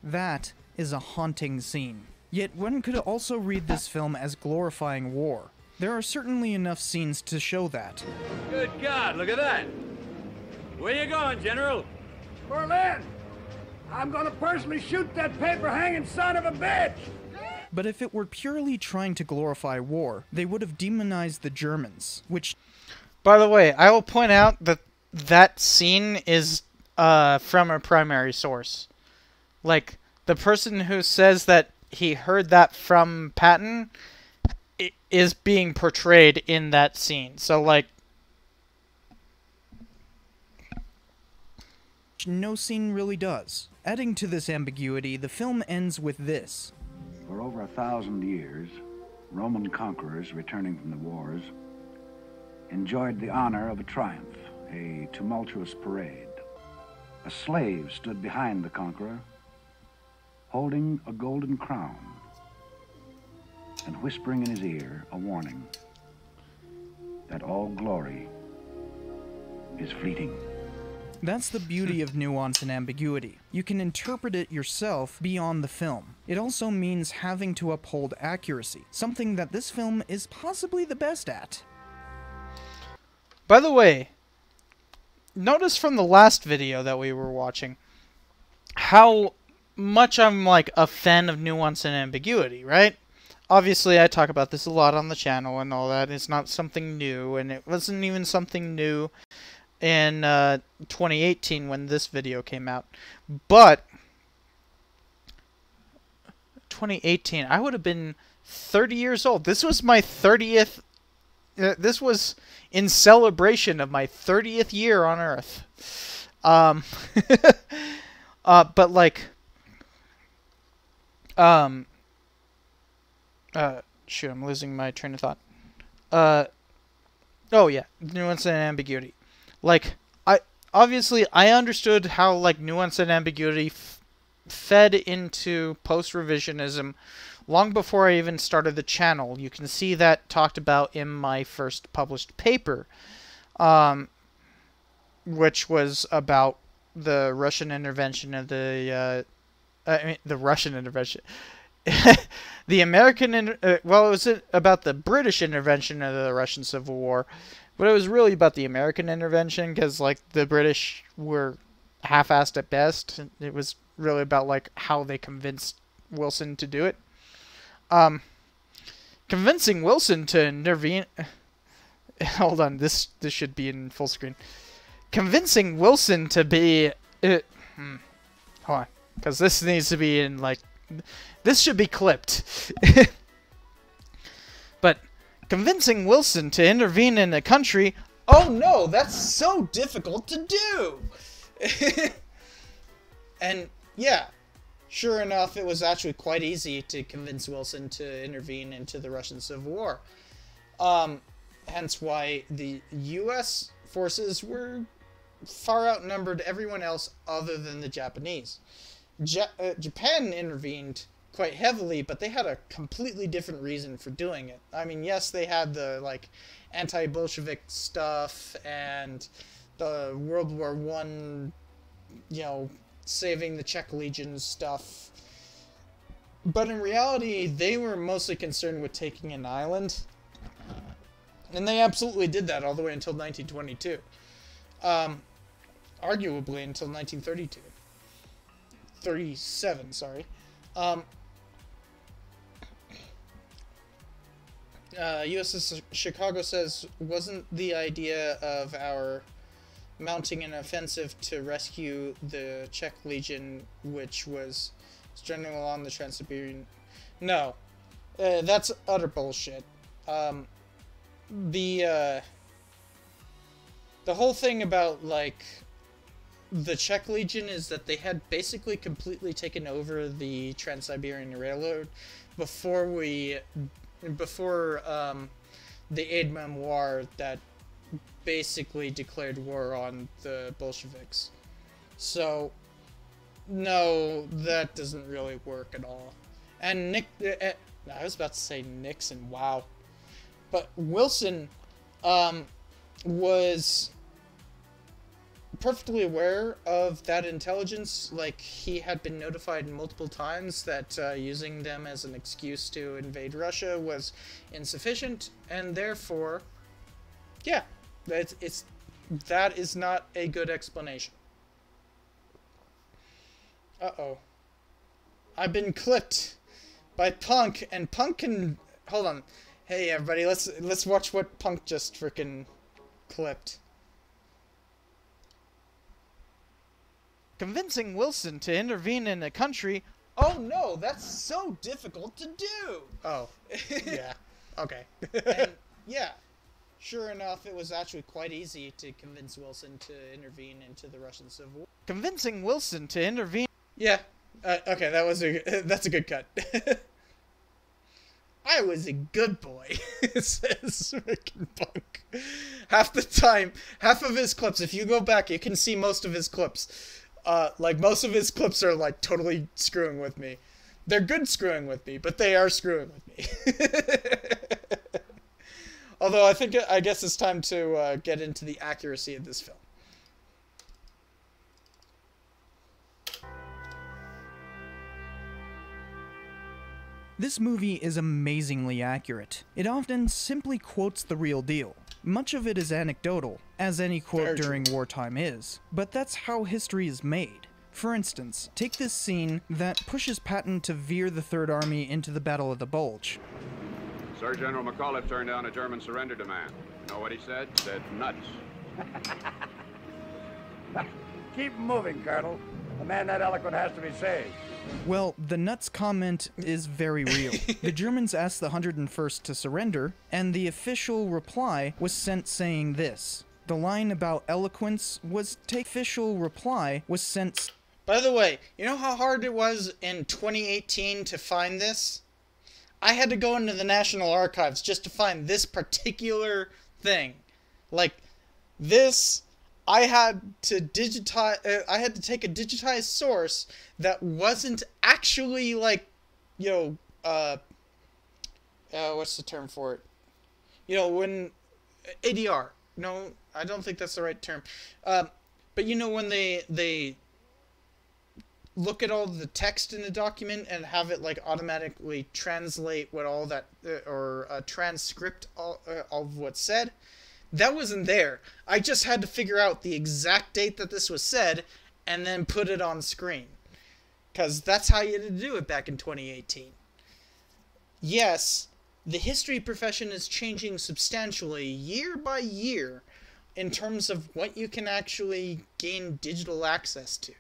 That is a haunting scene. Yet one could also read this film as glorifying war. There are certainly enough scenes to show that. Good God, look at that! Where you going, General? Berlin! I'm gonna personally shoot that paper-hanging son of a bitch! But if it were purely trying to glorify war, they would have demonized the Germans, which... By the way, I will point out that that scene is from a primary source. Like, the person who says that he heard that from Patton is being portrayed in that scene. So, like... no scene really does. Adding to this ambiguity, the film ends with this. For over 1,000 years, Roman conquerors returning from the wars enjoyed the honor of a triumph, a tumultuous parade. A slave stood behind the conqueror, holding a golden crown and whispering in his ear a warning that all glory is fleeting. That's the beauty of nuance and ambiguity. You can interpret it yourself beyond the film. It also means having to uphold accuracy, something that this film is possibly the best at. By the way, notice from the last video that we were watching how much I'm like a fan of nuance and ambiguity, right? Obviously, I talk about this a lot on the channel and all that. It's not something new, and it wasn't even something new in 2018 when this video came out. But 2018, I would have been 30 years old. This was my 30th this was in celebration of my 30th year on Earth. But like Shoot, I'm losing my train of thought. Oh yeah, nuance and ambiguity. Like, I understood how, like, nuance and ambiguity fed into post-revisionism long before I even started the channel. You can see that talked about in my first published paper, which was about the Russian intervention of the Russian intervention. The American, well, it was about the British intervention of the Russian Civil War, but it was really about the American intervention, because, like, the British were half-assed at best. It was really about, like, how they convinced Wilson to do it. Convincing Wilson to intervene... Hold on, this should be in full screen. Convincing Wilson to be... Hold on, because this needs to be in, like... This should be clipped. But convincing Wilson to intervene in a country... Oh no, that's so difficult to do! And, yeah, sure enough, it was actually quite easy to convince Wilson to intervene into the Russian Civil War. Hence why the U.S. forces were far outnumbered everyone else other than the Japanese. Japan intervened quite heavily, but they had a completely different reason for doing it. I mean, yes, they had the, like, anti-Bolshevik stuff and the World War I, you know, saving the Czech legions stuff. But in reality, they were mostly concerned with taking an island. And they absolutely did that all the way until 1922. Arguably until 1932. 37, sorry. USS Chicago says, wasn't the idea of our mounting an offensive to rescue the Czech Legion, which was stranding along the Trans-Siberian... No. That's utter bullshit. The whole thing about, like, the Czech Legion is that they had basically completely taken over the Trans-Siberian Railroad before the Aide-Memoire that basically declared war on the Bolsheviks. So, no, that doesn't really work at all. And I was about to say Nixon, wow. But Wilson was perfectly aware of that intelligence. Like, he had been notified multiple times that using them as an excuse to invade Russia was insufficient, and therefore, yeah, that is not a good explanation. Uh-oh. I've been clipped by Punk, and Punk can... Hold on. Hey, everybody, let's watch what Punk just frickin' clipped. Convincing Wilson to intervene in a country... Oh no, that's so difficult to do! Oh, yeah, okay. And, yeah, sure enough, it was actually quite easy to convince Wilson to intervene into the Russian Civil War. Convincing Wilson to intervene... Yeah, okay, that's a good cut. I was a good boy, says frickin' Punk. Half the time, half of his clips, if you go back, you can see most of his clips. Like, most of his clips are, like, totally screwing with me. They're good screwing with me, but they are screwing with me. Although, I guess it's time to get into the accuracy of this film. This movie is amazingly accurate. It often simply quotes the real deal. Much of it is anecdotal, as any quote during wartime is, but that's how history is made. For instance, take this scene that pushes Patton to veer the Third Army into the Battle of the Bulge. Sir General McAuliffe turned down a German surrender demand. You know what he said? Said nuts. Keep moving, Colonel. A man that eloquent has to be saved. Well, the nuts comment is very real. The Germans asked the 101st to surrender, and the official reply was sent saying this. The line about eloquence was official reply was sent... By the way, you know how hard it was in 2018 to find this? I had to go into the National Archives just to find this particular thing. Like, this, I had to digitize, I had to take a digitized source that wasn't actually, like, you know, what's the term for it? You know, when, ADR. No, I don't think that's the right term. But you know when they look at all the text in a document and have it like automatically translate what all that or transcript all of what's said. That wasn't there. I just had to figure out the exact date that this was said and then put it on screen, because that's how you had to do it back in 2018. Yes, the history profession is changing substantially year by year in terms of what you can actually gain digital access to.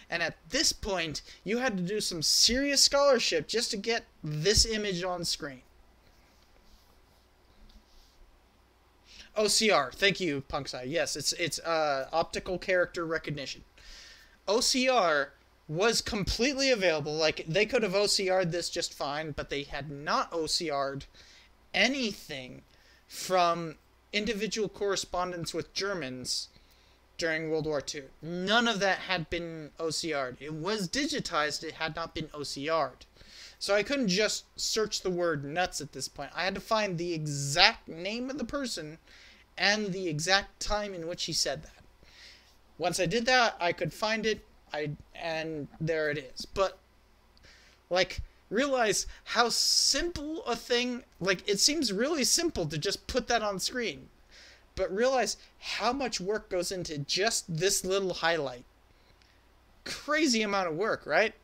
And at this point, you had to do some serious scholarship just to get this image on screen. OCR, thank you, Punkside. Yes, it's optical character recognition. OCR was completely available. Like, they could have OCR'd this just fine, but they had not OCR'd anything from individual correspondence with Germans during World War II. None of that had been OCR'd. It was digitized, it had not been OCR'd. So I couldn't just search the word nuts at this point. I had to find the exact name of the person and the exact time in which he said that. Once I did that, I could find it, and there it is. But, like, realize how simple a thing, like, it seems really simple to just put that on screen. But realize how much work goes into just this little highlight. Crazy amount of work, right?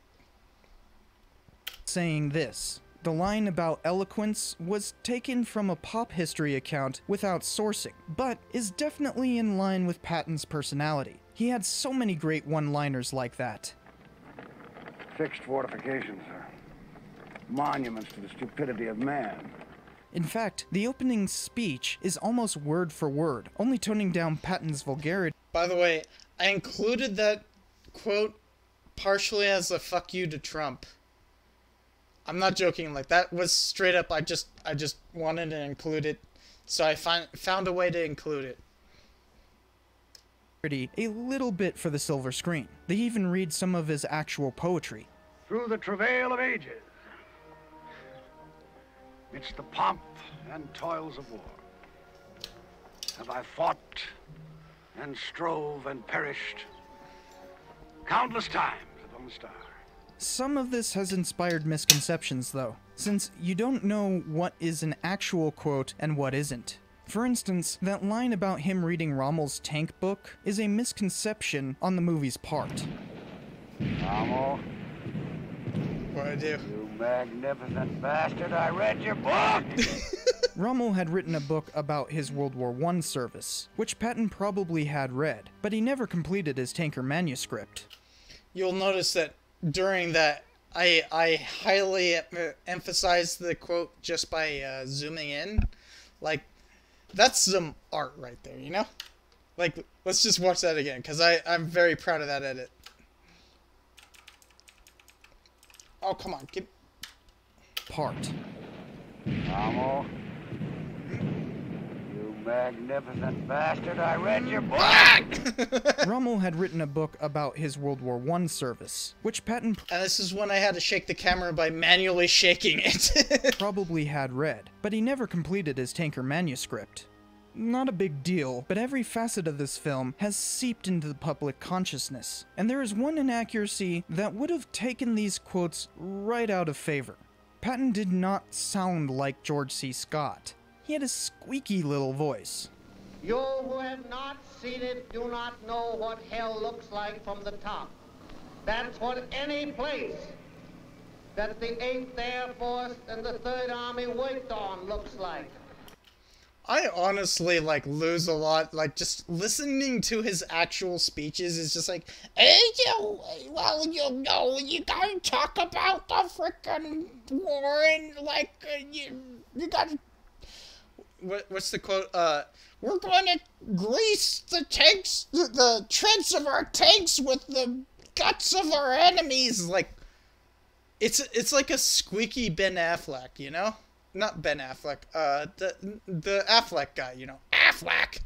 Saying this. The line about eloquence was taken from a pop history account without sourcing, but is definitely in line with Patton's personality. He had so many great one-liners like that. Fixed fortifications are monuments to the stupidity of man. In fact, the opening speech is almost word for word, only toning down Patton's vulgarity. By the way, I included that quote partially as a fuck you to Trump. I'm not joking, like, that was straight up, I just wanted to include it, so I found a way to include it. A little bit for the silver screen. They even read some of his actual poetry. Through the travail of ages, midst the pomp and toils of war, have I fought and strove and perished countless times upon the star. Some of this has inspired misconceptions, though, since you don't know what is an actual quote and what isn't. For instance, that line about him reading Rommel's tank book is a misconception on the movie's part. Rommel. What'd I do? You magnificent bastard, I read your book! Rommel had written a book about his World War I service, which Patton probably had read, but he never completed his tanker manuscript. You'll notice that during that, I highly emphasized the quote just by zooming in. Like, that's some art right there, you know? Like, let's just watch that again, because I'm very proud of that edit. Oh, come on, get... Part. Rommel. You magnificent bastard, I read your book! Rommel had written a book about his World War I service, which Patton... And this is when I had to shake the camera by manually shaking it. ...probably had read, but he never completed his tanker manuscript. Not a big deal, but every facet of this film has seeped into the public consciousness, and there is one inaccuracy that would have taken these quotes right out of favor. Patton did not sound like George C. Scott. He had a squeaky little voice. You who have not seen it do not know what hell looks like from the top. That's what any place that the 8th Air Force and the 3rd Army worked on looks like. I honestly, like, lose a lot. Like, just listening to his actual speeches is just like, hey, well, you know, you gotta talk about the frickin' war and, like, you gotta... What's the quote? We're going to grease the tanks, the treads of our tanks with the guts of our enemies. Like, It's like a squeaky Ben Affleck, you know? Not Ben Affleck. The Affleck guy, you know? Affleck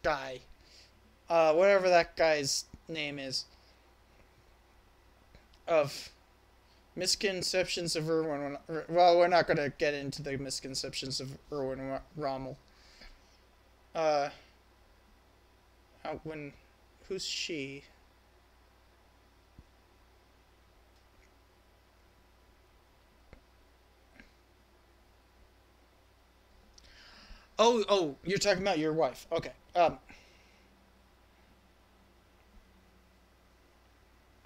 guy. Whatever that guy's name is. Of misconceptions of Erwin. Well, we're not gonna get into the misconceptions of Erwin Rommel. Who's she? Oh, you're talking about your wife. Okay.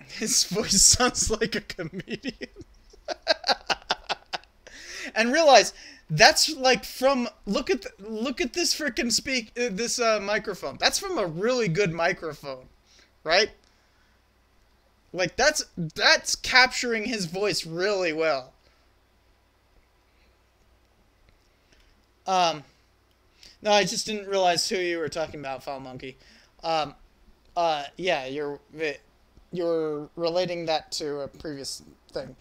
His voice sounds like a comedian. And realize that's like from look at this freaking microphone. That's from a really good microphone, right? Like that's capturing his voice really well. No, I just didn't realize who you were talking about, Foul Monkey. Yeah, you're relating that to a previous thing.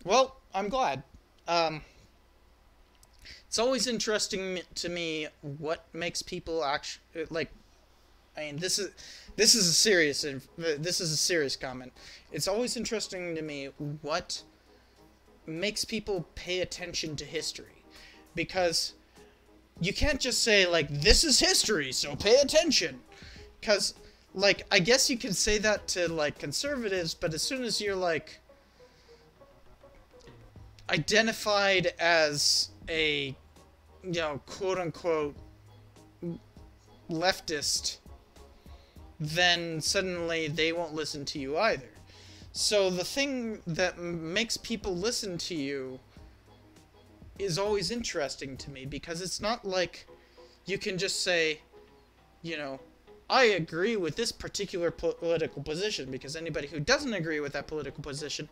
Well, I'm glad. It's always interesting to me what makes people actually like. I mean, this is a serious comment. It's always interesting to me what makes people pay attention to history, because you can't just say like, this is history, so pay attention. Because like, I guess you could say that to like conservatives, but as soon as you're like identified as a, you know, quote unquote leftist, then suddenly they won't listen to you either. So the thing that makes people listen to you is always interesting to me, because it's not like you can just say, you know, I agree with this particular political position, because anybody who doesn't agree with that political position,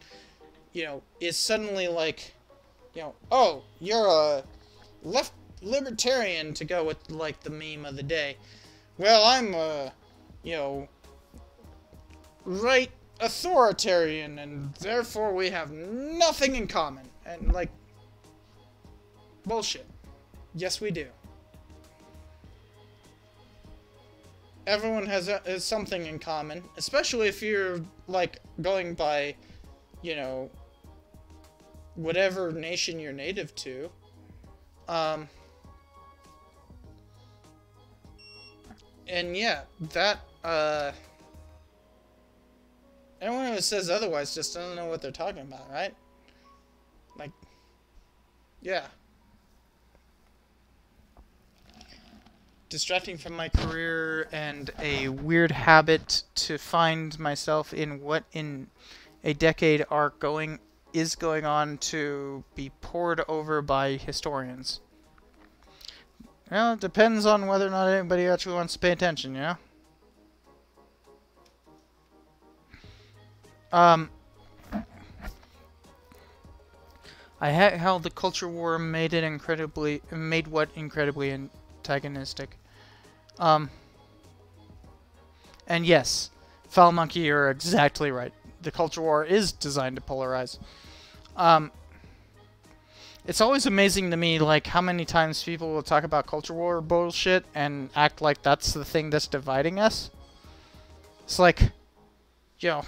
you know, is suddenly like, you know, oh, you're a left libertarian, to go with like the meme of the day. Well, I'm a, you know, right authoritarian, and therefore we have nothing in common. And like, bullshit. Yes, we do. Everyone has something in common, especially if you're like going by, you know, whatever nation you're native to. And yeah, that anyone who says otherwise just doesn't know what they're talking about, right? Like, yeah. Distracting from my career and a weird habit to find myself in what in a decade is going on to be pored over by historians. Well, it depends on whether or not anybody actually wants to pay attention, you know? I hate how the culture war made what incredibly antagonistic. And yes, Foul Monkey, you're exactly right. The culture war is designed to polarize. It's always amazing to me, like, how many times people will talk about culture war bullshit and act like that's the thing that's dividing us. It's like, you know,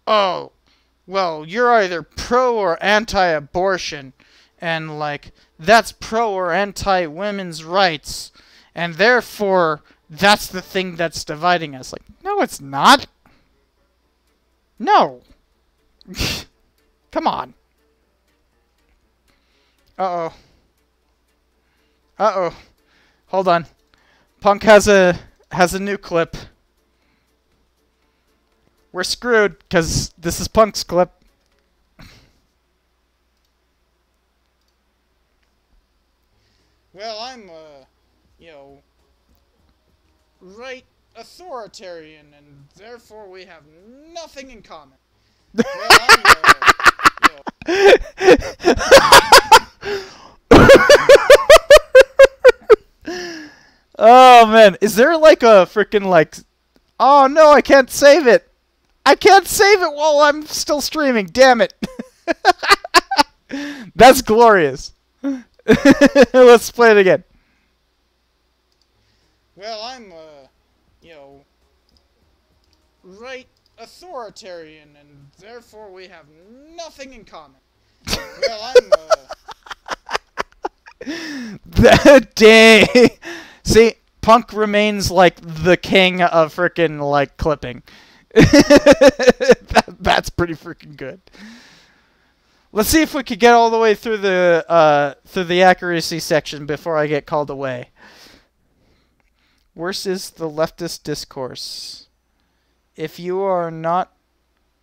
oh, well, you're either pro or anti-abortion, and, like, that's pro or anti-women's rights, and therefore, that's the thing that's dividing us. Like, no, it's not. No. Come on. Uh-oh. Uh-oh. Hold on. Punk has a new clip. We're screwed, because this is Punk's clip. Well, I'm, you know, right authoritarian, and therefore we have nothing in common. Well, I'm, Oh man, is there like a freaking like Oh no, I can't save it. I can't save it while I'm still streaming. Damn it. That's glorious. Let's play it again. Well, I'm, you know, right authoritarian, and therefore we have nothing in common. Well, I'm, That day. See, Punk remains like the king of frickin' like clipping. That's pretty freaking good. Let's see if we could get all the way through the accuracy section before I get called away. Worse is the leftist discourse. If you are not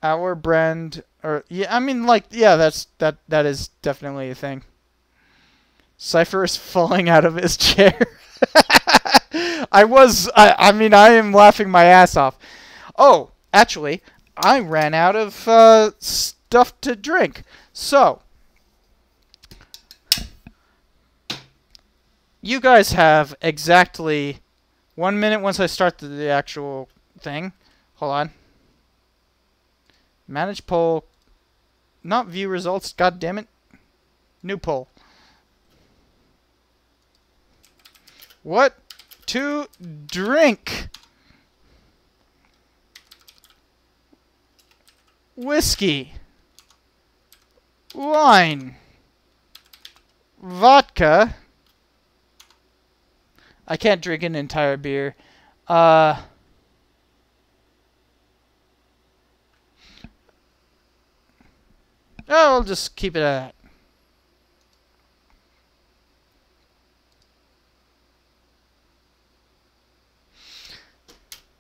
our brand, or yeah, I mean, like, yeah, that is definitely a thing. Cypher is falling out of his chair. I mean, I am laughing my ass off. Oh, actually, I ran out of stuff to drink. So, you guys have exactly 1 minute once I start the actual thing. Hold on. Manage poll. Not view results. God damn it. New poll. What to drink? Whiskey. Wine. Vodka. I can't drink an entire beer. Oh, I'll just keep it at that.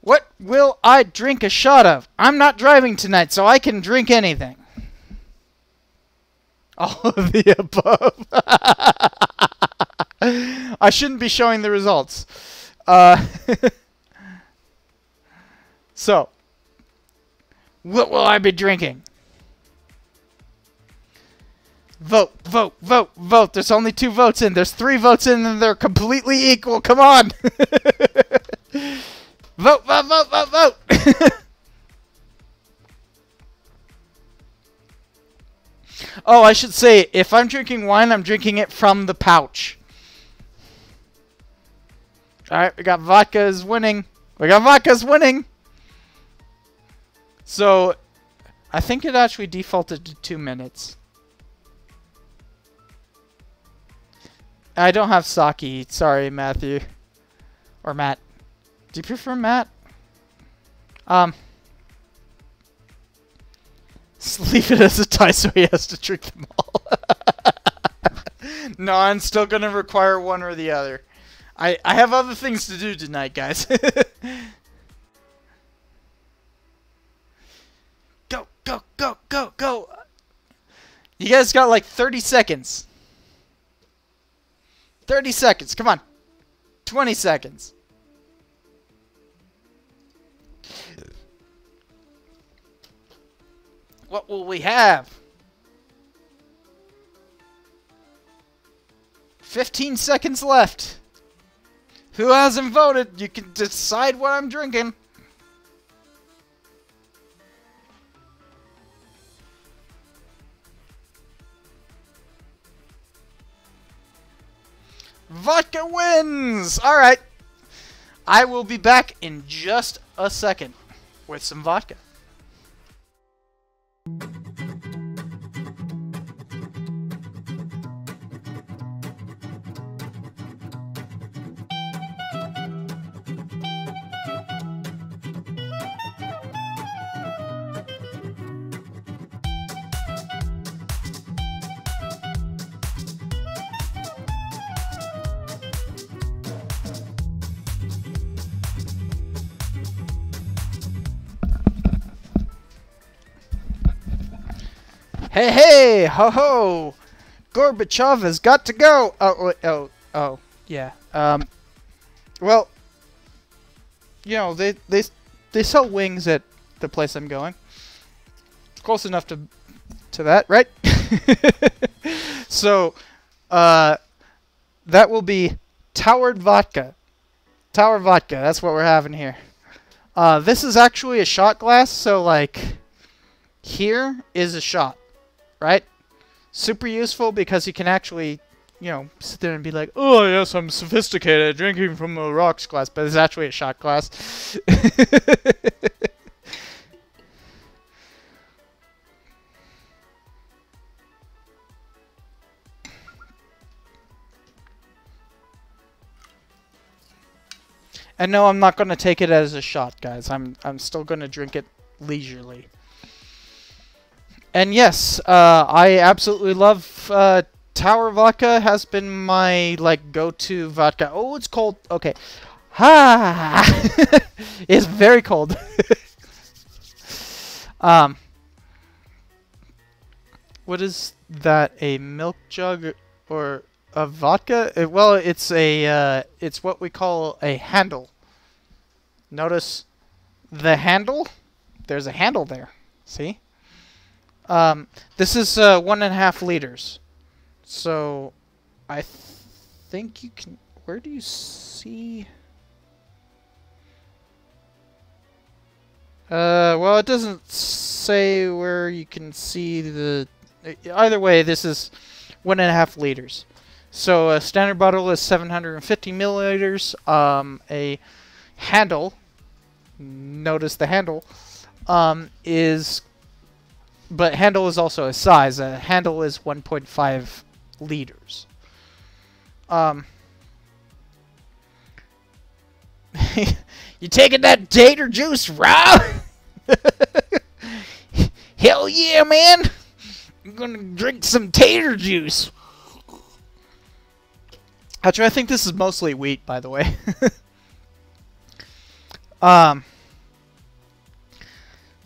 What will I drink a shot of? I'm not driving tonight, so I can drink anything. All of the above. I shouldn't be showing the results. So, what will I be drinking? Vote, vote, vote, vote. There's only 2 votes in. There's 3 votes in, and they're completely equal. Come on. Vote, vote, vote, vote, vote. Oh, I should say, if I'm drinking wine, I'm drinking it from the pouch. Alright, we got vodka's winning. We got vodka's winning. So, I think it actually defaulted to 2 minutes. I don't have sake. Sorry, Matthew. Or Matt. Do you prefer Matt? Just leave it as a tie so he has to drink them all. No, I'm still going to require one or the other. I have other things to do tonight, guys. Go, go, go, go, go. You guys got like 30 seconds. 30 seconds. Come on. 20 seconds. What will we have? 15 seconds left. Who hasn't voted? You can decide what I'm drinking. Vodka wins! Alright. I will be back in just a second with some vodka. Hey, hey, ho, ho! Gorbachev has got to go! Oh, yeah. Well, you know, they sell wings at the place I'm going. Close enough to that, right? So, that will be Towered Vodka. Tower Vodka, that's what we're having here. This is actually a shot glass, so like here is a shot, right? Super useful because you can actually, you know, sit there and be like, oh yes, I'm sophisticated drinking from a rocks glass, but it's actually a shot glass. And no, I'm not going to take it as a shot, guys. I'm still going to drink it leisurely. And yes, I absolutely love Tower Vodka. Has been my like go-to vodka. Oh, it's cold. Okay. Ha! It's very cold. What is that? A milk jug or a vodka? Well, it's a it's what we call a handle. Notice the handle? There's a handle there. See? This is 1.5 liters. So I think you can. Where do you see? Well, it doesn't say where you can see the. Either way, this is 1.5 liters. So a standard bottle is 750 milliliters. A handle. Notice the handle. Is. But handle is also a size. A handle is 1.5 liters. You taking that tater juice, Rob? Hell yeah, man! I'm gonna drink some tater juice. Actually, I think this is mostly wheat, by the way.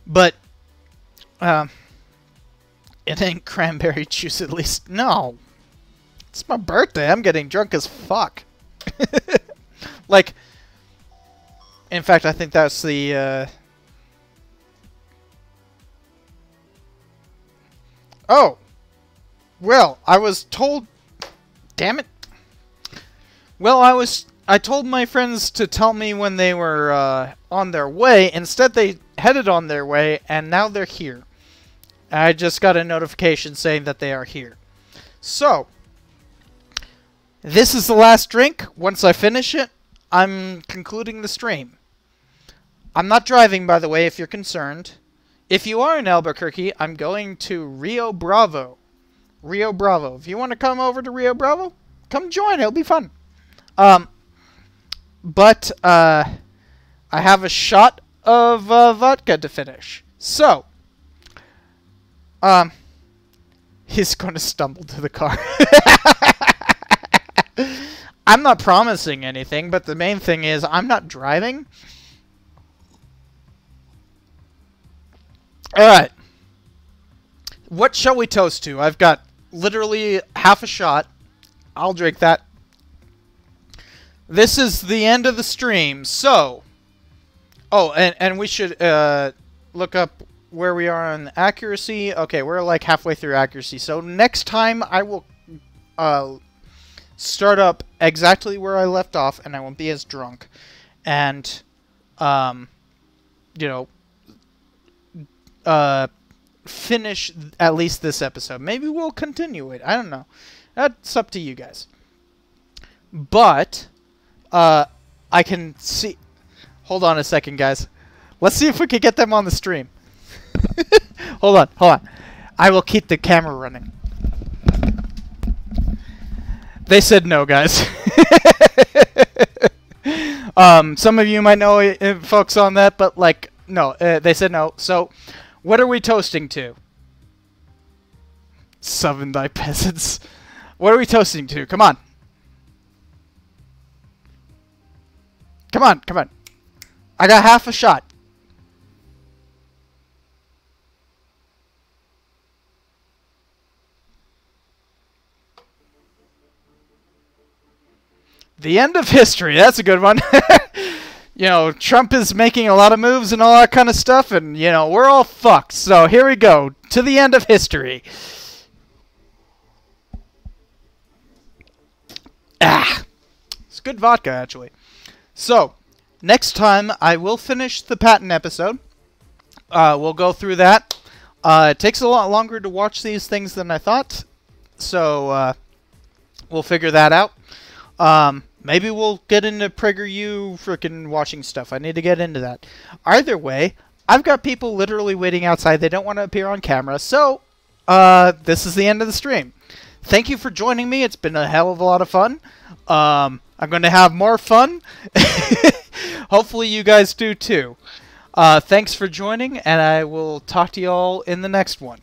But it ain't cranberry juice, at least. No. It's my birthday. I'm getting drunk as fuck. Like, in fact, I think that's the, Oh! Well, I was told... Damn it. Well, I told my friends to tell me when they were, on their way. Instead, they headed on their way, and now they're here. I just got a notification saying that they are here. So, this is the last drink. Once I finish it, I'm concluding the stream. I'm not driving, by the way, if you're concerned. If you are in Albuquerque, I'm going to Rio Bravo. Rio Bravo. If you want to come over to Rio Bravo, come join. It'll be fun. But I have a shot of vodka to finish. So, he's going to stumble to the car. I'm not promising anything, but the main thing is I'm not driving. Alright. What shall we toast to? I've got literally half a shot. I'll drink that. This is the end of the stream, so... Oh, and we should look up where we are on accuracy. Okay, we're like halfway through accuracy. So next time I will start up exactly where I left off, and I won't be as drunk. And, you know, finish at least this episode. Maybe we'll continue it. I don't know. That's up to you guys. But, I can see... Hold on a second, guys. Let's see if we can get them on the stream. Hold on. I will keep the camera running. They said no, guys. Some of you might know folks on that, but like, no, they said no. So, what are we toasting to? Summon thy peasants. What are we toasting to? Come on. Come on. I got half a shot. The end of history. That's a good one. You know, Trump is making a lot of moves and all that kind of stuff, and, you know, we're all fucked. So here we go. To the end of history. Ah. It's good vodka, actually. So, next time I will finish the Patton episode. We'll go through that. It takes a lot longer to watch these things than I thought, so we'll figure that out. Maybe we'll get into PragerU freaking watching stuff. I need to get into that. Either way, I've got people literally waiting outside. They don't want to appear on camera, so this is the end of the stream. Thank you for joining me. It's been a hell of a lot of fun. I'm going to have more fun. Hopefully you guys do too. Thanks for joining, and I will talk to you all in the next one.